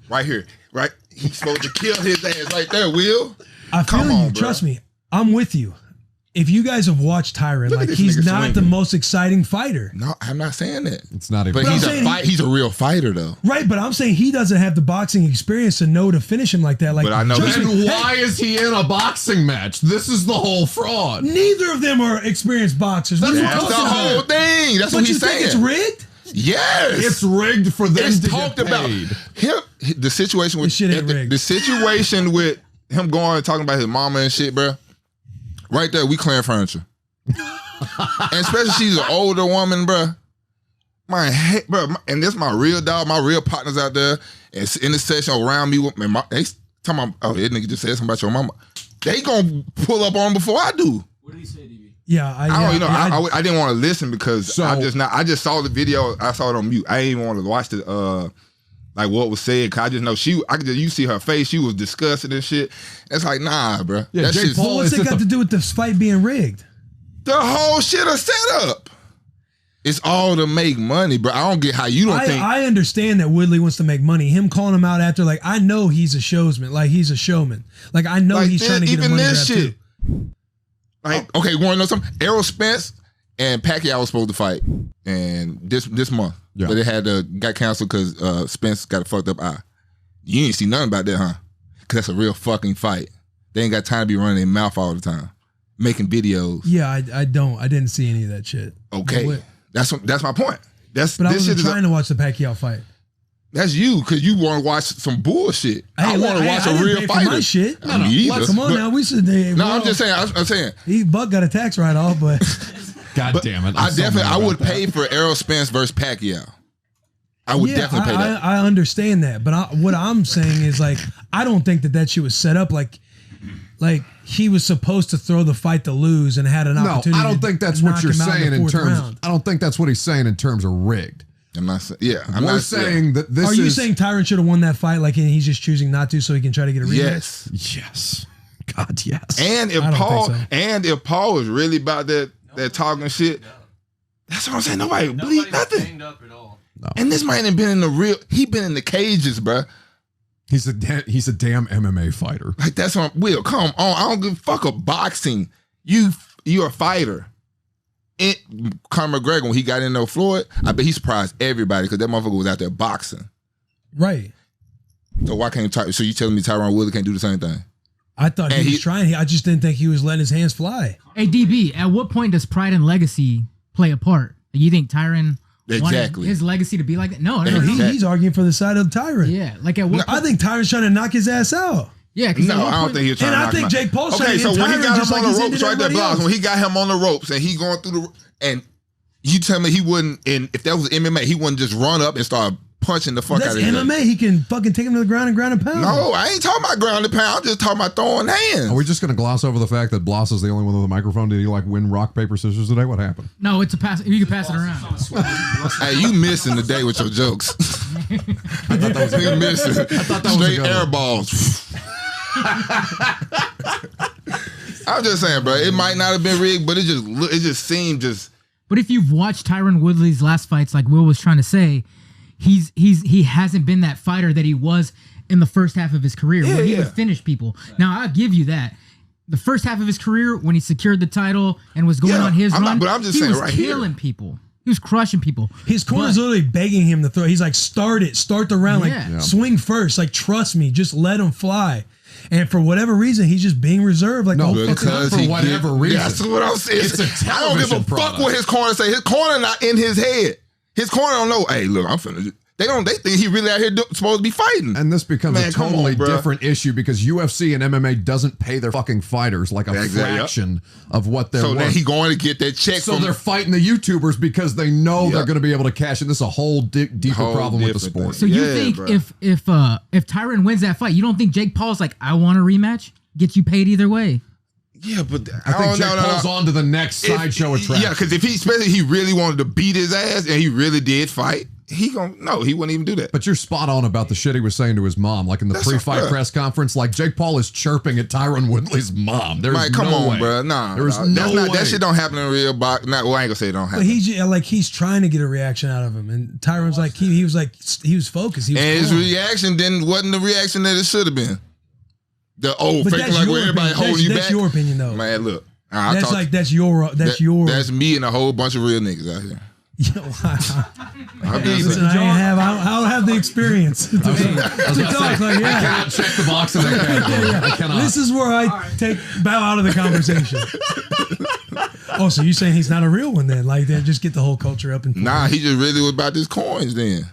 Speaker 3: Right here, right? He's supposed to kill his ass right there, Will.
Speaker 2: I feel
Speaker 3: Come
Speaker 2: you.
Speaker 3: on, bro.
Speaker 2: Trust me. I'm with you. If you guys have watched Tyron,
Speaker 3: Look at
Speaker 2: like
Speaker 3: this
Speaker 2: he's
Speaker 3: nigga
Speaker 2: not
Speaker 3: swinging.
Speaker 2: the most exciting fighter.
Speaker 3: No, I'm not saying that.
Speaker 6: It's not even.
Speaker 3: But
Speaker 2: I'm
Speaker 3: he's
Speaker 2: saying
Speaker 3: he's a real fighter, though.
Speaker 2: Right, but I'm saying he doesn't have the boxing experience to know to finish him like that. Like,
Speaker 3: But I know
Speaker 2: trust
Speaker 3: he-
Speaker 2: me,
Speaker 6: Then why is he in a boxing match? This is the whole fraud.
Speaker 2: neither of them are experienced boxers. What are you
Speaker 3: That's
Speaker 2: talking
Speaker 3: the whole
Speaker 2: about?
Speaker 3: thing. That's
Speaker 2: But
Speaker 3: what
Speaker 2: you
Speaker 3: he's
Speaker 2: think
Speaker 3: saying.
Speaker 2: it's rigged?
Speaker 3: Yes.
Speaker 6: It's rigged for them
Speaker 3: It's
Speaker 6: to
Speaker 3: talked
Speaker 6: get
Speaker 3: about
Speaker 6: paid.
Speaker 3: him. The situation with
Speaker 2: This shit ain't rigged.
Speaker 3: the situation with him going and talking about his mama and shit, bro. Right there, we clearing furniture, and especially she's an older woman, bro. And this my real dog, my real partners out there, and in the session around me with they talking about, oh, that nigga just said something about your mama. They gonna pull up on him before I do.
Speaker 4: What did he say, DB?
Speaker 2: Yeah,
Speaker 3: I didn't want to listen because
Speaker 6: So-
Speaker 3: I just saw the video. I saw it on mute. I didn't even want to watch the like what was said, cause I just know you see her face. She was disgusted and shit. It's like, nah, bro.
Speaker 6: Yeah,
Speaker 3: that
Speaker 6: Jake
Speaker 3: shit's,
Speaker 6: Paul-
Speaker 2: what's
Speaker 6: it's
Speaker 2: it
Speaker 6: at
Speaker 2: got
Speaker 6: the-
Speaker 2: to do with this fight being rigged?
Speaker 3: the whole shit is set up. It's all to make money, bro. I don't get how you don't think.
Speaker 2: I understand that Woodley wants to make money. Him calling him out after, like, I know he's a showsman. Like, he's a showman. Like, I know
Speaker 3: Like,
Speaker 2: he's trying to get a
Speaker 3: even
Speaker 2: money
Speaker 3: this
Speaker 2: grab
Speaker 3: shit.
Speaker 2: too.
Speaker 3: Like, okay, you want to know something? Errol Spence and Pacquiao was supposed to fight, and this month,
Speaker 6: Yeah.
Speaker 3: but it got canceled because Spence got a fucked up eye. You ain't see nothing about that, huh? Because that's a real fucking fight. They ain't got time to be running their mouth all the time, making videos.
Speaker 2: Yeah, I didn't see any of that shit.
Speaker 3: Okay,
Speaker 2: But
Speaker 3: that's my point. That's
Speaker 2: I
Speaker 3: this
Speaker 2: wasn't
Speaker 3: shit is
Speaker 2: trying to watch the Pacquiao fight.
Speaker 3: that's you because you want to watch some bullshit. I
Speaker 2: look,
Speaker 3: want to watch
Speaker 2: I
Speaker 3: a
Speaker 2: didn't
Speaker 3: real
Speaker 2: pay for
Speaker 3: fighter.
Speaker 2: my shit.
Speaker 3: Me either,
Speaker 2: Come on
Speaker 3: but-
Speaker 2: now, we should.
Speaker 3: No, I'm just saying. I'm saying.
Speaker 2: Buck got a tax write off, but
Speaker 6: God damn it!
Speaker 3: I
Speaker 6: I'm so mad
Speaker 3: I would
Speaker 6: about that.
Speaker 3: pay for Errol Spence versus Pacquiao. I would definitely pay that.
Speaker 2: I understand that, but what I'm saying is, like, I don't think that shit was set up like he was supposed to throw the fight to lose and had an
Speaker 6: No,
Speaker 2: opportunity.
Speaker 6: I don't think that's what
Speaker 2: knock
Speaker 6: you're
Speaker 2: him out
Speaker 6: saying
Speaker 2: the
Speaker 6: in
Speaker 2: fourth
Speaker 6: terms.
Speaker 2: round.
Speaker 6: I don't think that's what he's saying in terms of rigged.
Speaker 3: I'm not saying. Yeah, I'm
Speaker 6: We're
Speaker 3: not
Speaker 6: saying that this
Speaker 2: Are
Speaker 6: is.
Speaker 2: you saying Tyron should have won that fight, like, and he's just choosing not to so he can try to get a rematch?
Speaker 3: Yes.
Speaker 6: Yes. God, yes.
Speaker 3: And if
Speaker 2: I don't
Speaker 3: Paul
Speaker 2: think so.
Speaker 3: was really about that talking shit, that's what I'm saying. Nobody believe nothing.
Speaker 4: Banged up at all.
Speaker 3: And this man ain't been in the real. He been in the cages, bro.
Speaker 6: He's a damn MMA fighter.
Speaker 3: Like that's on. Will, come on. I don't give a fuck of boxing. You're a fighter. Conor McGregor, when he got in there with Floyd, I bet he surprised everybody because that motherfucker was out there boxing.
Speaker 2: Right.
Speaker 3: So why can't so you telling me Tyron Woodley can't do the same thing?
Speaker 2: I thought
Speaker 3: And
Speaker 2: he was trying. I just didn't think he was letting his hands fly.
Speaker 8: Hey, DB, at what point does pride and legacy play a part? You think Tyron
Speaker 3: Exactly.
Speaker 8: wanted his legacy to be like that? No,
Speaker 3: Exactly.
Speaker 2: He's arguing for the side of Tyron.
Speaker 8: Yeah, like at what
Speaker 3: No,
Speaker 8: point?
Speaker 2: I think Tyron's trying to knock his ass out.
Speaker 8: Yeah, 'cause at
Speaker 3: No,
Speaker 8: what
Speaker 3: I don't
Speaker 8: point-
Speaker 3: think he was trying
Speaker 2: And
Speaker 3: to
Speaker 2: I
Speaker 3: knock
Speaker 2: think
Speaker 3: him out.
Speaker 2: Jake Paul's
Speaker 3: Okay,
Speaker 2: trying to
Speaker 3: so
Speaker 2: hit
Speaker 3: when he
Speaker 2: Tyron
Speaker 3: got
Speaker 2: just
Speaker 3: him
Speaker 2: like
Speaker 3: on
Speaker 2: he's
Speaker 3: the
Speaker 2: ended
Speaker 3: ropes right there,
Speaker 2: everybody
Speaker 3: Blogs,
Speaker 2: else.
Speaker 3: when he got him on the ropes and he going through and you tell me he wouldn't, and if that was MMA, he wouldn't just run up and start punching the fuck
Speaker 2: That's
Speaker 3: out of him.
Speaker 2: MMA. He can fucking take him to the ground and ground and pound.
Speaker 3: No, I ain't talking about ground and pound. I'm just talking about throwing hands.
Speaker 6: Are we just going to gloss over the fact that Bloss is the only one with a microphone? Did he like win rock, paper, scissors today? What happened?
Speaker 8: No, it's a pass. You can pass it around.
Speaker 3: Hey, you missing the day with your jokes.
Speaker 6: I thought that was
Speaker 3: You missing.
Speaker 6: thought that was a
Speaker 3: Straight
Speaker 6: good
Speaker 3: air
Speaker 6: one.
Speaker 3: balls. I'm just saying, bro. It might not have been rigged, but it just seemed just.
Speaker 8: But if you've watched Tyron Woodley's last fights, like Will was trying to say, he hasn't been that fighter that he was in the first half of his career where he would finish people. Now I'll give you that. The first half of his career, when he secured the title and was going on his run,
Speaker 3: but I'm just
Speaker 8: he
Speaker 3: saying
Speaker 8: was
Speaker 3: right
Speaker 8: killing people. He was crushing people.
Speaker 2: His corner's literally begging him to throw. He's like, start the round,
Speaker 8: Yeah.
Speaker 2: like swing first, like trust me, just let him fly. And for whatever reason, he's just being reserved. Like,
Speaker 6: No,
Speaker 2: the whole
Speaker 6: it's not for whatever reason.
Speaker 3: That's what I'm saying.
Speaker 6: It's a
Speaker 3: I don't give a
Speaker 6: television
Speaker 3: fuck
Speaker 6: product.
Speaker 3: what his corner say. His corner not in his head. His corner don't know. Hey, look, I'm finna. They think he really out here supposed to be fighting.
Speaker 6: And this becomes
Speaker 3: Man,
Speaker 6: a
Speaker 3: come
Speaker 6: totally
Speaker 3: on, bro.
Speaker 6: different issue because UFC and MMA doesn't pay their fucking fighters like a
Speaker 3: Exactly,
Speaker 6: fraction of what they're
Speaker 3: So
Speaker 6: worth.
Speaker 3: then he going to get that check
Speaker 6: So
Speaker 3: from.
Speaker 6: they're fighting the YouTubers because they know
Speaker 3: Yep.
Speaker 6: they're going to be able to cash in. This is a whole deeper
Speaker 3: Whole
Speaker 6: problem with the
Speaker 3: different
Speaker 6: sport.
Speaker 3: thing.
Speaker 8: So you
Speaker 3: Yeah,
Speaker 8: think
Speaker 3: bro.
Speaker 8: if Tyron wins that fight, you don't think Jake Paul's like, I want a rematch? Gets you paid either way.
Speaker 3: Yeah, but
Speaker 6: I think Jake Paul's on to the next sideshow attraction.
Speaker 3: Yeah, because if especially he really wanted to beat his ass and he really did fight, he wouldn't even do that.
Speaker 6: But you're spot on about the shit he was saying to his mom, like in the
Speaker 3: That's
Speaker 6: pre-fight
Speaker 3: a-
Speaker 6: press conference. Like Jake Paul is chirping at Tyron Woodley's mom. There's
Speaker 3: Like, come
Speaker 6: no
Speaker 3: on,
Speaker 6: way.
Speaker 3: bro. Nah,
Speaker 6: There is
Speaker 3: nah,
Speaker 6: no
Speaker 3: that's
Speaker 6: way.
Speaker 3: that shit don't happen in real box. Well, I ain't gonna say it don't happen.
Speaker 2: But he's trying to get a reaction out of him, and Tyron's like he was focused. He was
Speaker 3: And his
Speaker 2: calm.
Speaker 3: reaction wasn't the reaction that it should have been. The
Speaker 2: But
Speaker 3: faking
Speaker 2: that's
Speaker 3: like
Speaker 2: your
Speaker 3: where everybody
Speaker 2: opinion.
Speaker 3: holding you
Speaker 2: That's
Speaker 3: back.
Speaker 2: your opinion, though.
Speaker 3: Man, look,
Speaker 2: That's
Speaker 3: me and a whole bunch of real niggas out here. I'm just
Speaker 2: Listen,
Speaker 3: saying.
Speaker 2: I don't have the experience to talk. Like,
Speaker 6: I
Speaker 2: yeah.
Speaker 6: cannot check the box in that category. I cannot.
Speaker 2: This is where I bow out of the conversation. Oh, so you're saying he's not a real one then? Like, they just get the whole culture up and
Speaker 3: Nah, he just really was about his coins then.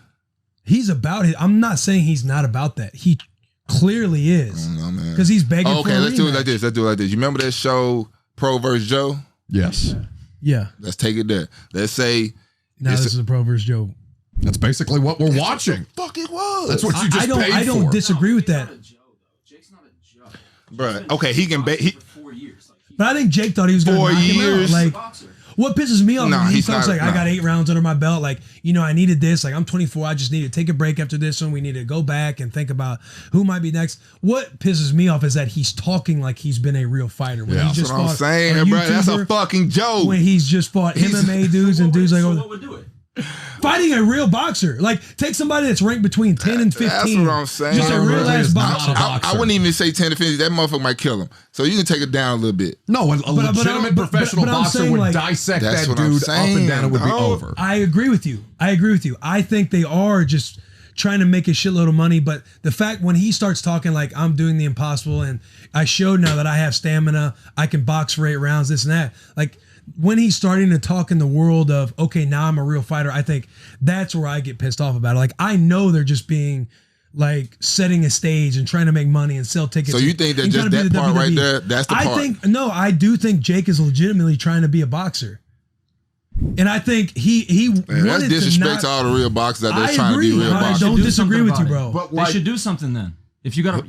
Speaker 2: he's about it. I'm not saying he's not about that. He clearly is.
Speaker 3: I don't know, man.
Speaker 2: Because he's begging for
Speaker 3: Okay,
Speaker 2: a
Speaker 3: let's do it
Speaker 2: rematch.
Speaker 3: like this. You remember that show Pro vs. Joe?
Speaker 6: Yes.
Speaker 2: Yeah.
Speaker 3: Let's take it there. Let's say
Speaker 2: Now this is a Pro versus Joe.
Speaker 6: That's basically what we're watching.
Speaker 3: fuck it was.
Speaker 6: That's what you just paid
Speaker 2: I don't
Speaker 6: for.
Speaker 2: disagree with that.
Speaker 4: Jake's not a judge.
Speaker 3: Bruh, okay, he can bet.
Speaker 4: For 4 years. Like,
Speaker 2: But I think Jake thought he was going to
Speaker 3: 4
Speaker 2: knock him out.
Speaker 3: years.
Speaker 2: Like, what pisses me off
Speaker 3: Nah,
Speaker 2: is he
Speaker 3: he's
Speaker 2: talks
Speaker 3: not-
Speaker 2: like, I
Speaker 3: nah.
Speaker 2: got 8 rounds under my belt. Like, I needed this. Like, I'm 24. I just need to take a break after this one. We need to go back and think about who might be next. What pisses me off is that he's talking like he's been a real fighter. When
Speaker 6: Yeah.
Speaker 2: he
Speaker 3: That's
Speaker 2: just
Speaker 3: what I'm
Speaker 2: fought
Speaker 3: saying,
Speaker 2: a
Speaker 3: bro. That's a
Speaker 2: YouTuber,
Speaker 3: fucking joke.
Speaker 2: when he's just fought MMA dudes and dudes like,
Speaker 4: so
Speaker 2: oh,
Speaker 4: what would do it?
Speaker 2: fighting a real boxer. Like, take somebody that's ranked between 10 and 15.
Speaker 3: That's what I'm saying.
Speaker 2: Just a
Speaker 6: Tyron
Speaker 2: real
Speaker 6: Woodley
Speaker 2: ass
Speaker 6: is not
Speaker 2: boxer.
Speaker 6: a boxer.
Speaker 3: I wouldn't even say 10 to 50. That motherfucker might kill him. So you can take it down a little bit.
Speaker 6: No, a
Speaker 2: but
Speaker 6: legitimate
Speaker 2: I'm
Speaker 6: professional
Speaker 2: saying,
Speaker 6: boxer would
Speaker 2: like,
Speaker 6: dissect
Speaker 3: That's
Speaker 6: that
Speaker 3: what I'm
Speaker 6: dude up and down. It would be
Speaker 3: saying,
Speaker 6: over.
Speaker 2: I agree with you. I think they are just trying to make a shitload of money. But the fact when he starts talking like I'm doing the impossible and I showed now that I have stamina, I can box for 8 rounds, this and that. Like when he's starting to talk in the world of, okay, now I'm a real fighter, I think that's where I get pissed off about it. Like I know they're just being like setting a stage and trying to make money and sell tickets.
Speaker 3: So you think that
Speaker 2: and
Speaker 3: just
Speaker 2: trying to be
Speaker 3: that
Speaker 2: the
Speaker 3: part right
Speaker 2: WWE.
Speaker 3: there, that's the part?
Speaker 2: I do think Jake is legitimately trying to be a boxer. And I think he
Speaker 3: Man, that's
Speaker 2: wanted
Speaker 3: disrespect
Speaker 2: to
Speaker 3: to all the real boxers out there
Speaker 2: I
Speaker 3: trying
Speaker 2: agree.
Speaker 3: to be real
Speaker 2: I
Speaker 3: boxers.
Speaker 2: don't
Speaker 5: do
Speaker 2: disagree
Speaker 5: something
Speaker 2: with you,
Speaker 5: about
Speaker 2: bro.
Speaker 5: it. They should do something then. If you got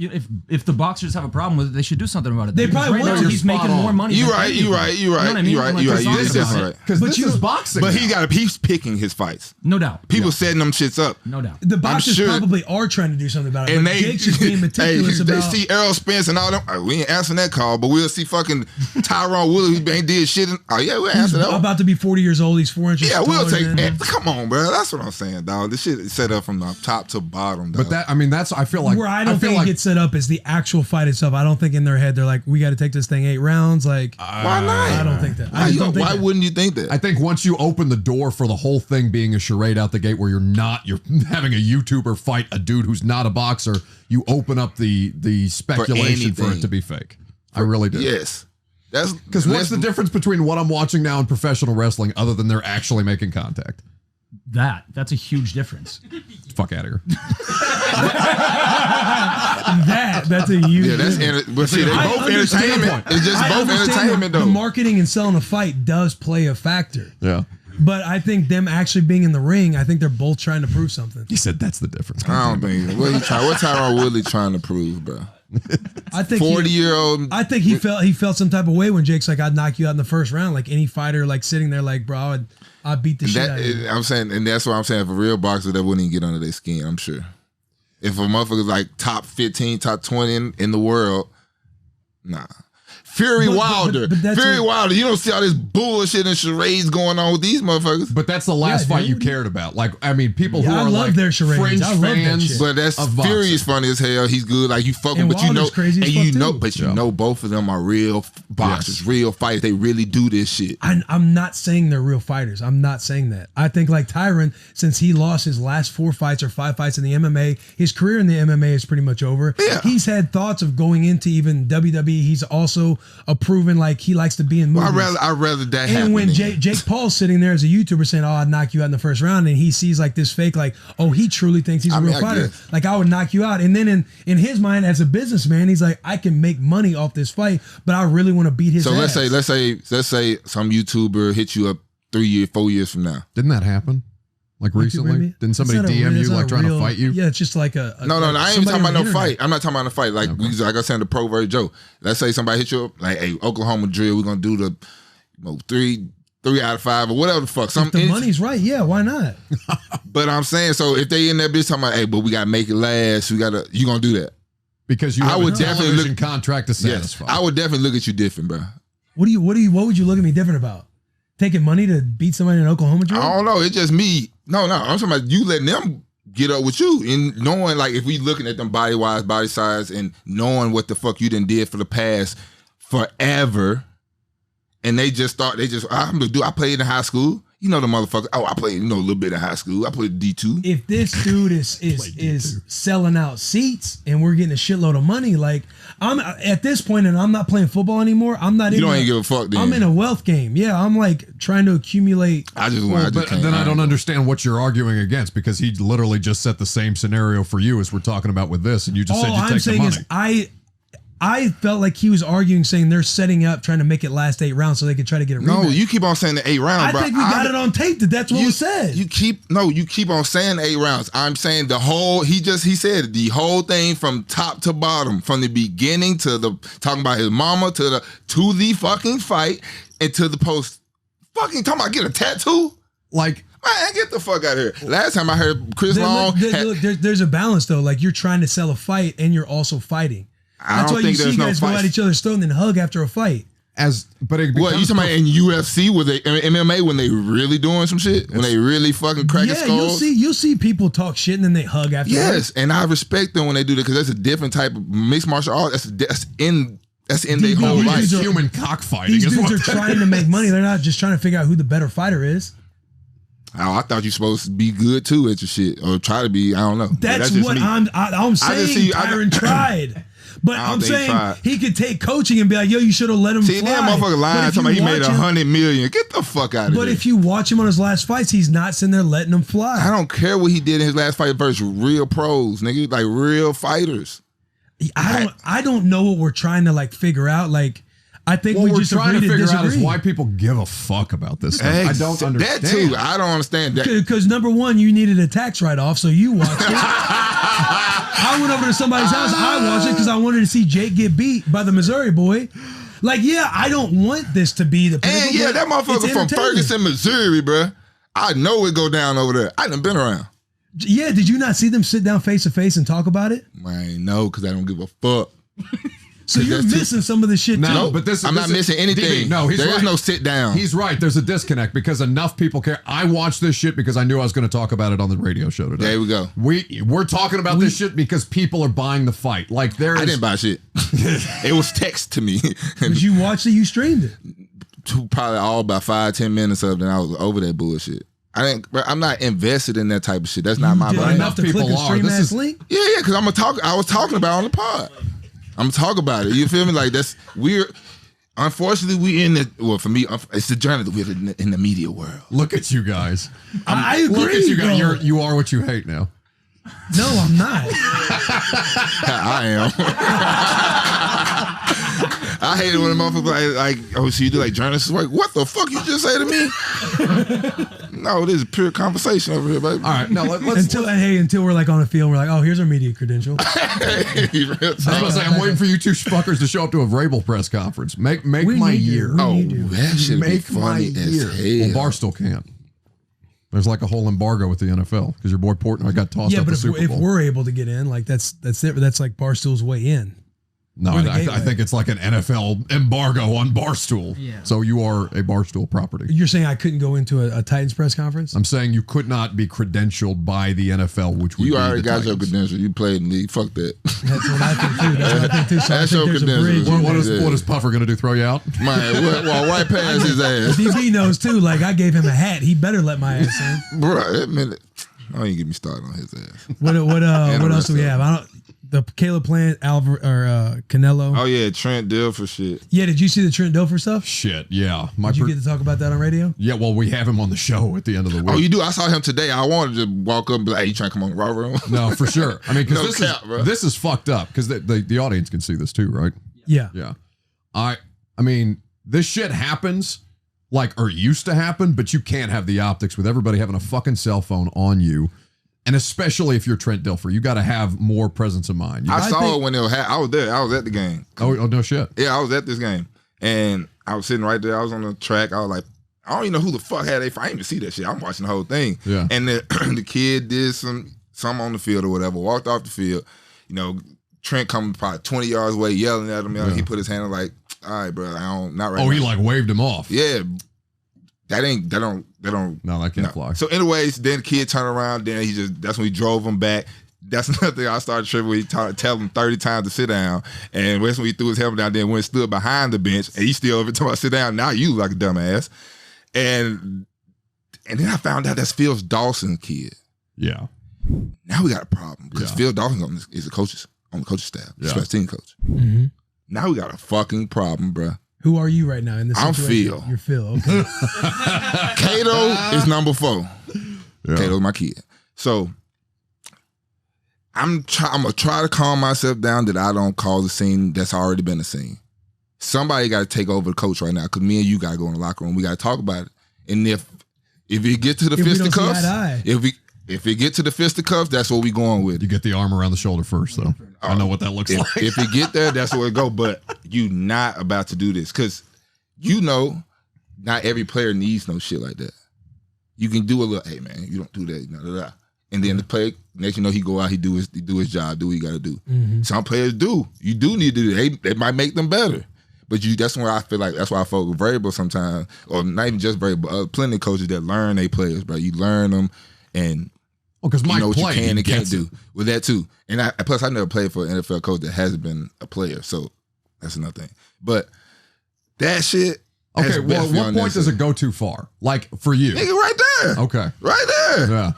Speaker 5: if the boxers have a problem with it, they should do something about it.
Speaker 2: They
Speaker 5: Because
Speaker 2: probably
Speaker 5: right
Speaker 2: would.
Speaker 5: now he's
Speaker 6: You're
Speaker 5: making
Speaker 6: spot
Speaker 5: more
Speaker 6: on.
Speaker 5: money.
Speaker 3: You
Speaker 5: than
Speaker 3: right,
Speaker 5: any
Speaker 3: you
Speaker 5: of them.
Speaker 3: right, you
Speaker 5: You know
Speaker 3: right,
Speaker 5: what I mean?
Speaker 3: you right,
Speaker 5: Like,
Speaker 3: you right.
Speaker 5: there's
Speaker 3: You
Speaker 5: always
Speaker 3: is
Speaker 5: a-
Speaker 3: definitely right.
Speaker 6: Because
Speaker 2: But
Speaker 6: this
Speaker 2: you-
Speaker 6: is boxing.
Speaker 3: But
Speaker 6: now.
Speaker 3: he's picking his fights.
Speaker 5: No doubt.
Speaker 3: People setting them shits up.
Speaker 5: No doubt.
Speaker 2: The boxers
Speaker 3: sure-
Speaker 2: probably are trying to do something about it.
Speaker 3: And
Speaker 2: But
Speaker 3: they
Speaker 2: Jake's just being meticulous
Speaker 3: they
Speaker 2: about.
Speaker 3: see Errol Spence and all them. We ain't answering that call, but we'll see fucking Tyron Woodley who ain't did shit. Oh yeah, we'll
Speaker 2: He's
Speaker 3: answer that.
Speaker 2: about to be 40 years old. He's 4 inches
Speaker 3: Yeah, we'll
Speaker 2: taller
Speaker 3: take
Speaker 2: than-
Speaker 3: that. Come on, bro. That's what I'm saying, dog. This shit is set up from the top to bottom, dog.
Speaker 6: But that, I mean, that's, I feel like.
Speaker 2: Where I don't
Speaker 6: feel
Speaker 2: think
Speaker 6: like,
Speaker 2: it gets set up is the actual fight itself. I don't think in their head they're like, we got to take this thing 8 rounds. Like,
Speaker 3: why not?
Speaker 2: I don't think that. I
Speaker 3: Why,
Speaker 2: just don't think
Speaker 3: why
Speaker 2: that.
Speaker 3: wouldn't you think that?
Speaker 6: I think once you open the door for the whole thing being a charade out the gate where you're having a YouTuber fight a dude who's not a boxer, you open up the speculation for it
Speaker 3: anything.
Speaker 6: to be fake. I really do.
Speaker 3: Yes. That's
Speaker 6: Because what's the difference between what I'm watching now and professional wrestling other than they're actually making contact?
Speaker 5: That's a huge difference.
Speaker 6: Fuck out of here.
Speaker 2: That's a huge.
Speaker 3: Yeah, that's but see, they
Speaker 2: I
Speaker 3: both
Speaker 2: understand
Speaker 3: entertainment.
Speaker 2: the point.
Speaker 3: It's just
Speaker 2: I
Speaker 3: both
Speaker 2: understand
Speaker 3: entertainment
Speaker 2: the
Speaker 3: though.
Speaker 2: marketing and selling a fight does play a factor.
Speaker 6: Yeah.
Speaker 2: But I think them actually being in the ring, I think they're both trying to prove something.
Speaker 6: He said that's the difference.
Speaker 3: I don't think what Tyron Woodley trying to prove, bro.
Speaker 2: I think
Speaker 3: 40-year-old.
Speaker 2: I think he felt some type of way when Jake's like, I'd knock you out in the first round. Like any fighter, like sitting there, like, bro, I'd beat the shit out of you.
Speaker 3: I'm saying, and that's what I'm saying. If a real boxer, that wouldn't even get under their skin. I'm sure. If a motherfucker's like top 15, top 20 in the world, nah. Fury
Speaker 2: But
Speaker 3: Wilder.
Speaker 2: that's
Speaker 3: Fury
Speaker 2: what-
Speaker 3: Wilder. You don't see all this bullshit and charades going on with these motherfuckers.
Speaker 6: But that's the last
Speaker 2: Yeah,
Speaker 6: fight you
Speaker 2: dude.
Speaker 6: cared about. Like, I mean, people who
Speaker 2: Yeah, I
Speaker 6: are
Speaker 2: love
Speaker 6: like
Speaker 2: their charades.
Speaker 6: fringe
Speaker 2: I love that
Speaker 6: fans
Speaker 2: shit.
Speaker 3: But that's
Speaker 6: of
Speaker 3: Fury
Speaker 6: boxing.
Speaker 3: is funny as hell. He's good. Like you fucking,
Speaker 2: And
Speaker 3: but you
Speaker 2: Wilder's
Speaker 3: know,
Speaker 2: crazy as
Speaker 3: and
Speaker 2: fuck,
Speaker 3: you know,
Speaker 2: too.
Speaker 3: but you know, both of them are real boxers, real fighters. They really do this shit.
Speaker 2: I'm not saying they're real fighters. I'm not saying that. I think like Tyron, since he lost his last 4 fights or 5 fights in the MMA, his career in the MMA is pretty much over.
Speaker 3: Yeah.
Speaker 2: He's had thoughts of going into even WWE. He's also proven like he likes to be in movies.
Speaker 3: I'd rather that happen.
Speaker 2: And when
Speaker 3: than-
Speaker 2: Jake Paul's sitting there as a YouTuber saying, "Oh, I'd knock you out in the first round," and he sees like this fake, like, "Oh, he truly thinks he's a real
Speaker 3: I
Speaker 2: fighter.
Speaker 3: guess.
Speaker 2: Like, I would knock you out." And then in his mind, as a businessman, he's like, "I can make money off this fight, but I really want to beat his
Speaker 3: So
Speaker 2: ass."
Speaker 3: let's say some YouTuber hit you up 3 years, 4 years from now.
Speaker 6: Didn't that happen? Like recently? Didn't somebody DM you like trying to fight you?
Speaker 2: Yeah, it's just like a
Speaker 3: No, I ain't even
Speaker 2: somebody
Speaker 3: talking
Speaker 2: on
Speaker 3: about
Speaker 2: the
Speaker 3: no
Speaker 2: internet.
Speaker 3: fight. I'm not talking about no fight. Like like I said in the Pro versus Joe. Let's say somebody hit you up like, "Hey, Oklahoma drill. We're gonna do the 3 out of 5 or whatever the fuck."
Speaker 2: If the money's right, yeah, why not?
Speaker 3: But I'm saying, so if they in that bitch talking about, "Hey, but we gotta make it last. You gonna do that."
Speaker 6: Because you
Speaker 3: I
Speaker 6: have
Speaker 3: would
Speaker 6: a
Speaker 3: definitely
Speaker 6: television
Speaker 3: look-
Speaker 6: contract to
Speaker 3: Yes,
Speaker 6: satisfy.
Speaker 3: I would definitely look at you different, bro.
Speaker 2: What would you look at me different about? Taking money to beat somebody in Oklahoma drill?
Speaker 3: I don't know. It's just me. No, I'm talking about you letting them get up with you and knowing, like, if we looking at them body wise, body size, and knowing what the fuck you done did for the past forever, and they just I'm gonna do. I played in high school. You know the motherfucker. Oh, I played a little bit in high school. I played D2.
Speaker 2: If this dude is selling out seats and we're getting a shitload of money, like I'm at this point and I'm not playing football anymore. I'm not.
Speaker 3: You don't even give a fuck. Then
Speaker 2: I'm in a wealth game. Yeah, I'm like trying to accumulate.
Speaker 3: I just
Speaker 6: But
Speaker 3: can't.
Speaker 6: then I don't understand what you're arguing against, because he literally just set the same scenario for you as we're talking about with this, and you just said
Speaker 2: All
Speaker 6: you
Speaker 2: I'm
Speaker 6: take the
Speaker 2: saying
Speaker 6: money.
Speaker 2: is I felt like he was arguing, saying they're setting up, trying to make it last 8 rounds so they could try to get a
Speaker 3: No,
Speaker 2: rematch.
Speaker 3: you keep on saying the 8 rounds,
Speaker 2: I
Speaker 3: bro.
Speaker 2: think we got it on tape that's what was said.
Speaker 3: You keep on saying 8 rounds. I'm saying the whole. He said the whole thing from top to bottom, from the beginning to the talking about his mama to the fucking fight and to the post. Fucking talking about get a tattoo.
Speaker 6: Like,
Speaker 3: man, get the fuck out of here. Last time I heard Chris Long.
Speaker 2: There's a balance though. Like you're trying to sell a fight and you're also fighting. That's why you see guys go at each other's throat and then hug after a fight.
Speaker 6: What you
Speaker 3: talking about in UFC with the MMA when they really doing some shit, when they really fucking cracking skulls?
Speaker 2: You'll see people talk shit and then they hug after.
Speaker 3: Yes, and I respect them when they do that because that's a different type of mixed martial art. That's in their whole life.
Speaker 6: It's human cockfighting.
Speaker 2: These dudes are trying to make money. They're not just trying to figure out who the better fighter is.
Speaker 3: Oh, I thought you supposed to be good too at your shit, or try to be. I don't know.
Speaker 2: That's
Speaker 3: just
Speaker 2: what
Speaker 3: me.
Speaker 2: I'm saying. Tyron tried. But I'm saying he could take coaching and be like, "Yo, you should have let him fly."
Speaker 3: That motherfucker lying. Somebody he made $100 million. Get the fuck out of here.
Speaker 2: But if you watch him on his last fights, he's not sitting there letting him fly.
Speaker 3: I don't care what he did in his last fight versus real pros, nigga, like real fighters.
Speaker 2: I don't know what we're trying to like figure out. Like, I think
Speaker 6: what
Speaker 2: we
Speaker 6: we're
Speaker 2: just
Speaker 6: trying to
Speaker 2: agree
Speaker 6: figure
Speaker 2: disagree.
Speaker 6: out is why people give a fuck about this stuff. I don't understand.
Speaker 3: That too. I don't understand that.
Speaker 2: Because number one, you needed a tax write-off, so you watched it. I went over to somebody's house. I watched it because I wanted to see Jake get beat by the Missouri boy. Like, yeah, I don't want this to be the pinnacle.
Speaker 3: And yeah, that motherfucker from
Speaker 2: entertainment.
Speaker 3: Ferguson, Missouri, bruh. I know it go down over there. I done been around.
Speaker 2: Yeah, did you not see them sit down face to face and talk about it?
Speaker 3: Man, no, because I don't give a fuck.
Speaker 2: So you're missing some of the shit too.
Speaker 6: No, but
Speaker 3: I'm not missing anything.
Speaker 6: DB, no, he's
Speaker 3: there
Speaker 6: right.
Speaker 3: is no sit down.
Speaker 6: He's right. There's a disconnect because enough people care. I watched this shit because I knew I was going to talk about it on the radio show today.
Speaker 3: There we go.
Speaker 6: We're talking about this shit because people are buying the fight. Like there is.
Speaker 3: I didn't buy shit. It was text to me.
Speaker 2: Did you watch it? You streamed it.
Speaker 3: Probably all about 5-10 minutes of it, and I was over that bullshit. I'm not invested in that type of shit. That's not my brain.
Speaker 6: enough
Speaker 2: to
Speaker 6: people
Speaker 2: click a
Speaker 6: are.
Speaker 2: stream
Speaker 6: This
Speaker 2: ass
Speaker 6: is-
Speaker 2: link?
Speaker 3: Yeah, because I was talking about it on the pod. I'm talking about it. You feel me? Like that's weird. Unfortunately, we in the for me, it's the journey that we're in the media world.
Speaker 6: Look at you guys.
Speaker 2: I agree.
Speaker 6: Look at you guys.
Speaker 2: bro.
Speaker 6: You are what you hate now.
Speaker 2: No, I'm not.
Speaker 3: I am. I hate it when a motherfucker like, oh, so you do like journalist work? What the fuck you just say to me? No, this is pure conversation over here, baby.
Speaker 6: All right, no, let's.
Speaker 2: Until we're like on the field, we're like, oh, here's our media credential.
Speaker 6: I was about to say, I'm waiting for you two fuckers to show up to a Vrabel press conference. Make my year.
Speaker 3: Oh, that should be
Speaker 6: Make my
Speaker 3: funny
Speaker 6: year.
Speaker 3: as hell.
Speaker 6: Well, Barstool can't. There's like a whole embargo with the NFL because your boy Portnoy got tossed
Speaker 2: Yeah,
Speaker 6: out
Speaker 2: but
Speaker 6: the Super
Speaker 2: if
Speaker 6: Bowl.
Speaker 2: we're able to get in, like that's it. That's like Barstool's way in.
Speaker 6: No,
Speaker 2: We're the
Speaker 6: I
Speaker 2: gateway.
Speaker 6: think it's like an NFL embargo on Barstool.
Speaker 8: Yeah.
Speaker 6: So you are a Barstool property.
Speaker 2: You're saying I couldn't go into a Titans press conference?
Speaker 6: I'm saying you could not be credentialed by the NFL, which would
Speaker 3: You
Speaker 6: be
Speaker 3: already
Speaker 6: the
Speaker 3: got your
Speaker 6: Titans.
Speaker 3: credential. You played in the league. Fuck that.
Speaker 2: That's what I think too. That's what I think too. So I
Speaker 3: That's
Speaker 2: think
Speaker 3: your
Speaker 2: there's a
Speaker 3: credentials.
Speaker 2: bridge.
Speaker 6: What is Puffer going to do? Throw you out?
Speaker 3: Man, well, right past his ass.
Speaker 2: DB knows too. Like I gave him a hat. He better let my ass in.
Speaker 3: Bro, that minute. Don't even get me started on his ass.
Speaker 2: What else do we have? I don't. The Caleb Plant, Canelo.
Speaker 3: Oh yeah, Trent Dilfer shit.
Speaker 2: Yeah, did you see the Trent Dilfer stuff?
Speaker 6: Shit, yeah.
Speaker 2: Did you get to talk about that on radio?
Speaker 6: Yeah, well, we have him on the show at the end of the week.
Speaker 3: Oh, you do? I saw him today. I wanted to walk up and be like, hey, you trying to come on Raw Room?
Speaker 6: No, for sure. I mean, because
Speaker 3: bro.
Speaker 6: this is fucked up because the audience can see this too, right?
Speaker 2: Yeah.
Speaker 6: Yeah. I mean, this shit happens or used to happen, but you can't have the optics with everybody having a fucking cell phone on you. And especially if you're Trent Dilfer, you got to have more presence of mind.
Speaker 3: I saw it when it was. I was there. I was at the game.
Speaker 6: Oh, no shit.
Speaker 3: Yeah, I was at this game, and I was sitting right there. I was on the track. I was like, I don't even know who the fuck had they. I didn't even see that shit. I'm watching the whole thing.
Speaker 6: Yeah.
Speaker 3: And the kid did some on the field or whatever. Walked off the field. You know, Trent coming probably 20 yards away, yelling at him. He put his hand up like, all right, bro, not right now.
Speaker 6: Oh, he waved him off.
Speaker 3: Yeah. That don't.
Speaker 6: No, that can't fly.
Speaker 3: So, anyways, then the kid turned around. Then that's when he drove him back. That's another thing I started tripping. He tell him 30 times to sit down, and that's when he threw his helmet down. Then went stood behind the bench, and he still over talking about sit down. Now you like a dumbass. And then I found out that's Phil Dawson's kid.
Speaker 6: Yeah.
Speaker 3: Now we got a problem because
Speaker 6: Yeah.
Speaker 3: Phil Dawson is the coach's staff,
Speaker 6: Yeah.
Speaker 3: special team coach.
Speaker 2: Mm-hmm.
Speaker 3: Now we got a fucking problem, bro.
Speaker 2: Who are you right now in this
Speaker 3: I'm
Speaker 2: situation?
Speaker 3: Phil.
Speaker 2: You're Phil. Okay.
Speaker 3: Cato is number 4.
Speaker 6: Yeah.
Speaker 3: Cato's my kid. So I'm gonna try to calm myself down that I don't cause a scene that's already been a scene. Somebody got to take over the coach right now because me and you got to go in the locker room. We got to talk about it. And if it get to the
Speaker 2: If we don't see
Speaker 3: fisticuffs,
Speaker 2: eye to eye.
Speaker 3: if it get to the fisticuffs, that's what we going with.
Speaker 6: You get the arm around the shoulder first, though. I know what that looks like.
Speaker 3: If it get there, that's where it go. But you not about to do this because you know not every player needs no shit like that. You can do a little, hey man, you don't do that, and then the player, next you know, he go out, he do his job, do what he got to do.
Speaker 2: Mm-hmm.
Speaker 3: Some players do. You do need to do it. It might make them better. But that's where I feel like that's why I focus with Vrabel sometimes, or not even just Vrabel, but plenty of coaches that learn their players, bro. You learn them, and
Speaker 6: because
Speaker 3: you
Speaker 6: Mike
Speaker 3: know what
Speaker 6: played,
Speaker 3: you can
Speaker 6: he
Speaker 3: and can't
Speaker 6: gets it.
Speaker 3: do with that too. And plus, I never played for an NFL coach that hasn't been a player, so that's another thing. But that shit.
Speaker 6: Okay, well, at what point does it go too far? Like for you?
Speaker 3: Nigga, right there.
Speaker 6: Okay.
Speaker 3: Right there.
Speaker 6: Yeah.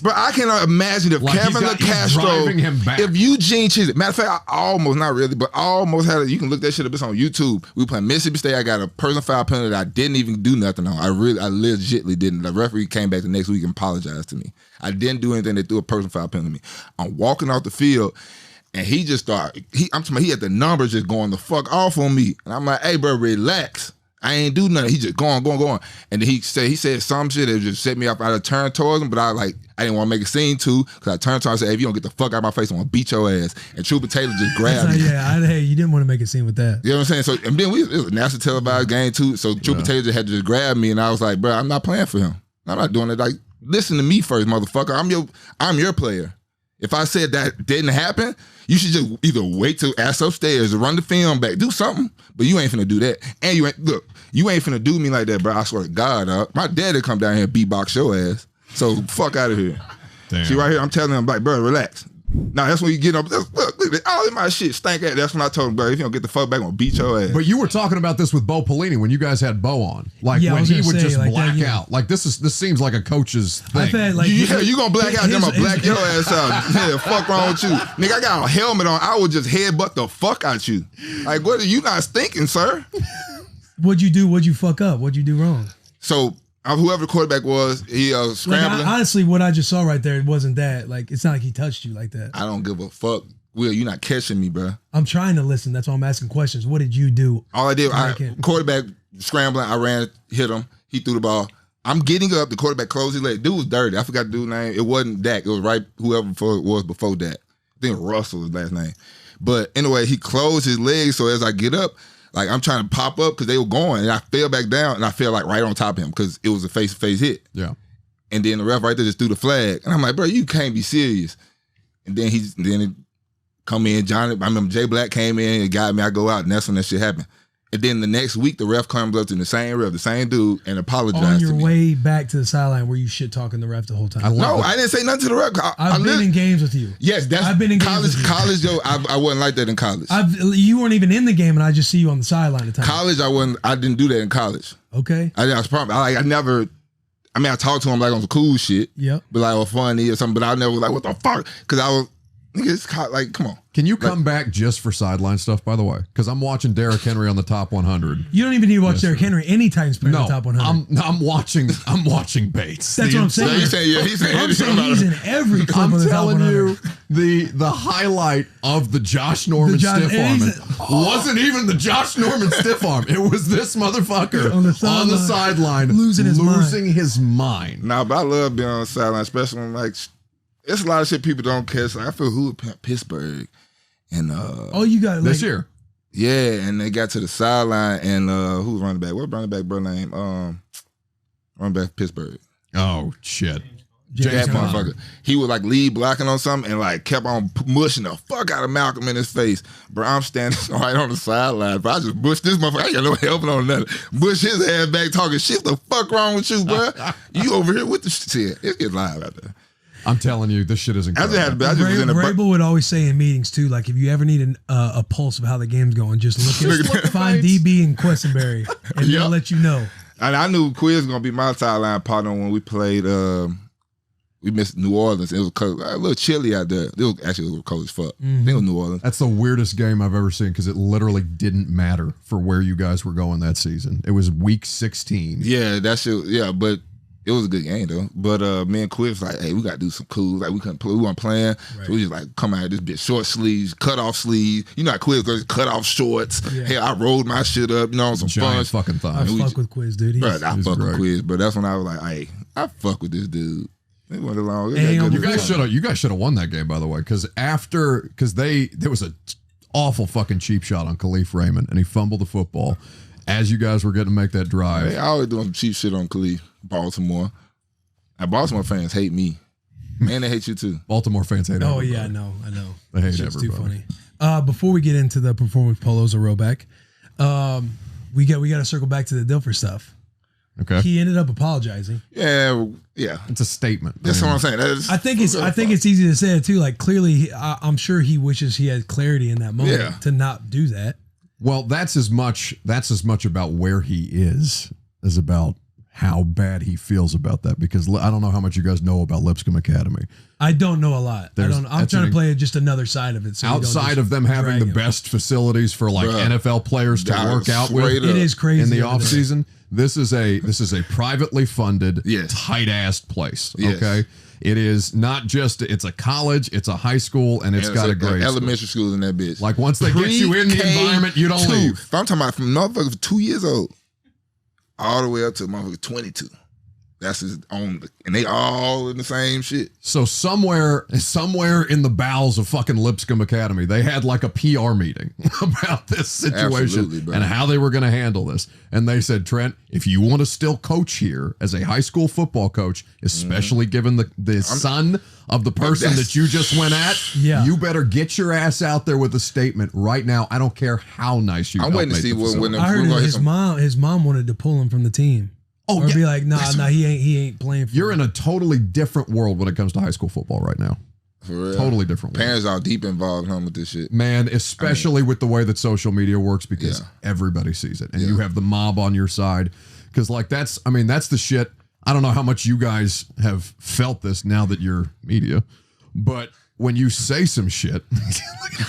Speaker 3: But I cannot imagine if
Speaker 6: Like
Speaker 3: Kevin
Speaker 6: he's
Speaker 3: Castro,
Speaker 6: driving him back.
Speaker 3: if Eugene Chisholm, matter of fact, I almost, not really, but I almost had it. You can look that shit up. It's on YouTube. We were playing Mississippi State. I got a personal foul penalty that I didn't even do nothing on. I legitimately didn't. The referee came back the next week and apologized to me. I didn't do anything. They threw a personal foul penalty to me. I'm walking off the field, and he just started, I'm talking about, he had the numbers just going the fuck off on me. And I'm like, hey, bro, relax. I ain't do nothing. He just going. And then he said some shit that just set me off. I turned towards him, but I didn't want to make a scene too, because I turned to him and said, hey, if you don't get the fuck out of my face, I'm going to beat your ass. And Trooper Taylor just grabbed me.
Speaker 2: Hey, you didn't want to make a scene with that.
Speaker 3: You know what I'm saying? So, and then it was a national televised game too. So Trooper Taylor just had to just grab me, and I was like, bro, I'm not playing for him. I'm not doing it. Like, listen to me first, motherfucker. I'm your player. If I said that didn't happen, you should just either wait till ass upstairs or run the film back, do something. But you ain't finna do that. And you ain't finna do me like that, bro. I swear to God, my dad'd come down here and beatbox your ass. So fuck out of here.
Speaker 6: Damn.
Speaker 3: See right here, I'm telling him, like, bro, relax. Now that's when you get up. Look, all of my shit stank ass. That's when I told him, bro, if you don't get the fuck back, I'm gonna beat your ass.
Speaker 6: But you were talking about this with Bo Pelini when you guys had Bo on, like
Speaker 2: Yeah, I
Speaker 6: when
Speaker 2: was
Speaker 6: he
Speaker 2: gonna
Speaker 6: would
Speaker 2: say,
Speaker 6: just
Speaker 2: like
Speaker 6: black
Speaker 2: that, yeah.
Speaker 6: out. Like this seems like a coach's thing.
Speaker 2: I've had like
Speaker 3: You gonna black out, then I'm gonna black your ass out. Yeah, fuck wrong with you. Nigga, I got a helmet on. I would just headbutt the fuck out you. Like, what are you not thinking, sir?
Speaker 2: What'd you do? What'd you fuck up? What'd you do wrong?
Speaker 3: So, whoever the quarterback was, he scrambling.
Speaker 2: Honestly, what I just saw right there, it wasn't that. Like, it's not like he touched you like that.
Speaker 3: I don't give a fuck. Will, you're not catching me, bro.
Speaker 2: I'm trying to listen. That's why I'm asking questions. What did you do?
Speaker 3: All I did,
Speaker 2: can't.
Speaker 3: quarterback scrambling. I ran, hit him. He threw the ball. I'm getting up. The quarterback closed his leg. Dude was dirty. I forgot the dude's name. It wasn't Dak. It was whoever it was before Dak. I think Russell was his last name. But anyway, he closed his legs. So as I get up, like I'm trying to pop up because they were going, and I fell back down, and I fell like right on top of him because it was a face-to-face hit.
Speaker 6: Yeah.
Speaker 3: And then the ref right there just threw the flag, and I'm like, bro, you can't be serious. And then come in. Johnny, I remember Jay Black came in and got me. I go out, and that's when that shit happened. And then the next week, the ref comes up to the same ref, the same dude, and apologized
Speaker 2: On
Speaker 3: to
Speaker 2: your
Speaker 3: me.
Speaker 2: way back to the sideline, were you shit talking the ref the whole time?
Speaker 3: No, I didn't say nothing to the ref.
Speaker 2: I've been in games with you.
Speaker 3: Yes,
Speaker 2: I've been in games
Speaker 3: college.
Speaker 2: with you.
Speaker 3: College, though, I wasn't like that in college.
Speaker 2: You weren't even in the game, and I just see you on the sideline at the time.
Speaker 3: College, I didn't do that in college.
Speaker 2: Okay.
Speaker 3: I was probably I never. I mean, I talked to him like on some cool shit.
Speaker 2: Yep.
Speaker 3: But like or funny or something. But I never was like, what the fuck? Because I was. It's like, come on.
Speaker 6: Can you come back just for sideline stuff, by the way? Because I'm watching Derrick Henry on the top 100.
Speaker 2: You don't even need to watch Derrick Henry. Any Titans player in the top 100.
Speaker 6: I'm watching Bates.
Speaker 2: That's what I'm saying.
Speaker 3: He's saying
Speaker 2: he's in every clip
Speaker 6: I'm
Speaker 2: of the top
Speaker 6: telling
Speaker 2: 100.
Speaker 6: you, the highlight of the Josh Norman stiff arm wasn't even the Josh Norman stiff arm. It was this motherfucker on the sideline
Speaker 2: losing
Speaker 6: his mind.
Speaker 3: Nah, but I love being on the sideline, especially when like it's a lot of shit people don't catch. Like I feel who Pittsburgh and
Speaker 2: you got
Speaker 6: this year.
Speaker 3: Yeah, and they got to the sideline and who was running back? What running back bro name? Running back Pittsburgh.
Speaker 6: Oh shit.
Speaker 3: That motherfucker. He was like lead blocking on something and like kept on mushing the fuck out of Malcolm in his face. Bro, I'm standing right on the sideline. But I just bushed this motherfucker. I ain't got no helping on nothing. Bush his ass back talking shit. The fuck wrong with you, bro? You over here with the shit. It gets live out there.
Speaker 6: I'm telling you, this shit is incredible.
Speaker 2: Vrabel would always say in meetings too, like if you ever need a pulse of how the game's going, just find DB and Questenberry, and they'll let you know.
Speaker 3: And I knew Quiz was gonna be my sideline partner when we played. We missed New Orleans. It was a little chilly out there. It was actually a little cold as fuck. I think it was New Orleans.
Speaker 6: That's the weirdest game I've ever seen because it literally didn't matter for where you guys were going that season. It was week 16.
Speaker 3: Yeah, that shit. Yeah, but. It was a good game though, but me and Quiz like, hey, we gotta do some cool. Like we couldn't play, we weren't playing, so we just like come out this bitch short sleeves, cut off sleeves. You know how Quiz goes cut off shorts. Yeah. Hey, I rolled my shit up, you know, on some
Speaker 6: giant
Speaker 3: fun.
Speaker 6: Fucking thighs.
Speaker 2: I fuck with Quiz, dude.
Speaker 3: I fuck with Quiz, but that's when I was like, hey, I fuck with this dude. It went along.
Speaker 6: You guys should have won that game, by the way, because there was a awful fucking cheap shot on Khalif Raymond, and he fumbled the football as you guys were getting to make that drive.
Speaker 3: Hey, I always doing some cheap shit on Khalif, Baltimore. And Baltimore fans hate me. Man, they hate you too.
Speaker 6: Baltimore fans hate everybody.
Speaker 2: Yeah, I know.
Speaker 6: They hate
Speaker 2: it's
Speaker 6: everybody.
Speaker 2: Too funny. Before we get into the performance polos or Roback, we got to circle back to the Dilfer stuff.
Speaker 6: Okay.
Speaker 2: He ended up apologizing.
Speaker 3: Yeah.
Speaker 6: It's a statement.
Speaker 3: That's what I'm saying.
Speaker 2: I think it's easy to say it too. Like clearly, I'm sure he wishes he had clarity in that moment to not do that.
Speaker 6: Well, that's as much about where he is as about how bad he feels about that, because I don't know how much you guys know about Lipscomb Academy. I
Speaker 2: don't know a lot. I'm trying to play just another side of it. So
Speaker 6: outside of them having the best facilities for like NFL players to work out with,
Speaker 2: it is crazy
Speaker 6: in the off season. This is a privately funded, tight ass place.
Speaker 3: Yes.
Speaker 6: Okay. It is not just, it's a college, it's a high school, and it's got a grade
Speaker 3: elementary school in that bitch.
Speaker 6: Like once they get you in the environment, you don't leave.
Speaker 3: I'm talking about from motherfuckers 2 years old all the way up to motherfucker 22. That's his own, and they all in the same shit.
Speaker 6: So somewhere in the bowels of fucking Lipscomb Academy, they had like a PR meeting about this situation and how they were going to handle this. And they said, Trent, if you want to still coach here as a high school football coach, especially given the son of the person that you just went at, you better get your ass out there with a statement right now. I don't care how nice you.
Speaker 3: I'm waiting to see when
Speaker 2: I heard his mom wanted to pull him from the team.
Speaker 6: Oh,
Speaker 2: or be like, nah, he ain't playing for
Speaker 6: You're in a totally different world when it comes to high school football right now.
Speaker 3: For real.
Speaker 6: Totally different world.
Speaker 3: Parents are deep involved with this shit.
Speaker 6: Man, especially with the way that social media works, because everybody sees it. And you have the mob on your side. Because like that's the shit. I don't know how much you guys have felt this now that you're media, but when you say some shit,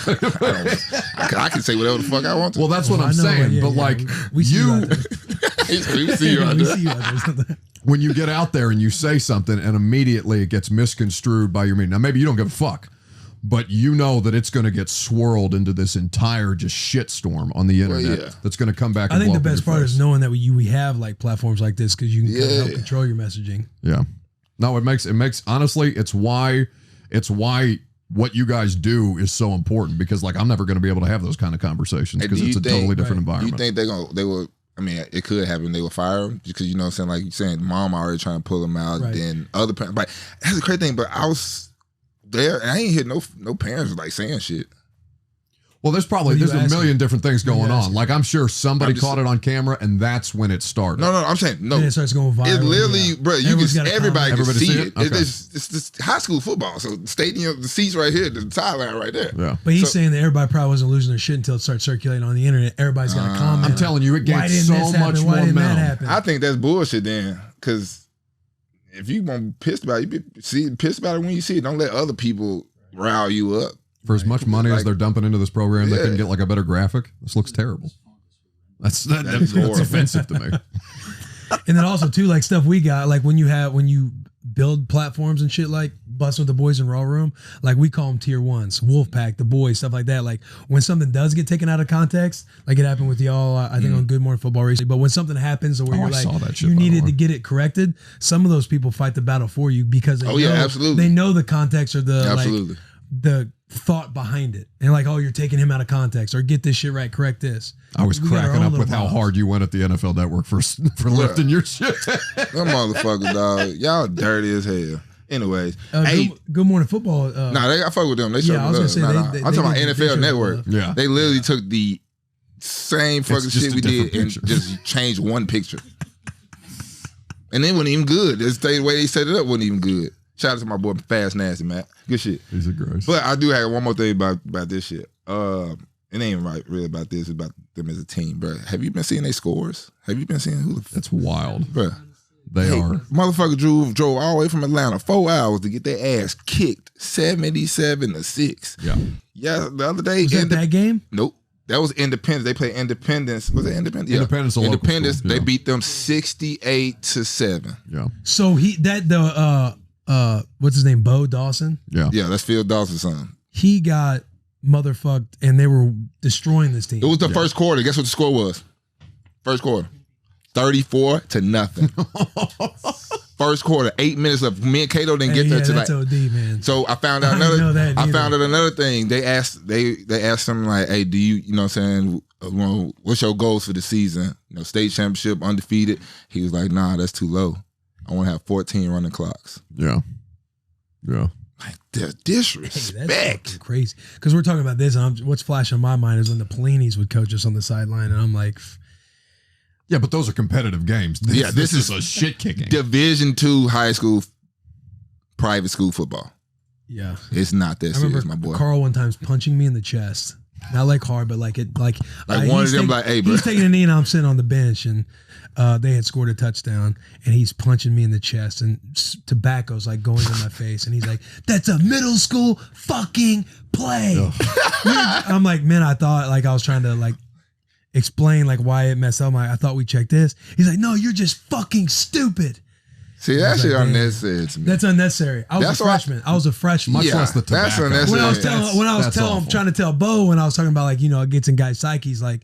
Speaker 3: I can say whatever the fuck I want to.
Speaker 6: Well, that's what I'm saying. But like
Speaker 2: we see you
Speaker 3: out there.
Speaker 6: When you get out there and you say something and immediately it gets misconstrued by your media. Now maybe you don't give a fuck, but you know that it's going to get swirled into this entire just shitstorm on the internet that's going to come back.
Speaker 2: I think the best part is knowing that we have like platforms like this because you can kind of help control your messaging.
Speaker 6: Yeah. No, it makes honestly, it's why what you guys do is so important, because like I'm never going to be able to have those kind of conversations because it's a totally different environment.
Speaker 3: Do you think they will? I mean, it could happen. They will fire him because, you know what I'm saying, like you're saying, mom already trying to pull him out. Right. Then other parents, like that's the crazy thing. But I was there and I ain't hear no parents like saying shit.
Speaker 6: Well, there's a million different things going on. Like I'm sure somebody caught it on camera, and that's when it started.
Speaker 3: No, I'm saying no.
Speaker 2: And it starts going viral.
Speaker 3: It literally, bro. Everybody can see it.
Speaker 6: Okay.
Speaker 3: It's just high school football. So the stadium, the seats right here, the sideline right there.
Speaker 6: Yeah.
Speaker 2: But he's saying that everybody probably wasn't losing their shit until it starts circulating on the internet. Everybody's got a comment.
Speaker 6: I'm telling you, it
Speaker 2: Why
Speaker 6: gets
Speaker 2: didn't
Speaker 6: so
Speaker 2: this happen?
Speaker 6: much
Speaker 2: Why
Speaker 6: more
Speaker 2: didn't that
Speaker 6: momentum.
Speaker 2: happen?
Speaker 3: I think that's bullshit then, because if you want to be pissed about it, you be pissed about it when you see it. Don't let other people rile you up.
Speaker 6: For as much money as they're dumping into this program, they couldn't get like a better graphic. This looks terrible. That's offensive to me.
Speaker 2: And then also too, like stuff we got, like when you build platforms and shit, like Bussin with the boys in Raw Room, like we call them tier ones, Wolfpack, the boys, stuff like that. Like when something does get taken out of context, like it happened with y'all, I think on Good Morning Football Racing. But when something happens where you're like, you needed to get it corrected, some of those people fight the battle for you because they know,
Speaker 3: absolutely.
Speaker 2: They know the context or the the thought behind it, and like, oh, you're taking him out of context, or get this shit right, correct this.
Speaker 6: I was cracking up with how hard you went at the NFL Network for lifting your shit.
Speaker 3: Them motherfuckers, dog. Y'all dirty as hell. Anyways,
Speaker 2: Good Morning Football.
Speaker 3: I fuck with them. They
Speaker 2: I was gonna say
Speaker 3: I'm talking about NFL Network.
Speaker 6: Yeah,
Speaker 3: they literally took the same fucking shit we did and just changed one picture, and it wasn't even good. The way they set it up wasn't even good. Shout out to my boy Fast Nasty, man. Good shit.
Speaker 6: He's a gross.
Speaker 3: But I do have one more thing about this shit. It ain't really about this. It's about them as a team, bro. Have you been seeing their scores? Have you been seeing who?
Speaker 6: That's wild,
Speaker 3: bro.
Speaker 6: They are.
Speaker 3: Motherfucker drove all the way from Atlanta 4 hours to get their ass kicked 77-6.
Speaker 6: Yeah.
Speaker 3: Yeah. The other day.
Speaker 2: Was that game?
Speaker 3: Nope. That was Independence. They played Independence. Was it Independence? Yeah.
Speaker 6: Independence.
Speaker 3: They beat them 68-7.
Speaker 6: Yeah.
Speaker 2: So what's his name? Bo Dawson?
Speaker 6: Yeah.
Speaker 3: Yeah, that's Phil Dawson's son.
Speaker 2: He got motherfucked and they were destroying this team.
Speaker 3: It was the first quarter. Guess what the score was? First quarter. 34-0. First quarter, 8 minutes left. Me and Cato didn't get there till like.
Speaker 2: OD, man.
Speaker 3: So I found out another thing. They asked him like, hey, do you know what I'm saying, what's your goals for the season? State championship, undefeated. He was like, nah, that's too low. I want to have 14 running clocks.
Speaker 6: Yeah. Yeah.
Speaker 3: Like, the disrespect.
Speaker 2: Hey, that's crazy. Because we're talking about this, and what's flashing in my mind is when the Pellinis would coach us on the sideline, and I'm like,
Speaker 6: yeah, but those are competitive games. This is a shit kicking.
Speaker 3: Division II high school, private school football.
Speaker 2: Yeah.
Speaker 3: It's not that serious, my boy.
Speaker 2: Carl one time's punching me in the chest. Not like hard, but like it, like
Speaker 3: one of them, like, hey, bro.
Speaker 2: He's taking a knee and I'm sitting on the bench, and they had scored a touchdown, and he's punching me in the chest, and tobacco's like going in my face, and he's like, "That's a middle school fucking play." I'm like, man, I thought like I was trying to like explain like why it messed up. I thought we checked this. He's like, no, you're just fucking stupid.
Speaker 3: See, that shit unnecessary to me.
Speaker 2: That's unnecessary. I was a freshman. Much
Speaker 6: less the tobacco.
Speaker 3: That's unnecessary.
Speaker 2: When I was trying to tell Bo, when I was talking about like, it gets in guys' psyches, like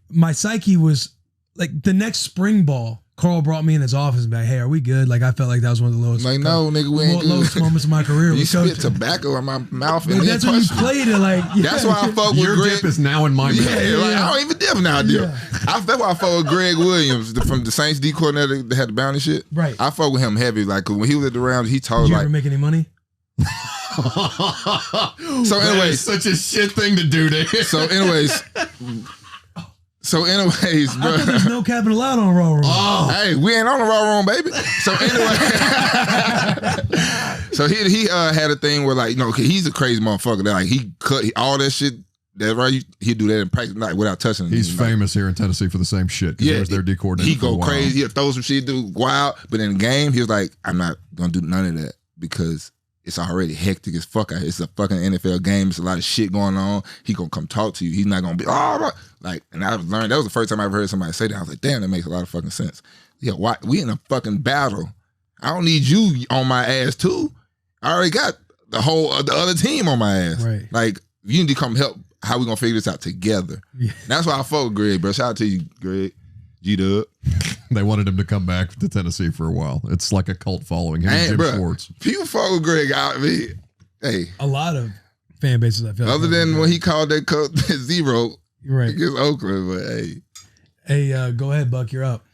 Speaker 2: my psyche was like the next spring ball, Carl brought me in his office and be like, hey, are we good? Like I felt like that was one of the lowest.
Speaker 3: Like, no, nigga, we ain't good.
Speaker 2: Lowest moments of my career.
Speaker 3: You spit tobacco in my mouth. And
Speaker 2: that's when you played it. Like,
Speaker 3: that's why I fuck with
Speaker 6: Your
Speaker 3: Greg.
Speaker 6: dip is now in my mouth.
Speaker 3: Yeah, like I don't even dip now, dip. That's why I fuck with Greg Williams from the Saints D coordinator that had the bounty shit.
Speaker 2: Right.
Speaker 3: I fuck with him heavy. Like when he was at the Rams, he told
Speaker 2: Did you
Speaker 3: like.
Speaker 2: ever make any money?
Speaker 3: So anyways,
Speaker 6: such a shit thing to do to him.
Speaker 3: So anyways, bro.
Speaker 2: I thought there's no capping allowed on Raw Room.
Speaker 3: Oh, hey, we ain't on the Raw Room, baby. So anyway, so he had a thing where like, he's a crazy motherfucker. That like he cut all that shit. That right, he'd do that in practice like without touching.
Speaker 6: He's famous here in Tennessee for the same shit. Yeah, he was their D coordinator.
Speaker 3: He go crazy. He'll throw some shit, do wild. But in the game, he was like, I'm not gonna do none of that because it's already hectic as fuck out here. It's a fucking NFL game. It's a lot of shit going on. He gonna come talk to you. He's not gonna be like. And I learned that was the first time I ever heard somebody say that. I was like, damn, that makes a lot of fucking sense. Yeah, why we in a fucking battle? I don't need you on my ass too. I already got the other team on my ass.
Speaker 2: Right.
Speaker 3: Like you need to come help. How we gonna figure this out together? Yeah. That's why I fuck with Greg, bro. Shout out to you, Greg. G-Dub.
Speaker 6: They wanted him to come back to Tennessee for a while. It's like a cult following. Him and Jim Schwartz.
Speaker 3: People fuck with Greg out. Hey,
Speaker 2: a lot of fan bases. I feel
Speaker 3: other than when he called that coach zero
Speaker 2: right
Speaker 3: against Oakland, but hey,
Speaker 2: go ahead, Buck. You're up.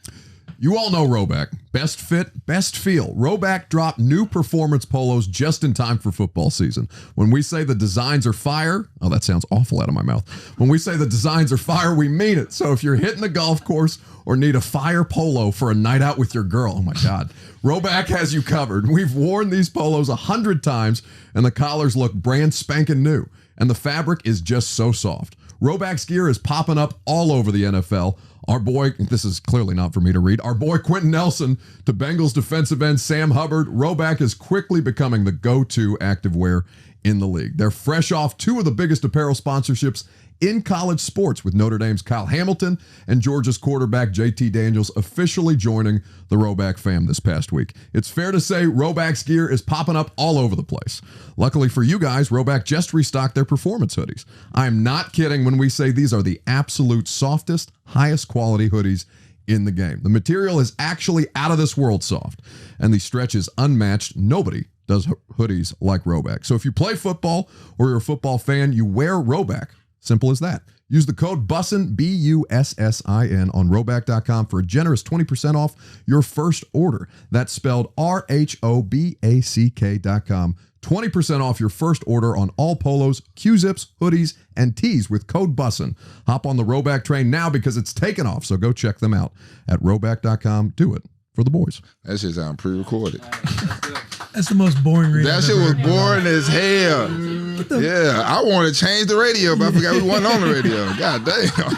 Speaker 6: You all know Roback. Best fit, best feel. Roback dropped new performance polos just in time for football season. When we say the designs are fire, oh, that sounds awful out of my mouth. When we say the designs are fire, we mean it. So if you're hitting the golf course or need a fire polo for a night out with your girl, oh my God, Roback has you covered. We've worn these polos 100 times, and the collars look brand spanking new. And the fabric is just so soft. Roback's gear is popping up all over the NFL. Our boy, this is clearly not for me to read, our boy Quentin Nelson to Bengals defensive end Sam Hubbard. Roback is quickly becoming the go-to activewear in the league. They're fresh off two of the biggest apparel sponsorships in college sports, with Notre Dame's Kyle Hamilton and Georgia's quarterback JT Daniels officially joining the Roback fam this past week. It's fair to say Roback's gear is popping up all over the place. Luckily for you guys, Roback just restocked their performance hoodies. I'm not kidding when we say these are the absolute softest, highest quality hoodies in the game. The material is actually out of this world soft, and the stretch is unmatched. Nobody does hoodies like Roback. So if you play football or you're a football fan, you wear Roback. Simple as that. Use the code Bussin, Bussin, on Roback.com for a generous 20% off your first order. That's spelled RHOBACK.com. 20% off your first order on all polos, Q-zips, hoodies, and tees with code Bussin. Hop on the Roback train now because it's taken off, so go check them out at Roback.com. Do it for the boys.
Speaker 3: That shit sound pre-recorded.
Speaker 2: That's the most boring reading.
Speaker 3: That shit was boring as hell. Yeah, I wanted to change the radio, but I forgot we wasn't on the radio. God damn.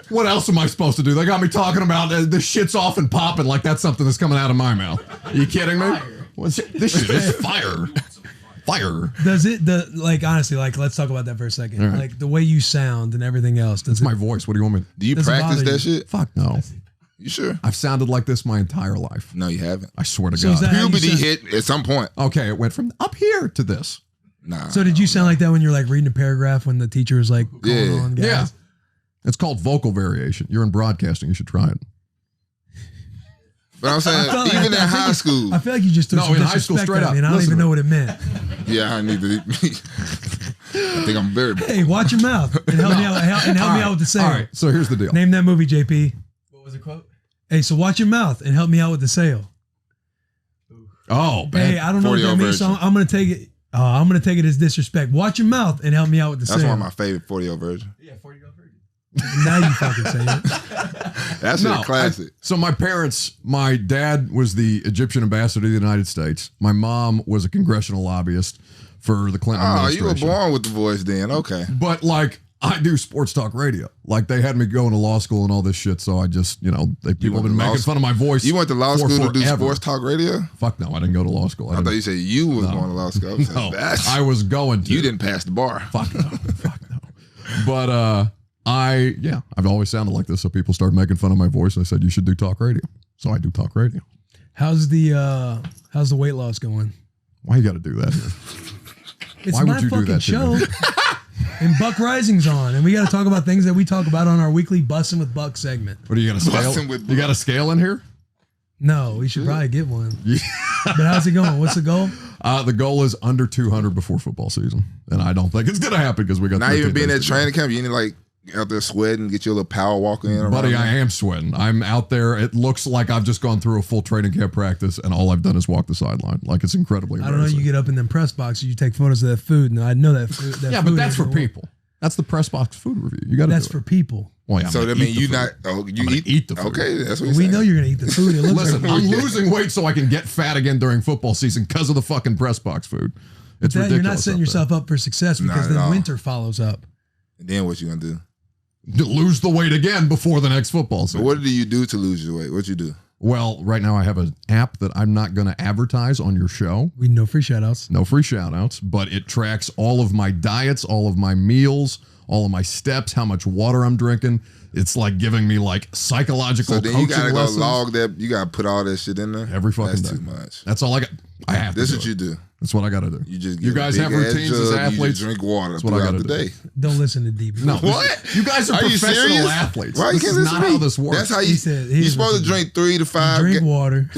Speaker 6: What else am I supposed to do? They got me talking about this shit's off and popping like that's something that's coming out of my mouth. Are you kidding me? This shit is fire. Fire.
Speaker 2: Does it, honestly, let's talk about that for a second.
Speaker 6: Right.
Speaker 2: Like, the way you sound and everything else.
Speaker 6: It's my voice. What do you want me to
Speaker 3: do? You practice that shit?
Speaker 6: Fuck no.
Speaker 3: You sure?
Speaker 6: I've sounded like this my entire life.
Speaker 3: No, you haven't.
Speaker 6: I swear to God.
Speaker 3: Puberty hit at some point.
Speaker 6: Okay, it went from up here to this.
Speaker 3: Nah.
Speaker 2: So did you sound like that when you're like reading a paragraph when the teacher was like calling on guys?
Speaker 6: Yeah. It's called vocal variation. You're in broadcasting. You should try it.
Speaker 3: But I'm saying, even in high school.
Speaker 2: I feel like you just took some
Speaker 6: in high school, straight up.
Speaker 2: And I don't even know what it meant.
Speaker 3: Yeah, I need to. I think I'm very.
Speaker 2: Hey, watch your mouth and help me out. Help me out with the sale.
Speaker 6: All right, so here's the deal.
Speaker 2: Name that movie, JP.
Speaker 1: What was the quote?
Speaker 2: Hey, so watch your mouth and help me out with the sale.
Speaker 6: Oh, bad.
Speaker 2: Hey, I don't know what that means, so I'm gonna take it. I'm gonna take it as disrespect. Watch your mouth and help me out with the sale.
Speaker 3: That's one of my favorite 40-year version.
Speaker 1: Yeah, 40-year version.
Speaker 2: Now you fucking say it.
Speaker 3: That's a classic.
Speaker 6: So my parents, my dad was the Egyptian ambassador to the United States. My mom was a congressional lobbyist for the Clinton administration.
Speaker 3: You were born with the voice then. Okay.
Speaker 6: But I do sports talk radio. Like, they had me going to law school and all this shit, so I just, people have been making fun of my voice.
Speaker 3: You went to law school to do sports talk radio?
Speaker 6: Fuck no, I didn't go to law school.
Speaker 3: I thought you said you was going to law school.
Speaker 6: I was going to.
Speaker 3: You didn't pass the bar.
Speaker 6: Fuck no. But I've always sounded like this, so people started making fun of my voice, and I said, you should do talk radio. So I do talk radio.
Speaker 2: How's the weight loss going?
Speaker 6: Why you got to do that here?
Speaker 2: It's
Speaker 6: Why
Speaker 2: my
Speaker 6: would you do
Speaker 2: fucking
Speaker 6: that
Speaker 2: show.
Speaker 6: to me?
Speaker 2: And Buck Rising's on, and we got to talk about things that we talk about on our weekly Bussin' with Buck segment.
Speaker 6: What, are you got a scale? You got a scale in here?
Speaker 2: No, we should probably get one. Yeah. But how's it going? What's the goal?
Speaker 6: The goal is under 200 before football season, and I don't think it's gonna happen because we got
Speaker 3: not even being at training camp. You need out there sweating, get your little power walk in.
Speaker 6: Buddy, I am sweating. I'm out there. It looks like I've just gone through a full training camp practice, and all I've done is walk the sideline. Like, it's incredibly embarrassing.
Speaker 2: I don't know. You get up in them press boxes, you take photos of that food, and I know that food.
Speaker 6: But that's for people. That's the press box food review. You got to.
Speaker 2: That's for people.
Speaker 6: Well, yeah,
Speaker 3: so that means you not. Oh, you eat
Speaker 6: the food.
Speaker 3: Okay, that's what
Speaker 2: we know you're gonna eat the food.
Speaker 6: Listen, I'm losing weight so I can get fat again during football season because of the fucking press box food. It's ridiculous.
Speaker 2: You're not setting yourself up for success because then winter follows up.
Speaker 3: And then what you gonna do?
Speaker 6: Lose the weight again before the next football season.
Speaker 3: But what do you do to lose your weight? What you do?
Speaker 6: Well, right now I have an app that I'm not going to advertise on your show.
Speaker 2: No free shout outs.
Speaker 6: No free shout outs, but it tracks all of my diets, all of my meals, all of my steps, how much water I'm drinking. It's like giving me psychological coaching lessons. So then you got to go log that. You got to put all that shit in there? Every fucking day.
Speaker 3: That's too much.
Speaker 6: That's all I got. I have to
Speaker 3: This is what you do.
Speaker 6: That's what I got to do.
Speaker 3: You
Speaker 6: guys have routines as athletes.
Speaker 3: You drink water
Speaker 6: That's what I got to
Speaker 3: day.
Speaker 2: Don't listen to DB.
Speaker 6: No.
Speaker 3: What?
Speaker 6: You guys are professional athletes.
Speaker 3: Why
Speaker 6: this is not how this works.
Speaker 3: That's how you're supposed to drink 3 to 5.
Speaker 2: Drink water.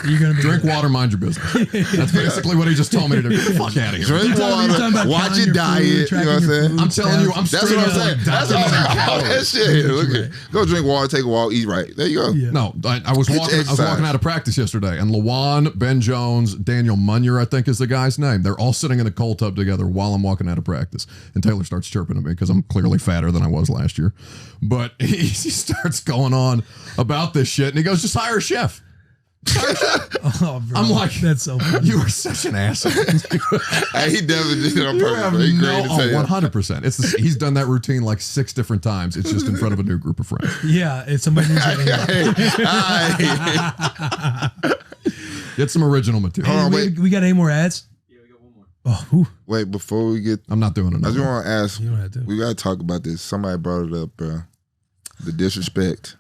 Speaker 2: You're gonna be
Speaker 6: Drink water, mind your business. That's basically what he just told me to do. Get the fuck out of here.
Speaker 3: Drink water, watch your diet. You know what I'm saying?
Speaker 6: I'm telling you, I'm
Speaker 3: That's
Speaker 6: straight
Speaker 3: what I'm
Speaker 6: up
Speaker 3: saying.
Speaker 6: like
Speaker 3: That's all that shit. Look at go drink water, take a walk, eat right. There you go.
Speaker 2: Yeah.
Speaker 6: No, I was walking out of practice yesterday, and Lawan, Ben Jones, Daniel Munyer, I think is the guy's name. They're all sitting in a cold tub together while I'm walking out of practice. And Taylor starts chirping at me because I'm clearly fatter than I was last year. But he starts going on about this shit, and he goes, "Just hire a chef."
Speaker 2: Oh, bro.
Speaker 6: I'm like,
Speaker 2: that's so funny.
Speaker 6: You are such an asshole.
Speaker 3: Hey, he definitely did it on
Speaker 6: You
Speaker 3: purpose.
Speaker 6: have
Speaker 3: bro. He
Speaker 6: no,
Speaker 3: great to tell you.
Speaker 6: 100%. He's done that routine like 6 different times. It's just in front of a new group of friends.
Speaker 2: Yeah, it's somebody who's
Speaker 6: Get some original material.
Speaker 3: Hold on, wait.
Speaker 2: we got any more ads?
Speaker 4: Yeah, we got one more.
Speaker 2: Oh, whew.
Speaker 3: Wait, before we get,
Speaker 6: I'm not doing
Speaker 3: I just
Speaker 6: it.
Speaker 3: want to ask.
Speaker 2: You don't have to.
Speaker 3: We gotta talk about this. Somebody brought it up, bro. The disrespect.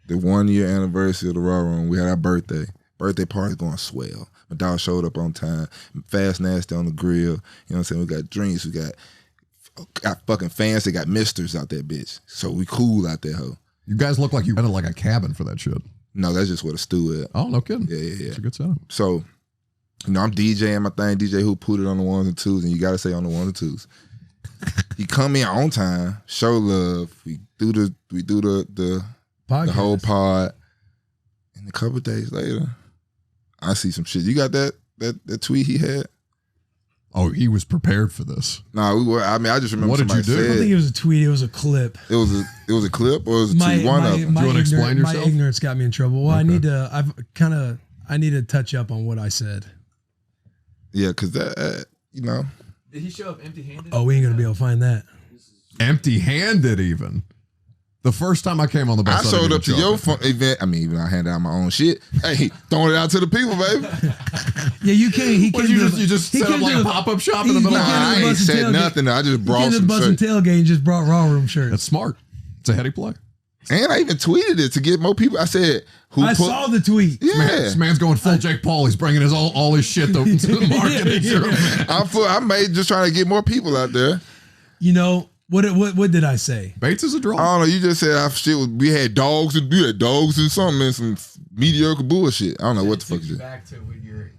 Speaker 3: The 1 year anniversary of the Raw Room. We had our birthday. Birthday party's going swell. My dog showed up on time. Fast Nasty on the grill. You know what I'm saying? We got drinks. We got fucking fans. They got misters out there, bitch. So we cool out there, ho.
Speaker 6: You guys look like you rented like a cabin for that shit.
Speaker 3: No, that's just what a stew is.
Speaker 6: Oh, no kidding.
Speaker 3: Yeah.
Speaker 6: It's a good setup.
Speaker 3: So, you know, I'm DJing my thing. DJ who put it on the ones and twos, and you gotta say on the ones and twos. He come in on time, show love. We do the whole pod, and a couple of days later, I see some shit. You got that tweet he had?
Speaker 6: Oh, he was prepared for this.
Speaker 3: No, we were. I mean, I just remember.
Speaker 6: What did you
Speaker 3: somebody
Speaker 6: do?
Speaker 2: I don't think
Speaker 3: said
Speaker 2: it was a tweet. It was a clip.
Speaker 3: it was a clip, or it was a tweet. One of them.
Speaker 6: Do you wanna explain yourself?
Speaker 2: My ignorance got me in trouble. Well,
Speaker 6: Okay.
Speaker 2: I need to touch up on what I said.
Speaker 3: Yeah, because that you know.
Speaker 4: Did he show up empty-handed?
Speaker 2: Oh, we ain't gonna be able to find that.
Speaker 6: Empty-handed even. The first time I came on the bus,
Speaker 3: I showed up to your event. I mean, even I handed out my own shit. Hey, throwing it out to the people, baby.
Speaker 2: Yeah, you can't. He
Speaker 6: What,
Speaker 2: came.
Speaker 6: you just set up like a pop-up shop in the middle
Speaker 3: Nah,
Speaker 6: of
Speaker 3: I ain't
Speaker 2: Bussin'
Speaker 3: said
Speaker 2: tailgate.
Speaker 3: nothing. I just
Speaker 2: He
Speaker 3: brought
Speaker 2: came to
Speaker 3: some
Speaker 2: the Bussin'
Speaker 3: shit.
Speaker 2: tailgate and just brought Raw Room shirts.
Speaker 6: That's smart. It's a heady play.
Speaker 3: And I even tweeted it to get more people. I said,
Speaker 2: I saw the tweet.
Speaker 3: Yeah.
Speaker 6: This man's going full Jake Paul. He's bringing his all his shit to the marketing.
Speaker 3: I made just trying to get more people out there.
Speaker 2: You know what did I say?
Speaker 6: Bates is a draw.
Speaker 3: I don't know. You just said our shit was. We had dogs and something and some mediocre bullshit. I don't know what the fuck
Speaker 4: Took
Speaker 3: is
Speaker 4: you
Speaker 3: it.
Speaker 4: back to with your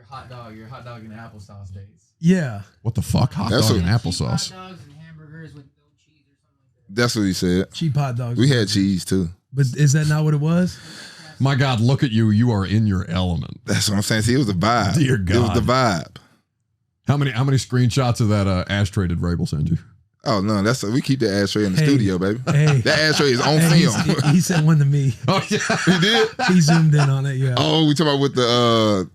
Speaker 4: hot dog and applesauce dates.
Speaker 2: Yeah.
Speaker 6: What the fuck? Hot
Speaker 3: That's
Speaker 6: dog
Speaker 3: a-
Speaker 6: and applesauce.
Speaker 8: Hot dogs and hamburgers with no cheese or something like that.
Speaker 3: That's what he said.
Speaker 2: Cheap hot dogs.
Speaker 3: We had cheese too.
Speaker 2: But is that not what it was?
Speaker 6: My God, look at you. You are in your element.
Speaker 3: That's what I'm saying. See, it was the vibe.
Speaker 6: Dear
Speaker 3: It was
Speaker 6: God.
Speaker 3: the vibe.
Speaker 6: How many screenshots of that ashtray did Vrabel send you?
Speaker 3: Oh no, we keep the ashtray in the
Speaker 2: Hey.
Speaker 3: studio, baby.
Speaker 2: Hey.
Speaker 3: That ashtray is on
Speaker 2: Hey,
Speaker 3: film.
Speaker 2: he sent one to me.
Speaker 6: Oh yeah.
Speaker 3: He did.
Speaker 2: He zoomed in on it. Yeah.
Speaker 3: Oh, we talking about with the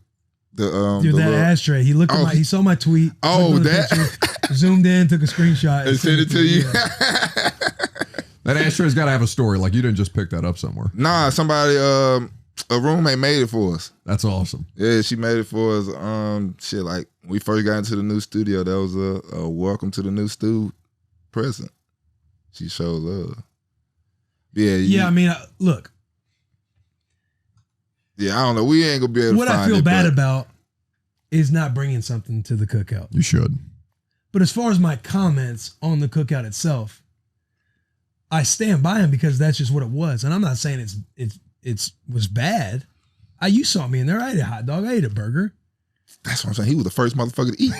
Speaker 2: Dude,
Speaker 3: the
Speaker 2: that
Speaker 3: little-
Speaker 2: ashtray. He looked at he saw my tweet.
Speaker 3: Oh,
Speaker 2: clicked on the
Speaker 3: that-
Speaker 2: picture, zoomed in, took a screenshot,
Speaker 3: and send it to you.
Speaker 2: Yeah.
Speaker 6: That ashtray's got to have a story. Like you didn't just pick that up somewhere.
Speaker 3: Nah, somebody a roommate made it for us.
Speaker 6: That's awesome.
Speaker 3: Yeah, she made it for us. Shit, like when we first got into the new studio, that was a welcome to the new stew present. She showed love. Yeah,
Speaker 2: Yeah, I mean, look,
Speaker 3: yeah. I don't know. We ain't gonna be able to
Speaker 2: what
Speaker 3: find
Speaker 2: I feel
Speaker 3: it,
Speaker 2: bad
Speaker 3: but
Speaker 2: about is not bringing something to the cookout.
Speaker 6: You should.
Speaker 2: But as far as my comments on the cookout itself, I stand by them because that's just what it was. And I'm not saying it was bad. You saw me in there. I ate a hot dog. I ate a burger.
Speaker 3: That's what I'm saying. He was the first motherfucker to eat.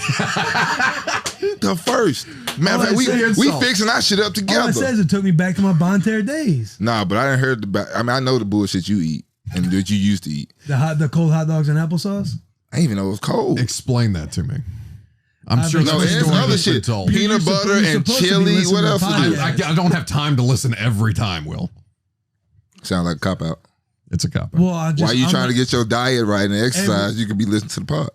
Speaker 3: The first. Matter of fact, we fixing our shit up
Speaker 2: All
Speaker 3: together.
Speaker 2: it says it took me back to my banter days.
Speaker 3: Nah, but I didn't heard I mean, I know the bullshit you eat and that you used to eat.
Speaker 2: The cold hot dogs and applesauce.
Speaker 3: I didn't even know it was cold.
Speaker 6: Explain that to me. I'm sure
Speaker 3: No,
Speaker 6: that's a
Speaker 3: it's
Speaker 6: story
Speaker 3: other
Speaker 6: that's been
Speaker 3: shit.
Speaker 6: told.
Speaker 3: Peanut butter
Speaker 2: you're
Speaker 3: and
Speaker 2: supposed to be
Speaker 3: chili.
Speaker 2: listening
Speaker 3: What
Speaker 2: to
Speaker 3: else
Speaker 2: the
Speaker 3: is
Speaker 2: podcast.
Speaker 3: it?
Speaker 6: I don't have time to listen every time, Will.
Speaker 3: Sound like a cop out.
Speaker 6: It's a cop.
Speaker 2: Well,
Speaker 3: Why you trying to get your diet right and exercise? You could be listening to the pod.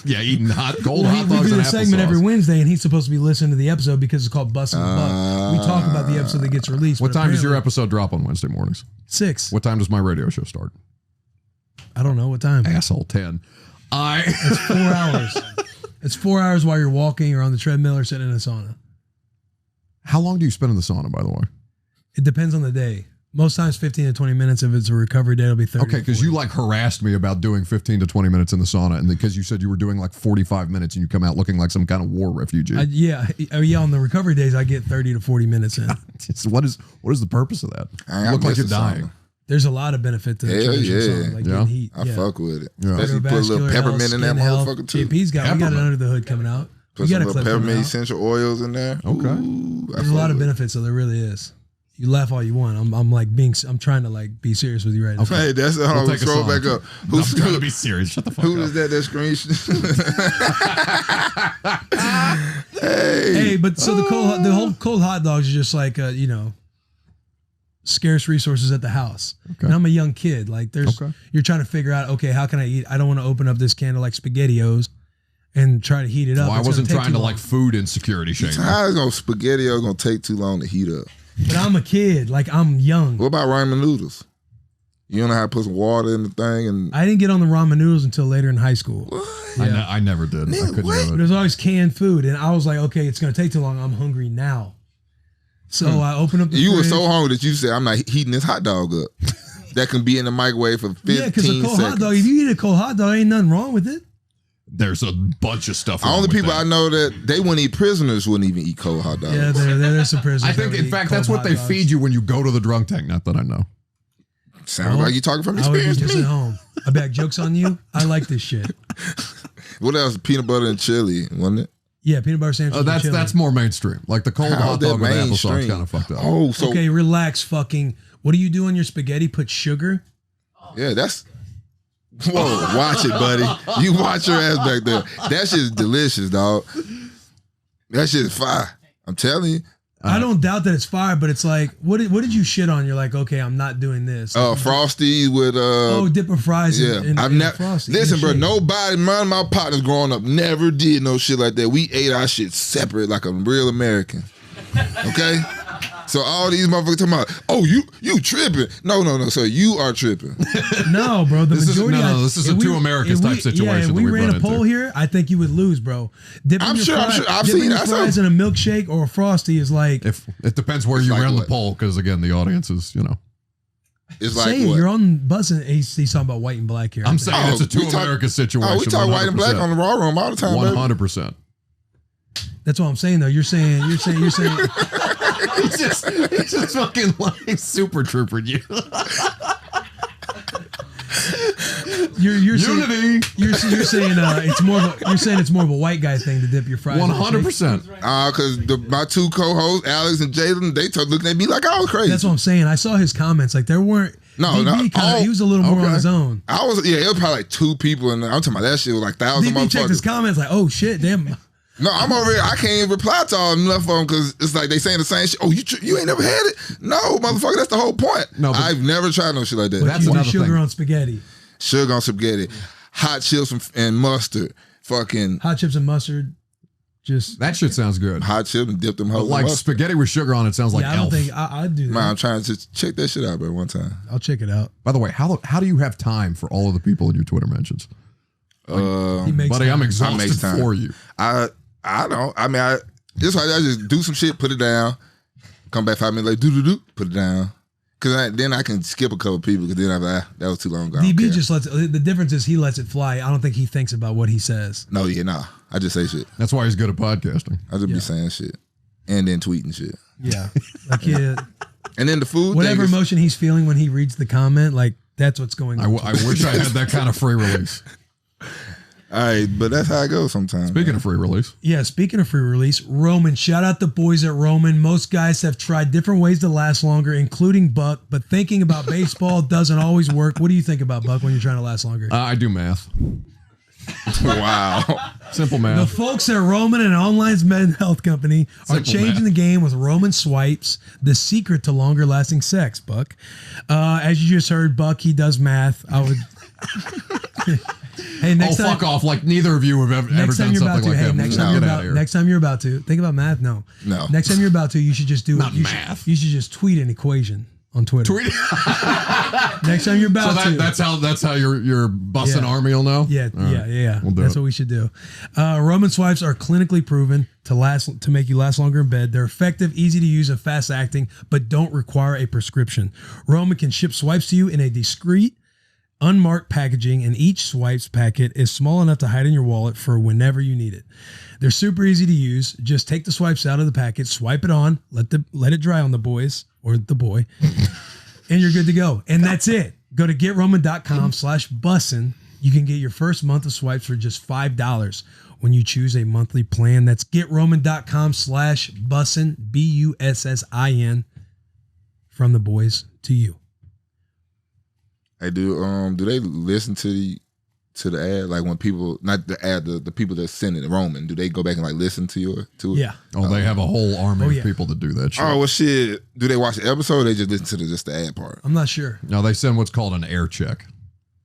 Speaker 6: Yeah, eating cold
Speaker 2: Well,
Speaker 6: hot
Speaker 2: we
Speaker 6: dogs
Speaker 2: do
Speaker 6: and
Speaker 2: a segment every
Speaker 6: applesauce.
Speaker 2: Wednesday, and he's supposed to be listening to the episode because it's called Bussin' the Buck. We talk about the episode that gets released.
Speaker 6: What
Speaker 2: but
Speaker 6: time does your
Speaker 2: apparently-
Speaker 6: episode drop on Wednesday mornings?
Speaker 2: 6.
Speaker 6: What time does my radio show start?
Speaker 2: I don't know what time.
Speaker 6: Asshole 10.
Speaker 2: It's 4 hours. It's 4 hours while you're walking or on the treadmill or sitting in a sauna.
Speaker 6: How long do you spend in the sauna, by the way?
Speaker 2: It depends on the day. Most times 15 to 20 minutes. If it's a recovery day, it'll be 30.
Speaker 6: Okay, because you like harassed me about doing 15 to 20 minutes in the sauna, and because you said you were doing like 45 minutes and you come out looking like some kind of war refugee.
Speaker 2: Yeah. On the recovery days, I get 30 to 40 minutes in.
Speaker 6: What is the purpose of that?
Speaker 3: I
Speaker 6: You look like
Speaker 3: miss
Speaker 6: you're
Speaker 3: the
Speaker 6: dying.
Speaker 3: sauna.
Speaker 2: There's a lot of benefit to the
Speaker 3: Hell
Speaker 2: traditional
Speaker 3: yeah.
Speaker 2: song, like
Speaker 6: Yeah.
Speaker 2: getting heat.
Speaker 3: I fuck with it.
Speaker 6: Yeah.
Speaker 3: Especially put a little
Speaker 2: Cardiovascular
Speaker 3: peppermint
Speaker 2: health,
Speaker 3: in that
Speaker 2: skin health.
Speaker 3: motherfucker too.
Speaker 2: JP's got we got it
Speaker 6: Peppermint.
Speaker 2: under the hood coming out.
Speaker 3: Put
Speaker 2: We got a
Speaker 3: some
Speaker 2: clip
Speaker 3: little
Speaker 2: coming
Speaker 3: peppermint
Speaker 2: out.
Speaker 3: essential oils in there.
Speaker 6: Okay.
Speaker 3: Ooh, I
Speaker 2: There's a
Speaker 3: fuck
Speaker 2: lot of
Speaker 3: with it.
Speaker 2: benefits, so there really is. You laugh all you want. I'm trying to like be serious with you right now.
Speaker 3: Hey, that's hold on,
Speaker 6: take a
Speaker 3: scroll
Speaker 6: song.
Speaker 3: back up.
Speaker 6: I'm trying to be serious. Shut the fuck
Speaker 3: Who
Speaker 6: up.
Speaker 3: is that screenshot?
Speaker 2: Hey, but so the whole cold hot dogs are just like scarce resources at the house.
Speaker 6: Okay.
Speaker 2: And I'm a young kid. Like you're trying to figure out, okay, how can I eat? I don't want to open up this can of like SpaghettiOs and try to heat it up.
Speaker 6: Well, I
Speaker 2: It's
Speaker 6: wasn't
Speaker 2: gonna take
Speaker 6: trying to
Speaker 2: too long.
Speaker 6: like food insecurity shame.
Speaker 3: How is SpaghettiO gonna take too long to heat up?
Speaker 2: But I'm a kid. Like I'm young.
Speaker 3: What about ramen noodles? You don't know how to put some water in the thing and
Speaker 2: I didn't get on the ramen noodles until later in high school.
Speaker 6: I never did. I couldn't
Speaker 3: what?
Speaker 6: do
Speaker 2: But
Speaker 6: it.
Speaker 2: it was always canned food, and I was like, okay, it's gonna take too long. I'm hungry now. So I opened up the
Speaker 3: you were
Speaker 2: fridge.
Speaker 3: so hungry that you said, I'm not heating this hot dog up. That can be in the microwave for 15
Speaker 2: Yeah, because a cold
Speaker 3: seconds.
Speaker 2: hot dog, if you eat a cold hot dog, ain't nothing wrong with it.
Speaker 6: There's a bunch of stuff.
Speaker 3: The
Speaker 6: wrong
Speaker 3: only
Speaker 6: with
Speaker 3: people
Speaker 6: that.
Speaker 3: I know that they wouldn't eat, prisoners wouldn't even eat cold hot dogs.
Speaker 2: Yeah, there's some prisoners.
Speaker 6: I think,
Speaker 2: that
Speaker 6: in
Speaker 2: eat
Speaker 6: fact,
Speaker 2: cold
Speaker 6: that's what
Speaker 2: hot
Speaker 6: they
Speaker 2: dogs.
Speaker 6: feed you when you go to the drunk tank. Not that I know.
Speaker 3: Sounds like you talking from
Speaker 2: I would be
Speaker 3: experience to
Speaker 2: just
Speaker 3: me.
Speaker 2: at home. I back jokes on you. I like this shit.
Speaker 3: What else? Peanut butter and chili, wasn't it?
Speaker 2: Yeah, peanut butter sandwich. and chili.
Speaker 6: That's more mainstream. Like the cold
Speaker 3: How's
Speaker 6: hot
Speaker 3: that
Speaker 6: dog with applesauce
Speaker 3: mainstream?
Speaker 6: kind of fucked up.
Speaker 3: Oh, so
Speaker 2: Okay, relax. Fucking. What do you do on your spaghetti? Put sugar.
Speaker 3: yeah, that's. Whoa, watch it, buddy. You watch your ass back there. That shit is delicious, dog. That shit is fire. I'm telling you.
Speaker 2: I don't doubt that it's fire, but it's like, what did you shit on? You're like, okay, I'm not doing this.
Speaker 3: Frosty with
Speaker 2: Dipping fries.
Speaker 3: yeah.
Speaker 2: in
Speaker 3: never
Speaker 2: Frosty.
Speaker 3: listen,
Speaker 2: in
Speaker 3: bro.
Speaker 2: shake.
Speaker 3: Nobody, none of my partners growing up never did no shit like that. We ate our shit separate like a real American. Okay. So all these motherfuckers talking about, oh, you tripping? No. So you are tripping.
Speaker 2: No, bro. The
Speaker 6: This is-
Speaker 2: majority.
Speaker 6: no, this is a
Speaker 2: if
Speaker 6: two Americas
Speaker 2: if
Speaker 6: type situation
Speaker 2: Yeah, if
Speaker 6: that
Speaker 2: we
Speaker 6: we've
Speaker 2: ran
Speaker 6: run
Speaker 2: a poll
Speaker 6: into.
Speaker 2: here, I think you would lose, bro. Dipping
Speaker 3: I'm
Speaker 2: your
Speaker 3: sure.
Speaker 2: fries,
Speaker 3: I've
Speaker 2: dipping
Speaker 3: seen
Speaker 2: your
Speaker 3: that.
Speaker 2: fries in a milkshake or a Frosty is like.
Speaker 6: If it depends where
Speaker 3: It's
Speaker 6: you
Speaker 3: like
Speaker 6: ran
Speaker 3: what?
Speaker 6: the poll, because again, the audience is,
Speaker 3: It's
Speaker 2: Say
Speaker 3: like
Speaker 2: it,
Speaker 3: what?
Speaker 2: you're on Bussin. He's talking about white and black here.
Speaker 6: I'm saying it's a two
Speaker 3: we talk-
Speaker 6: America situation.
Speaker 3: Oh, we talk white and black on the Raw Room all the time, baby.
Speaker 6: 100%.
Speaker 2: That's what I'm saying, though. You're saying.
Speaker 6: He's just fucking like super trooper you.
Speaker 2: You're saying,
Speaker 6: Unity.
Speaker 2: you're saying it's more of a white guy thing to dip your fries. in a shake.
Speaker 6: 100%.
Speaker 3: Because my two co-hosts, Alex and Jalen, they looking at me like I was crazy.
Speaker 2: That's what I'm saying. I saw his comments. Like there weren't.
Speaker 3: No,
Speaker 2: DB
Speaker 3: no.
Speaker 2: he was a little more on
Speaker 6: Okay.
Speaker 2: his own.
Speaker 3: I was, it was probably like two people, and I'm talking about that shit was like thousands of
Speaker 2: DB checked his
Speaker 3: motherfuckers.
Speaker 2: comments like, oh shit, damn.
Speaker 3: No, I'm over here. I can't even reply to all enough of them because it's like they saying the same shit. Oh, you ain't never had it? No, motherfucker, that's the whole point.
Speaker 6: No, but-
Speaker 3: I've never tried no shit like that.
Speaker 2: But
Speaker 6: That's
Speaker 2: you do
Speaker 6: another
Speaker 2: sugar
Speaker 6: thing.
Speaker 2: on spaghetti,
Speaker 3: Sugar on spaghetti, hot chips and mustard, fucking
Speaker 2: hot chips and mustard. Just
Speaker 6: That shit sounds good.
Speaker 3: hot chips and dip them
Speaker 6: But
Speaker 3: hoes in
Speaker 6: like
Speaker 3: mustard.
Speaker 6: spaghetti with sugar on it sounds like
Speaker 2: yeah, I don't
Speaker 6: elf.
Speaker 2: think I'd do that.
Speaker 3: Man, I'm trying to just check that shit out, bro, one time.
Speaker 2: I'll check it out.
Speaker 6: By the way, how do you have time for all of the people in your Twitter mentions?
Speaker 2: He makes
Speaker 6: Buddy, I'm
Speaker 2: time.
Speaker 6: exhausted
Speaker 3: time.
Speaker 6: for you.
Speaker 3: I don't. I mean, this why I just do some shit, put it down, come back 5 minutes later, do, put it down. Because then I can skip a couple people. Because then I'm like, that was too long ago. I don't
Speaker 2: DB
Speaker 3: care.
Speaker 2: just lets the difference is he lets it fly. I don't think he thinks about what he says.
Speaker 3: No, yeah, nah. I just say shit.
Speaker 6: That's why he's good at podcasting.
Speaker 3: I just be saying shit and then tweeting shit.
Speaker 2: Yeah, like yeah,
Speaker 3: And then the food
Speaker 2: whatever
Speaker 3: thing is,
Speaker 2: emotion he's feeling when he reads the comment, like that's what's going on.
Speaker 6: I wish I had that kind of free release.
Speaker 3: all right, but that's how it goes sometimes.
Speaker 6: Speaking of free release,
Speaker 2: Yeah, speaking of free release, Roman, shout out the boys at Roman. Most guys have tried different ways to last longer, including Buck, but thinking about baseball doesn't always work. What do you think about Buck when you're trying to last longer?
Speaker 6: I do math.
Speaker 3: Wow.
Speaker 6: Simple
Speaker 2: The
Speaker 6: math.
Speaker 2: folks at Roman and Online's Men's Health Company are
Speaker 6: Simple
Speaker 2: changing
Speaker 6: math.
Speaker 2: the game with Roman swipes, the secret to longer lasting sex, Buck. As you just heard, Buck, he does math. I would. Hey,
Speaker 6: Oh,
Speaker 2: next time.
Speaker 6: fuck off. Like neither of you have ever
Speaker 2: Next time
Speaker 6: done
Speaker 2: you're about
Speaker 6: something
Speaker 2: to,
Speaker 6: like
Speaker 2: hey,
Speaker 6: that.
Speaker 2: next
Speaker 6: Get
Speaker 2: time you're
Speaker 6: out of here.
Speaker 2: next time you're about to think about math. No. Next time you're about to, you should just do
Speaker 6: Not
Speaker 2: you
Speaker 6: math.
Speaker 2: Should, you should just tweet an equation on Twitter.
Speaker 6: Tweet.
Speaker 2: Next time you're about to.
Speaker 6: that's how your Bussin
Speaker 2: Yeah.
Speaker 6: army will know.
Speaker 2: Yeah,
Speaker 6: All right.
Speaker 2: yeah.
Speaker 6: We'll do
Speaker 2: That's
Speaker 6: it.
Speaker 2: what we should do. Roman swipes are clinically proven to make you last longer in bed. They're effective, easy to use, and fast acting, but don't require a prescription. Roman can ship swipes to you in a discreet, unmarked packaging, and each swipes packet is small enough to hide in your wallet for whenever you need it. They're super easy to use. Just take the swipes out of the packet, swipe it on, let it dry on the boys or the boy. And you're good to go. And that's it. Go to GetRoman.com/Bussin. You can get your first month of swipes for just $5 when you choose a monthly plan. That's GetRoman.com/Bussin, Bussin, from the boys to you.
Speaker 3: Hey, do they listen to the ad? Like when people, not the ad, the people that send it, Roman, do they go back and like listen to it?
Speaker 2: Yeah.
Speaker 6: Oh, they have a whole army of people that do that shit.
Speaker 3: Oh, well, shit. Do they watch the episode or they just listen to just the ad part?
Speaker 2: I'm not sure.
Speaker 6: No, they send what's called an air check.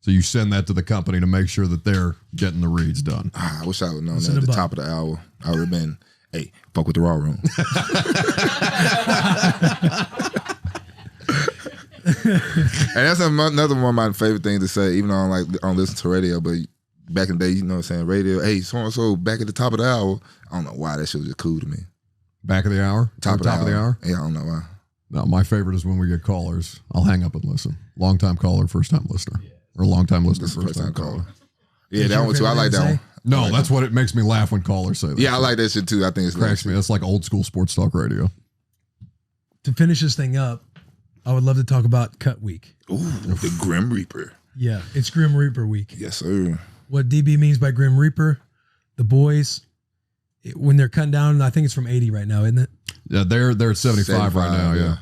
Speaker 6: So you send that to the company to make sure that they're getting the reads done.
Speaker 3: I wish I would have known that at the top of the hour. I would have been, hey, fuck with the Raw Room. And that's another one of my favorite things to say, even though I don't listen to radio, but back in the day, you know what I'm saying, radio, hey, so-and-so back at the top of the hour. I don't know why that shit was just cool to me.
Speaker 6: Back of the hour?
Speaker 3: Top of the
Speaker 6: hour?
Speaker 3: Yeah, I don't know why.
Speaker 6: No, my favorite is when we get callers. I'll hang up and listen. Long-time caller, first-time listener. Or long-time listener, first-time caller.
Speaker 3: Yeah, that one too. I like that one.
Speaker 6: No, that's what it makes me laugh when callers say that.
Speaker 3: Yeah, I like that shit too. I think it's
Speaker 6: cracks me. That's like old school sports talk radio.
Speaker 2: To finish this thing up, I would love to talk about cut week.
Speaker 3: Ooh, the Grim Reaper.
Speaker 2: Yeah, it's Grim Reaper week.
Speaker 3: Yes, sir.
Speaker 2: What DB means by Grim Reaper, the boys, when they're cutting down, I think it's from 80 right now, isn't it?
Speaker 6: Yeah, they're at 75 right now, yeah.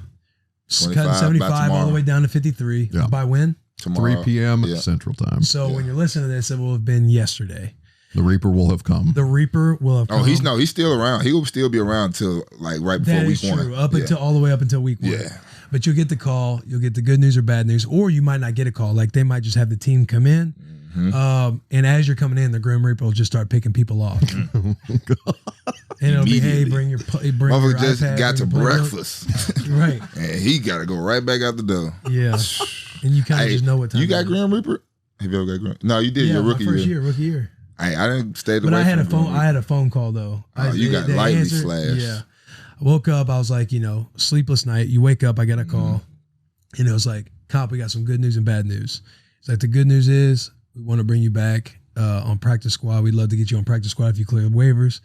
Speaker 2: Cutting 75 all the way down to 53.
Speaker 6: Yeah.
Speaker 2: By when?
Speaker 3: Tomorrow.
Speaker 6: 3 p.m. Central Time.
Speaker 2: So when you're listening to this, it will have been yesterday.
Speaker 6: The Reaper will have come.
Speaker 2: The Reaper will have come.
Speaker 3: Oh, he's still around. He will still be around till like right before week one.
Speaker 2: That is true. Until all the way up until week one.
Speaker 3: Yeah.
Speaker 2: But you'll get the call. You'll get the good news or bad news, or you might not get a call. Like they might just have the team come in, and as you're coming in, the Grim Reaper will just start picking people off. And it'll be, hey, bring your
Speaker 3: Motherfucker just
Speaker 2: iPad,
Speaker 3: got to
Speaker 2: bring your
Speaker 3: breakfast,
Speaker 2: right?
Speaker 3: And he got to go right back out the door.
Speaker 2: Yeah, and you kind of just know what time.
Speaker 3: You got Grim Reaper? Have you ever got Grim? No, you did.
Speaker 2: Yeah,
Speaker 3: your rookie
Speaker 2: my first year. Rookie year.
Speaker 3: I didn't stay away.
Speaker 2: But I had a phone. I had a phone call though.
Speaker 3: You got lightly slashed.
Speaker 2: Yeah, I woke up. I was like, sleepless night. You wake up. I got a call, and it was like, "Cop, we got some good news and bad news." It's like the good news is we want to bring you back on practice squad. We'd love to get you on practice squad if you clear waivers.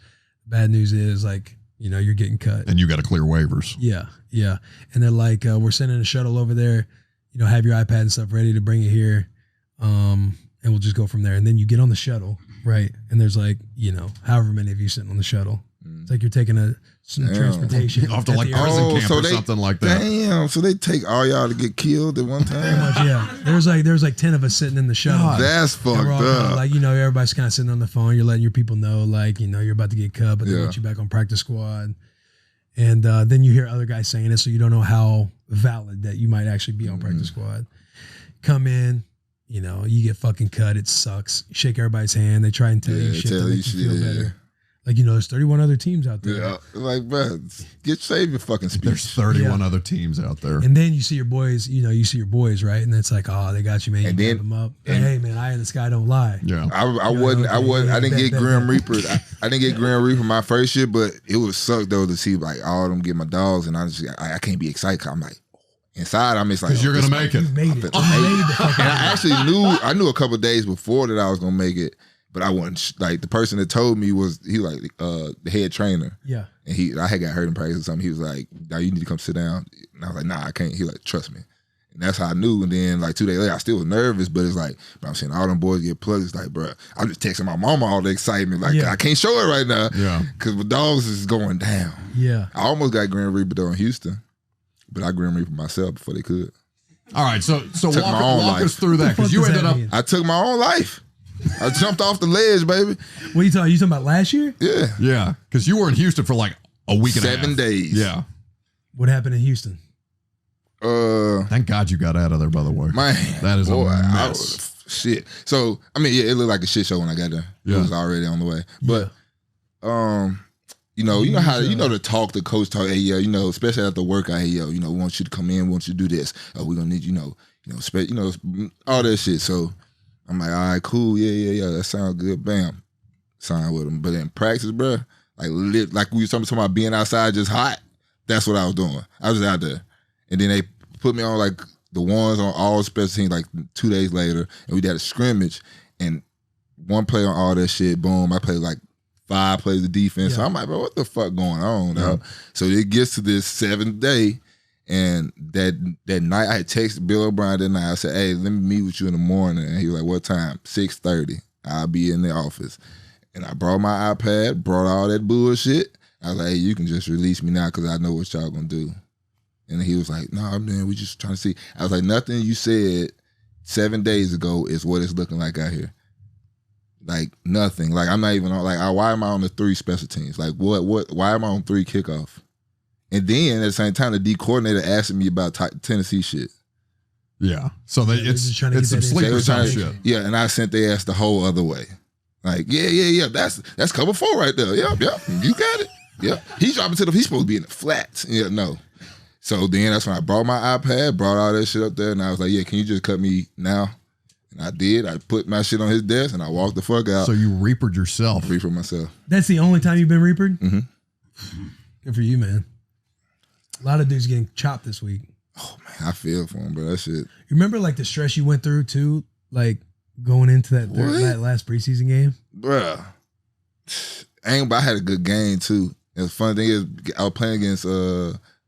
Speaker 2: Bad news is like you're getting cut,
Speaker 6: and you got to clear waivers.
Speaker 2: Yeah. And they're like, we're sending a shuttle over there. Have your iPad and stuff ready to bring it here, and we'll just go from there. And then you get on the shuttle. Right. And there's like, however many of you sitting on the shuttle. It's like you're taking some transportation.
Speaker 6: Off to like prison camp or something like that.
Speaker 3: Damn. So they take all y'all to get killed at one time?
Speaker 2: Pretty much, yeah. There was like 10 of us sitting in the shuttle.
Speaker 3: God, that's fucked up.
Speaker 2: Like, everybody's kind of sitting on the phone. You're letting your people know, like, you're about to get cut, but they want you back on practice squad. And then you hear other guys saying it, so you don't know how valid that you might actually be on practice squad. Come in. You get fucking cut. It sucks. You shake everybody's hand. They try and tell you shit to make you feel better. Like, there's 31 other teams out there.
Speaker 3: Yeah. Like, bro, save your fucking speech.
Speaker 6: There's 31 other teams out there.
Speaker 2: And then you see your boys, right? And it's like, oh, they got you, man. You give them up. But hey, man, eye in the sky don't lie.
Speaker 6: Yeah.
Speaker 3: I didn't get Grim Reaper. I didn't get Grim Reaper my first year, but it would suck, though, to see, like, all of them get my dogs. And I can't be excited. I'm like, inside, I'm just like,
Speaker 6: because you're gonna make it.
Speaker 2: You made it.
Speaker 3: And I actually knew a couple of days before that I was gonna make it, but I wasn't like the person that told me was the head trainer.
Speaker 2: Yeah.
Speaker 3: And I had got hurt in practice or something. He was like, "Now you need to come sit down." And I was like, "Nah, I can't." He like, "Trust me." And that's how I knew. And then like 2 days later, I still was nervous, but it's like, but I'm seeing all them boys get plugged. It's like, bro, I'm just texting my mama all the excitement. Like, I can't show it right now.
Speaker 6: Yeah.
Speaker 3: Because the dogs is going down.
Speaker 2: Yeah.
Speaker 3: I almost got Grim Reaper though in Houston. But I Grim Reaper myself before they could.
Speaker 6: All right, so walk us through that, because you ended up.
Speaker 3: I took my own life. I jumped off the ledge, baby.
Speaker 2: What are you talking? You talking about last year?
Speaker 6: Yeah, because you were in Houston for like a week and a half.
Speaker 3: 7 days.
Speaker 6: Yeah.
Speaker 2: What happened in Houston?
Speaker 6: Thank God you got out of there. By the way,
Speaker 3: man,
Speaker 6: that is a mess.
Speaker 3: Shit. So I mean, it looked like a shit show when I got there. It was already on the way, but you know how to talk to coach talk. Hey, especially after workout. Hey, we want you to come in. We want you to do this. We're gonna need all that shit. So I'm like, all right, cool, yeah. That sounds good. Bam, sign with them. But in practice, bro, like we were talking about being outside just hot. That's what I was doing. I was out there, and then they put me on like the ones on all special teams. Like 2 days later, and we did a scrimmage, and one play on all that shit. Boom, I played like 5 plays of defense. So I'm like, bro, what the fuck going on? So it gets to this 7th day, And that night, I had texted Bill O'Brien that night. I said, hey, let me meet with you in the morning. And he was like, what time? 6:30. I'll be in the office. And I brought my iPad, brought all that bullshit. I was like, hey, you can just release me now because I know what y'all going to do. And he was like, no, man, we just trying to see. I was like, nothing you said 7 days ago is what it's looking like out here. Like, nothing. Like, I'm not even on, like, why am I on the 3 special teams? Like, why am I on 3 kickoff? And then at the same time, the D coordinator asked me about Tennessee shit.
Speaker 6: Yeah. So it's some sleeper cell shit.
Speaker 3: Yeah, and I sent their ass the whole other way. Like, yeah. That's cover 4 right there. Yep. You got it. Yep. He's dropping to he's supposed to be in the flats. Yeah, no. So then that's when I brought my iPad, brought all that shit up there, and I was like, yeah, can you just cut me now? And I did. I put my shit on his desk, and I walked the fuck out.
Speaker 6: So you reapered yourself.
Speaker 3: Reapered myself.
Speaker 2: That's the only time you've been reapered?
Speaker 3: Mm-hmm.
Speaker 2: Good for you, man. A lot of dudes getting chopped this week.
Speaker 3: Oh, man, I feel for him, bro. That shit.
Speaker 2: You remember, like, the stress you went through, too? Like, going into that last preseason game?
Speaker 3: Bruh. I had a good game, too. And the funny thing is, I was playing against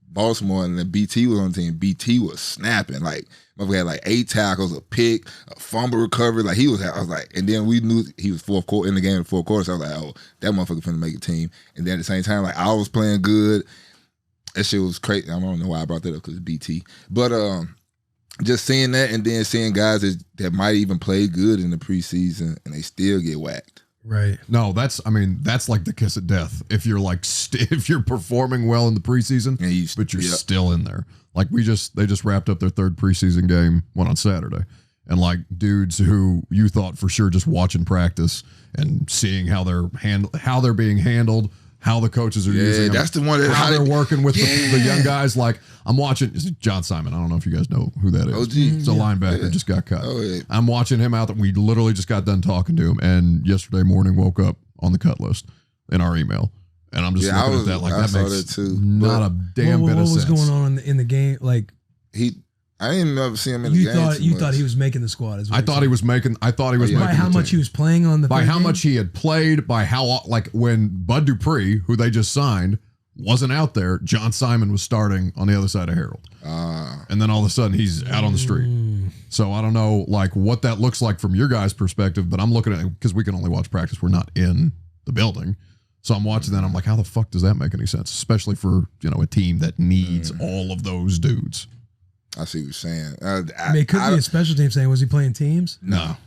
Speaker 3: Baltimore, and then BT was on the team. BT was snapping. Like, we had, like, 8 tackles, a pick, a fumble recovery. Like, I was like, and then we knew he was fourth quarter in the game in the fourth quarter. So I was like, oh, that motherfucker finna make a team. And then at the same time, like, I was playing good. That shit was crazy. I don't know why I brought that up because it's BT. But just seeing that and then seeing guys that might even play good in the preseason and they still get whacked.
Speaker 2: Right.
Speaker 6: No, that's like the kiss of death. If you're like, if you're performing well in the preseason, but you're still in there. Like they just wrapped up their 3rd preseason game, went on Saturday. And like dudes who you thought for sure just watching practice and seeing how they're being handled, how the coaches are using them.
Speaker 3: That's the one that
Speaker 6: how they're working with the young guys. Like I'm watching John Simon. I don't know if you guys know who that is.
Speaker 3: Oh, gee.
Speaker 6: He's a linebacker, just got cut.
Speaker 3: Oh, yeah.
Speaker 6: I'm watching him out. We literally just got done talking to him, and yesterday morning woke up on the cut list in our email, and I'm just looking at that like that makes not a damn bit of sense.
Speaker 2: What was going on in the game? Like
Speaker 3: I didn't ever see him in the game.
Speaker 2: You thought he was making the squad?
Speaker 6: I thought he was making.
Speaker 2: By how much he was playing on the.
Speaker 6: By how much he had played. By how like when Bud Dupree, who they just signed, wasn't out there. John Simon was starting on the other side of Harold, and then all of a sudden he's out on the street. So I don't know like what that looks like from your guys' perspective, but I'm looking at it because we can only watch practice. We're not in the building. So I'm watching that. I'm like, how the fuck does that make any sense? Especially for a team that needs all of those dudes.
Speaker 3: I see what you're saying.
Speaker 2: It could be a special team saying, was he playing teams?
Speaker 3: No.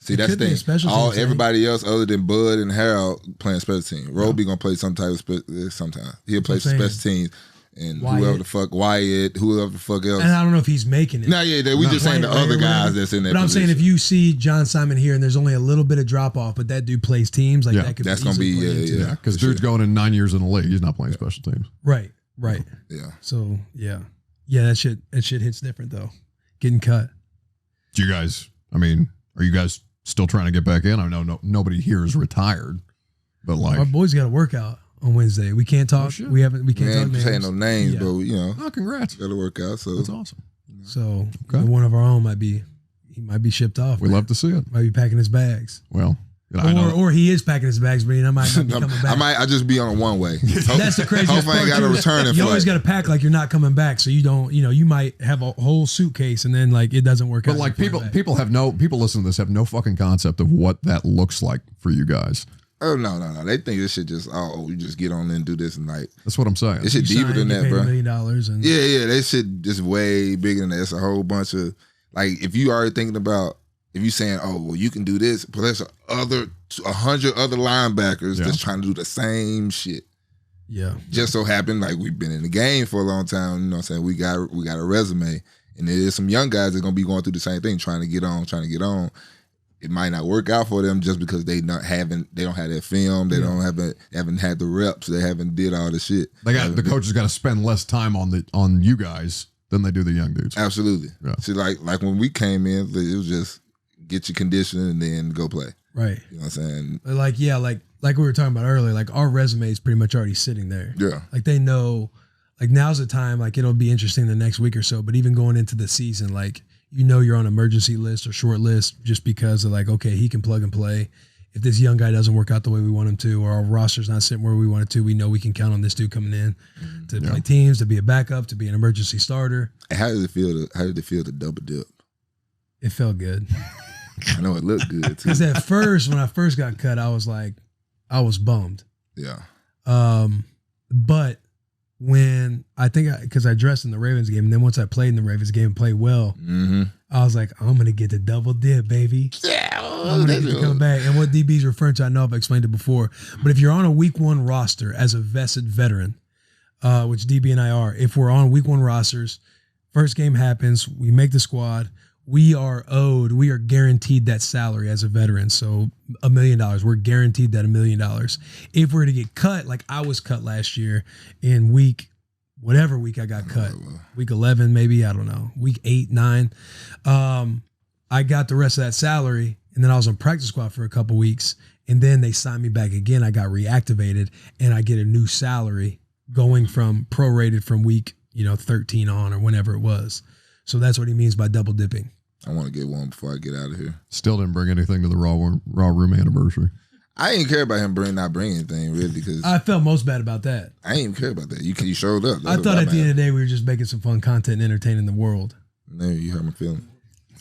Speaker 3: See, that's the thing. Everybody else other than Bud and Harold playing special teams. Roby going to play some type of sometime. He'll play special teams. And whoever the fuck, Wyatt, whoever the fuck else.
Speaker 2: And I don't know if he's making it.
Speaker 3: No, we just saying the other guys that's in there.
Speaker 2: But I'm saying if you see John Simon here and there's only a little bit of drop off, but that dude plays teams, like that could
Speaker 3: that's going to be,
Speaker 6: because dude's going in 9 years in the league. He's not playing special teams.
Speaker 2: Right.
Speaker 3: Yeah.
Speaker 2: So, yeah, that shit hits different, though. Getting cut.
Speaker 6: Do you guys, are you guys still trying to get back in? I know nobody here is retired, but like.
Speaker 2: Our boys got a workout on Wednesday. We can't talk. We can't talk names.
Speaker 3: Saying no names, but
Speaker 6: Oh, congrats!
Speaker 3: Got to work out. So
Speaker 6: that's awesome.
Speaker 2: So one of our own might be shipped off.
Speaker 6: We love to see it.
Speaker 2: Might be packing his bags.
Speaker 6: Well,
Speaker 2: or he is packing his bags, but he might not be coming back.
Speaker 3: I just be on a one way.
Speaker 2: That's the craziest part.
Speaker 3: I got to return it.
Speaker 2: You always got to pack like you're not coming back, so you don't. You might have a whole suitcase and then like it doesn't work out.
Speaker 6: But like people listen to this have no fucking concept of what that looks like for you guys.
Speaker 3: Oh no! They think this shit just you just get on and do this and like
Speaker 6: that's what I'm saying.
Speaker 3: This shit deeper than that, bro.
Speaker 2: $1 million and
Speaker 3: that shit just way bigger than that. It's a whole bunch of like if you already thinking about if you saying you can do this, but there's 100 other linebackers that's trying to do the same shit.
Speaker 2: Yeah,
Speaker 3: just so happened like we've been in the game for a long time. You know what I'm saying? We got a resume, and there's some young guys that are gonna be going through the same thing, trying to get on. It might not work out for them just because they don't have their film, they haven't had the reps, they haven't did all the shit.
Speaker 6: The coaches got to spend less time on you guys than they do the young dudes.
Speaker 3: Absolutely. Yeah. See, like when we came in, it was just get your conditioning and then go play.
Speaker 2: Right.
Speaker 3: You know what I'm saying?
Speaker 2: Like we were talking about earlier, like our resume is pretty much already sitting there.
Speaker 3: Yeah.
Speaker 2: Like they know, like now's the time. Like it'll be interesting the next week or so. But even going into the season, like. You're on emergency list or short list just because of like, okay, he can plug and play. if this young guy doesn't work out the way we want him to, or our roster's not sitting where we want it to, we know we can count on this dude coming in to play teams, to be a backup, to be an emergency starter.
Speaker 3: How did it feel? How did it feel to double dip?
Speaker 2: It felt good.
Speaker 3: I know it looked good too.
Speaker 2: Because at first, when I first got cut, I was bummed.
Speaker 3: Yeah.
Speaker 2: But when because I dressed in the Ravens game, and then once I played in the Ravens game and played well, I was like, I'm gonna get the double dip, baby.
Speaker 3: Yeah,
Speaker 2: I'm gonna get to come back. And what DB's referring to, I know I've explained it before, but if you're on a week 1 roster as a vested veteran, which DB and I are, if we're on week 1 rosters, first game happens, we make the squad, we are guaranteed that salary as a veteran. So $1 million, we're guaranteed that $1 million. If we're to get cut, like I was cut last year in whatever week I got cut, week 11, maybe, I don't know, week 8, 9. I got the rest of that salary, and then I was on practice squad for a couple weeks, and then they signed me back again. I got reactivated, and I get a new salary going from prorated from week 13 on, or whenever it was. So that's what he means by double dipping.
Speaker 3: I want to get one before I get out of here.
Speaker 6: Still didn't bring anything to the raw room anniversary.
Speaker 3: I didn't care about him not bringing anything, really, because
Speaker 2: I felt most bad about that.
Speaker 3: I didn't even care about that. You showed up.
Speaker 2: I thought at the end of the day we were just making some fun content and entertaining the world.
Speaker 3: No, you hurt my feeling.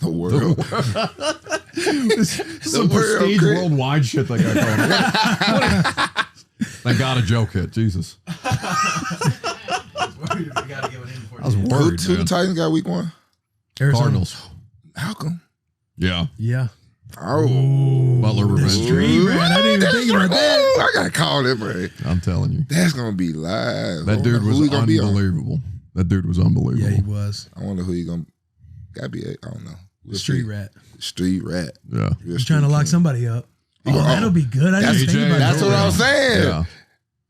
Speaker 3: The world.
Speaker 6: This is some prestige worldwide shit they got going on. Thank God a joke hit. Jesus. I was worried.
Speaker 3: Who the Titans got week 1?
Speaker 2: Arizona.
Speaker 6: Cardinals.
Speaker 3: How come?
Speaker 6: Yeah.
Speaker 2: Yeah.
Speaker 3: Oh.
Speaker 6: Butler revenge.
Speaker 2: Street rat. I didn't even think about that.
Speaker 3: I got to call that, bro.
Speaker 6: I'm telling you.
Speaker 3: That's going to be live.
Speaker 6: That dude was unbelievable. That dude was unbelievable.
Speaker 2: Yeah, he was.
Speaker 3: I wonder who he going to... Got to be... I don't know.
Speaker 2: Street rat.
Speaker 3: Street rat.
Speaker 6: Yeah.
Speaker 2: He's trying to lock somebody up. That'll be good. I didn't think about
Speaker 3: That's
Speaker 2: that.
Speaker 3: what I'm saying.
Speaker 6: Yeah.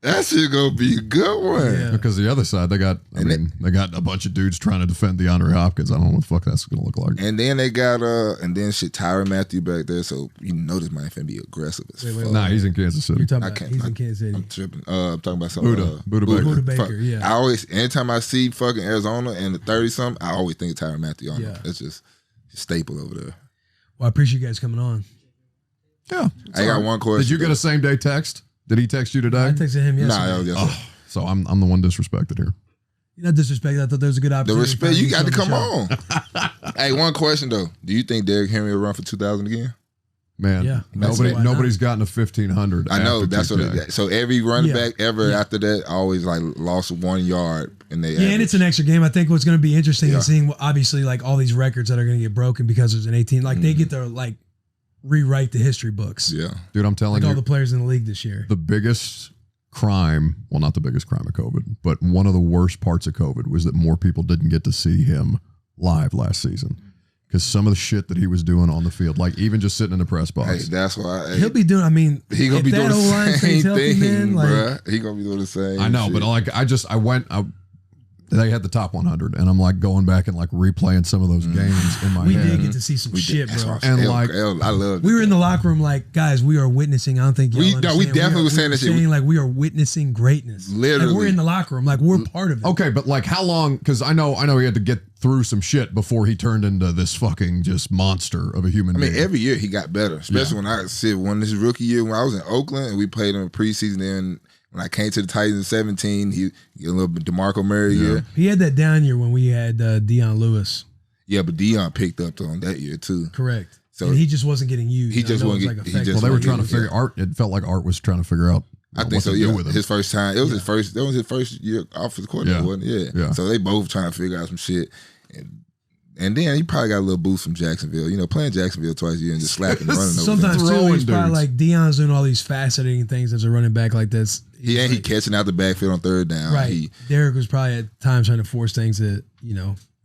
Speaker 3: That shit gonna be a good one.
Speaker 2: Yeah.
Speaker 6: Because the other side, they got a bunch of dudes trying to defend DeAndre Hopkins. I don't know what the fuck that's gonna look like.
Speaker 3: And then they got Tyron Matthew back there, so you know this might be aggressive as fuck.
Speaker 6: Nah, he's in Kansas City.
Speaker 2: You're talking about he's in Kansas City.
Speaker 3: I'm tripping. I'm talking about something.
Speaker 6: Buda
Speaker 2: Baker, yeah.
Speaker 3: I always, anytime I see fucking Arizona and the 30-something, I always think of Tyron Matthew on it. That's just a staple over there.
Speaker 2: Well, I appreciate you guys coming on.
Speaker 6: Yeah.
Speaker 3: I got one question.
Speaker 6: Did you get a same day text? Did he text you today?
Speaker 2: I texted him yesterday.
Speaker 3: Nah, yesterday.
Speaker 6: So I'm the one disrespected here.
Speaker 2: You're not disrespected. I thought there was a good opportunity.
Speaker 3: The respect, you got to come
Speaker 2: on.
Speaker 3: Hey, one question though. Do you think Derrick Henry will run for 2,000 again?
Speaker 6: Man,
Speaker 2: Yeah.
Speaker 6: nobody's gotten to 1,500.
Speaker 3: I know, that's what it, so every running back ever after that always like lost 1 yard and they
Speaker 2: and it's an extra game. I think what's going to be interesting is seeing obviously like all these records that are going to get broken because there's an 18. Like they get to like rewrite the history books.
Speaker 3: Yeah.
Speaker 6: Dude, I'm telling you.
Speaker 2: All the players in the league this year.
Speaker 6: The biggest crime, well, not the biggest crime of COVID, but one of the worst parts of COVID was that more people didn't get to see him live last season. Because some of the shit that he was doing on the field, like even just sitting in the press box.
Speaker 3: Hey, that's why
Speaker 2: he'll be doing. I mean,
Speaker 3: he gonna be doing the same thing,
Speaker 2: man,
Speaker 3: bruh. He gonna be doing the same.
Speaker 6: I know,
Speaker 3: shit.
Speaker 6: but like they had the top 100, and I'm like going back and like replaying some of those games in my
Speaker 2: we
Speaker 6: head.
Speaker 2: did get to see some shit, bro.
Speaker 6: And like,
Speaker 3: I love.
Speaker 2: We were in the locker room, like guys, we are witnessing. I don't think
Speaker 3: we definitely were saying that shit.
Speaker 2: Like we are witnessing greatness.
Speaker 3: Literally,
Speaker 2: like, we're in the locker room, like we're part of it.
Speaker 6: Okay, but like how long? Because I know he had to get through some shit before he turned into this fucking just monster of a human being.
Speaker 3: I mean, every year he got better, especially when his rookie year when I was in Oakland and we played him in preseason. Then when I came to the Titans in 17, he a little bit DeMarco Murray year.
Speaker 2: He had that down year when we had Deion Lewis.
Speaker 3: Yeah, but Deion picked up on that year too.
Speaker 2: Correct. So and he just wasn't getting used.
Speaker 3: He just wasn't getting. Well,
Speaker 6: they were trying to figure Art. It felt like Art was trying to figure out.
Speaker 3: I think so. Yeah, his first time. It was his first. That was his first year offensive coordinator, wasn't it? Yeah. So they both trying to figure out some shit. And then he probably got a little boost from Jacksonville. You know, playing Jacksonville twice a year and just slapping and running over
Speaker 2: sometimes too, he's probably like Deion's doing all these fascinating things as a running back like this.
Speaker 3: He catching out the backfield on third down.
Speaker 2: Right. Derrick was probably at times trying to force things that,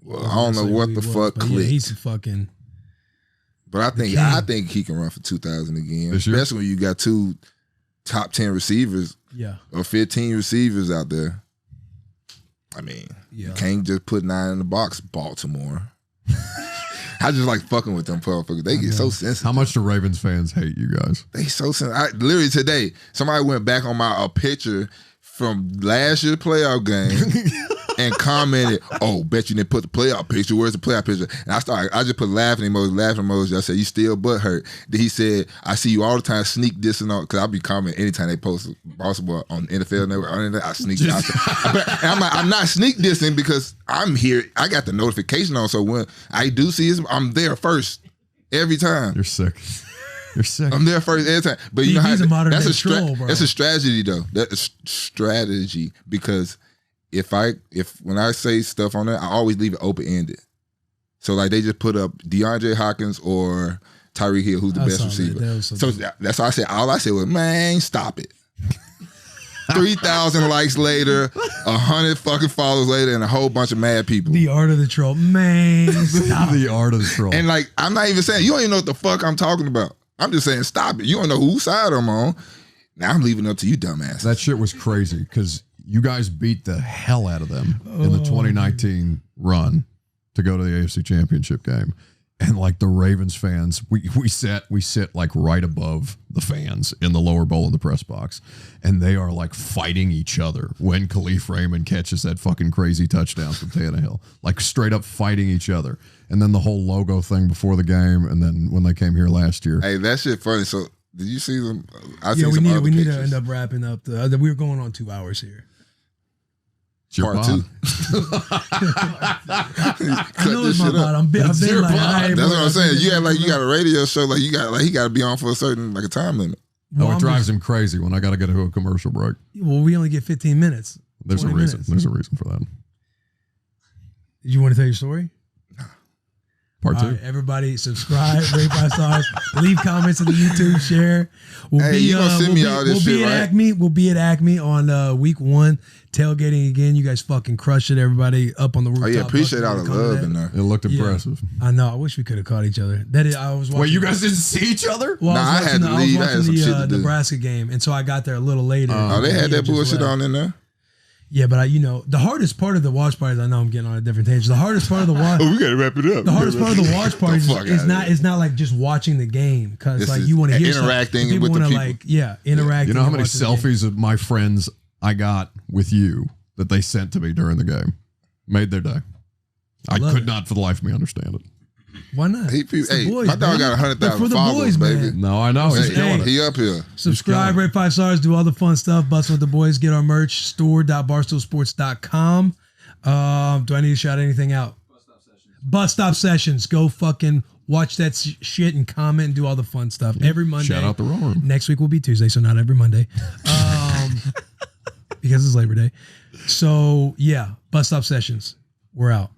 Speaker 3: well, I don't know what the fuck clicked.
Speaker 2: Yeah, he's a fucking.
Speaker 3: But I think he can run for 2,000 again, especially when you got two top 10 receivers, or 15 receivers out there. I mean, you can't just put 9 in the box, Baltimore. I just like fucking with them motherfuckers. They get so sensitive.
Speaker 6: How much do Ravens fans hate you guys?
Speaker 3: They so sensitive. Literally today, somebody went back on my picture from last year's playoff game and commented, "Oh, bet you didn't put the playoff picture. Where's the playoff picture?" And I just put laughing emoji. I said, "You still butthurt?" Then he said, "I see you all the time sneak dissing on," because I'll be commenting anytime they post basketball on NFL Network. I sneak. And I'm like, I'm not sneak dissing because I'm here. I got the notification on, so when I do see it, I'm there first every time.
Speaker 6: You're sick. You're sick.
Speaker 3: I'm there first every time. But you know how that's a
Speaker 2: troll, bro.
Speaker 3: That's a strategy though. That's a strategy because if when I say stuff on there, I always leave it open ended. So like they just put up DeAndre Hopkins or Tyreek Hill, who's the best receiver. So that's why I said all I said was, man, stop it. 3,000 likes later, 100 fucking followers later, and a whole bunch of mad people.
Speaker 2: The art of the troll, man. Stop.
Speaker 6: The art of the troll.
Speaker 3: And like, I'm not even saying you don't even know what the fuck I'm talking about. I'm just saying, stop it. You don't know whose side I'm on. Now I'm leaving it up to you, dumbass.
Speaker 6: That shit was crazy because you guys beat the hell out of them in the 2019 run to go to the AFC Championship game. And like the Ravens fans, we sit like right above the fans in the lower bowl in the press box. And they are like fighting each other when Khalif Raymond catches that fucking crazy touchdown from Tannehill. Like straight up fighting each other. And then the whole logo thing before the game. And then when they came here last year.
Speaker 3: Hey, that shit funny. So did you see them?
Speaker 2: We need to end up wrapping up. We were going on 2 hours here.
Speaker 3: Part 2.
Speaker 2: I know it's my pod. I've been like,
Speaker 3: that's what I'm saying. You act like you got a radio show, like you got he got to be on for a certain like a time limit.
Speaker 6: Well, it drives him crazy when I got to get to a commercial break.
Speaker 2: Well, we only get 15 minutes.
Speaker 6: There's a reason.
Speaker 2: Minutes.
Speaker 6: There's a reason for that.
Speaker 2: Did you want to tell your story?
Speaker 6: Part 2.
Speaker 2: Right, everybody subscribe, rate 5 stars, leave comments in the YouTube, share.
Speaker 3: You gonna send me all this shit, right?
Speaker 2: We'll be at Acme on week 1, tailgating again. You guys fucking crushed it. Everybody up on the rooftop.
Speaker 3: Oh yeah, appreciate all the love in there.
Speaker 6: It looked impressive.
Speaker 2: I know. I wish we could have caught each other. I was watching.
Speaker 6: Wait, you guys didn't see each other?
Speaker 2: Well,
Speaker 3: I had to leave. I had some shit to do.
Speaker 2: Nebraska game, and so I got there a little later.
Speaker 3: Oh, they had that bullshit on in there.
Speaker 2: Yeah, but the hardest part of the watch parties, I know I'm getting on a different tangent. The hardest part of the watch.
Speaker 3: We gotta wrap it up.
Speaker 2: The hardest part of the watch parties is not like just watching the game because like you want to hear
Speaker 3: interacting with the people.
Speaker 2: Like interacting.
Speaker 6: You know how many selfies of my friends I got with you that they sent to me during the game? Made their day. I could not for the life of me understand it.
Speaker 2: Why not?
Speaker 3: Boys, my dog got 100,000 followers, baby.
Speaker 6: No, I know.
Speaker 3: He up here.
Speaker 2: Subscribe, rate 5 stars, do all the fun stuff. Bussin' with the boys. Get our merch, store.barstoolsports.com. Do I need to shout anything out? Bus Stop Sessions. Go fucking watch that shit and comment and do all the fun stuff. Every Monday.
Speaker 6: Shout out the roar.
Speaker 2: Next week will be Tuesday, so not every Monday. Because it's Labor Day. So, yeah, Bus Stop Sessions. We're out.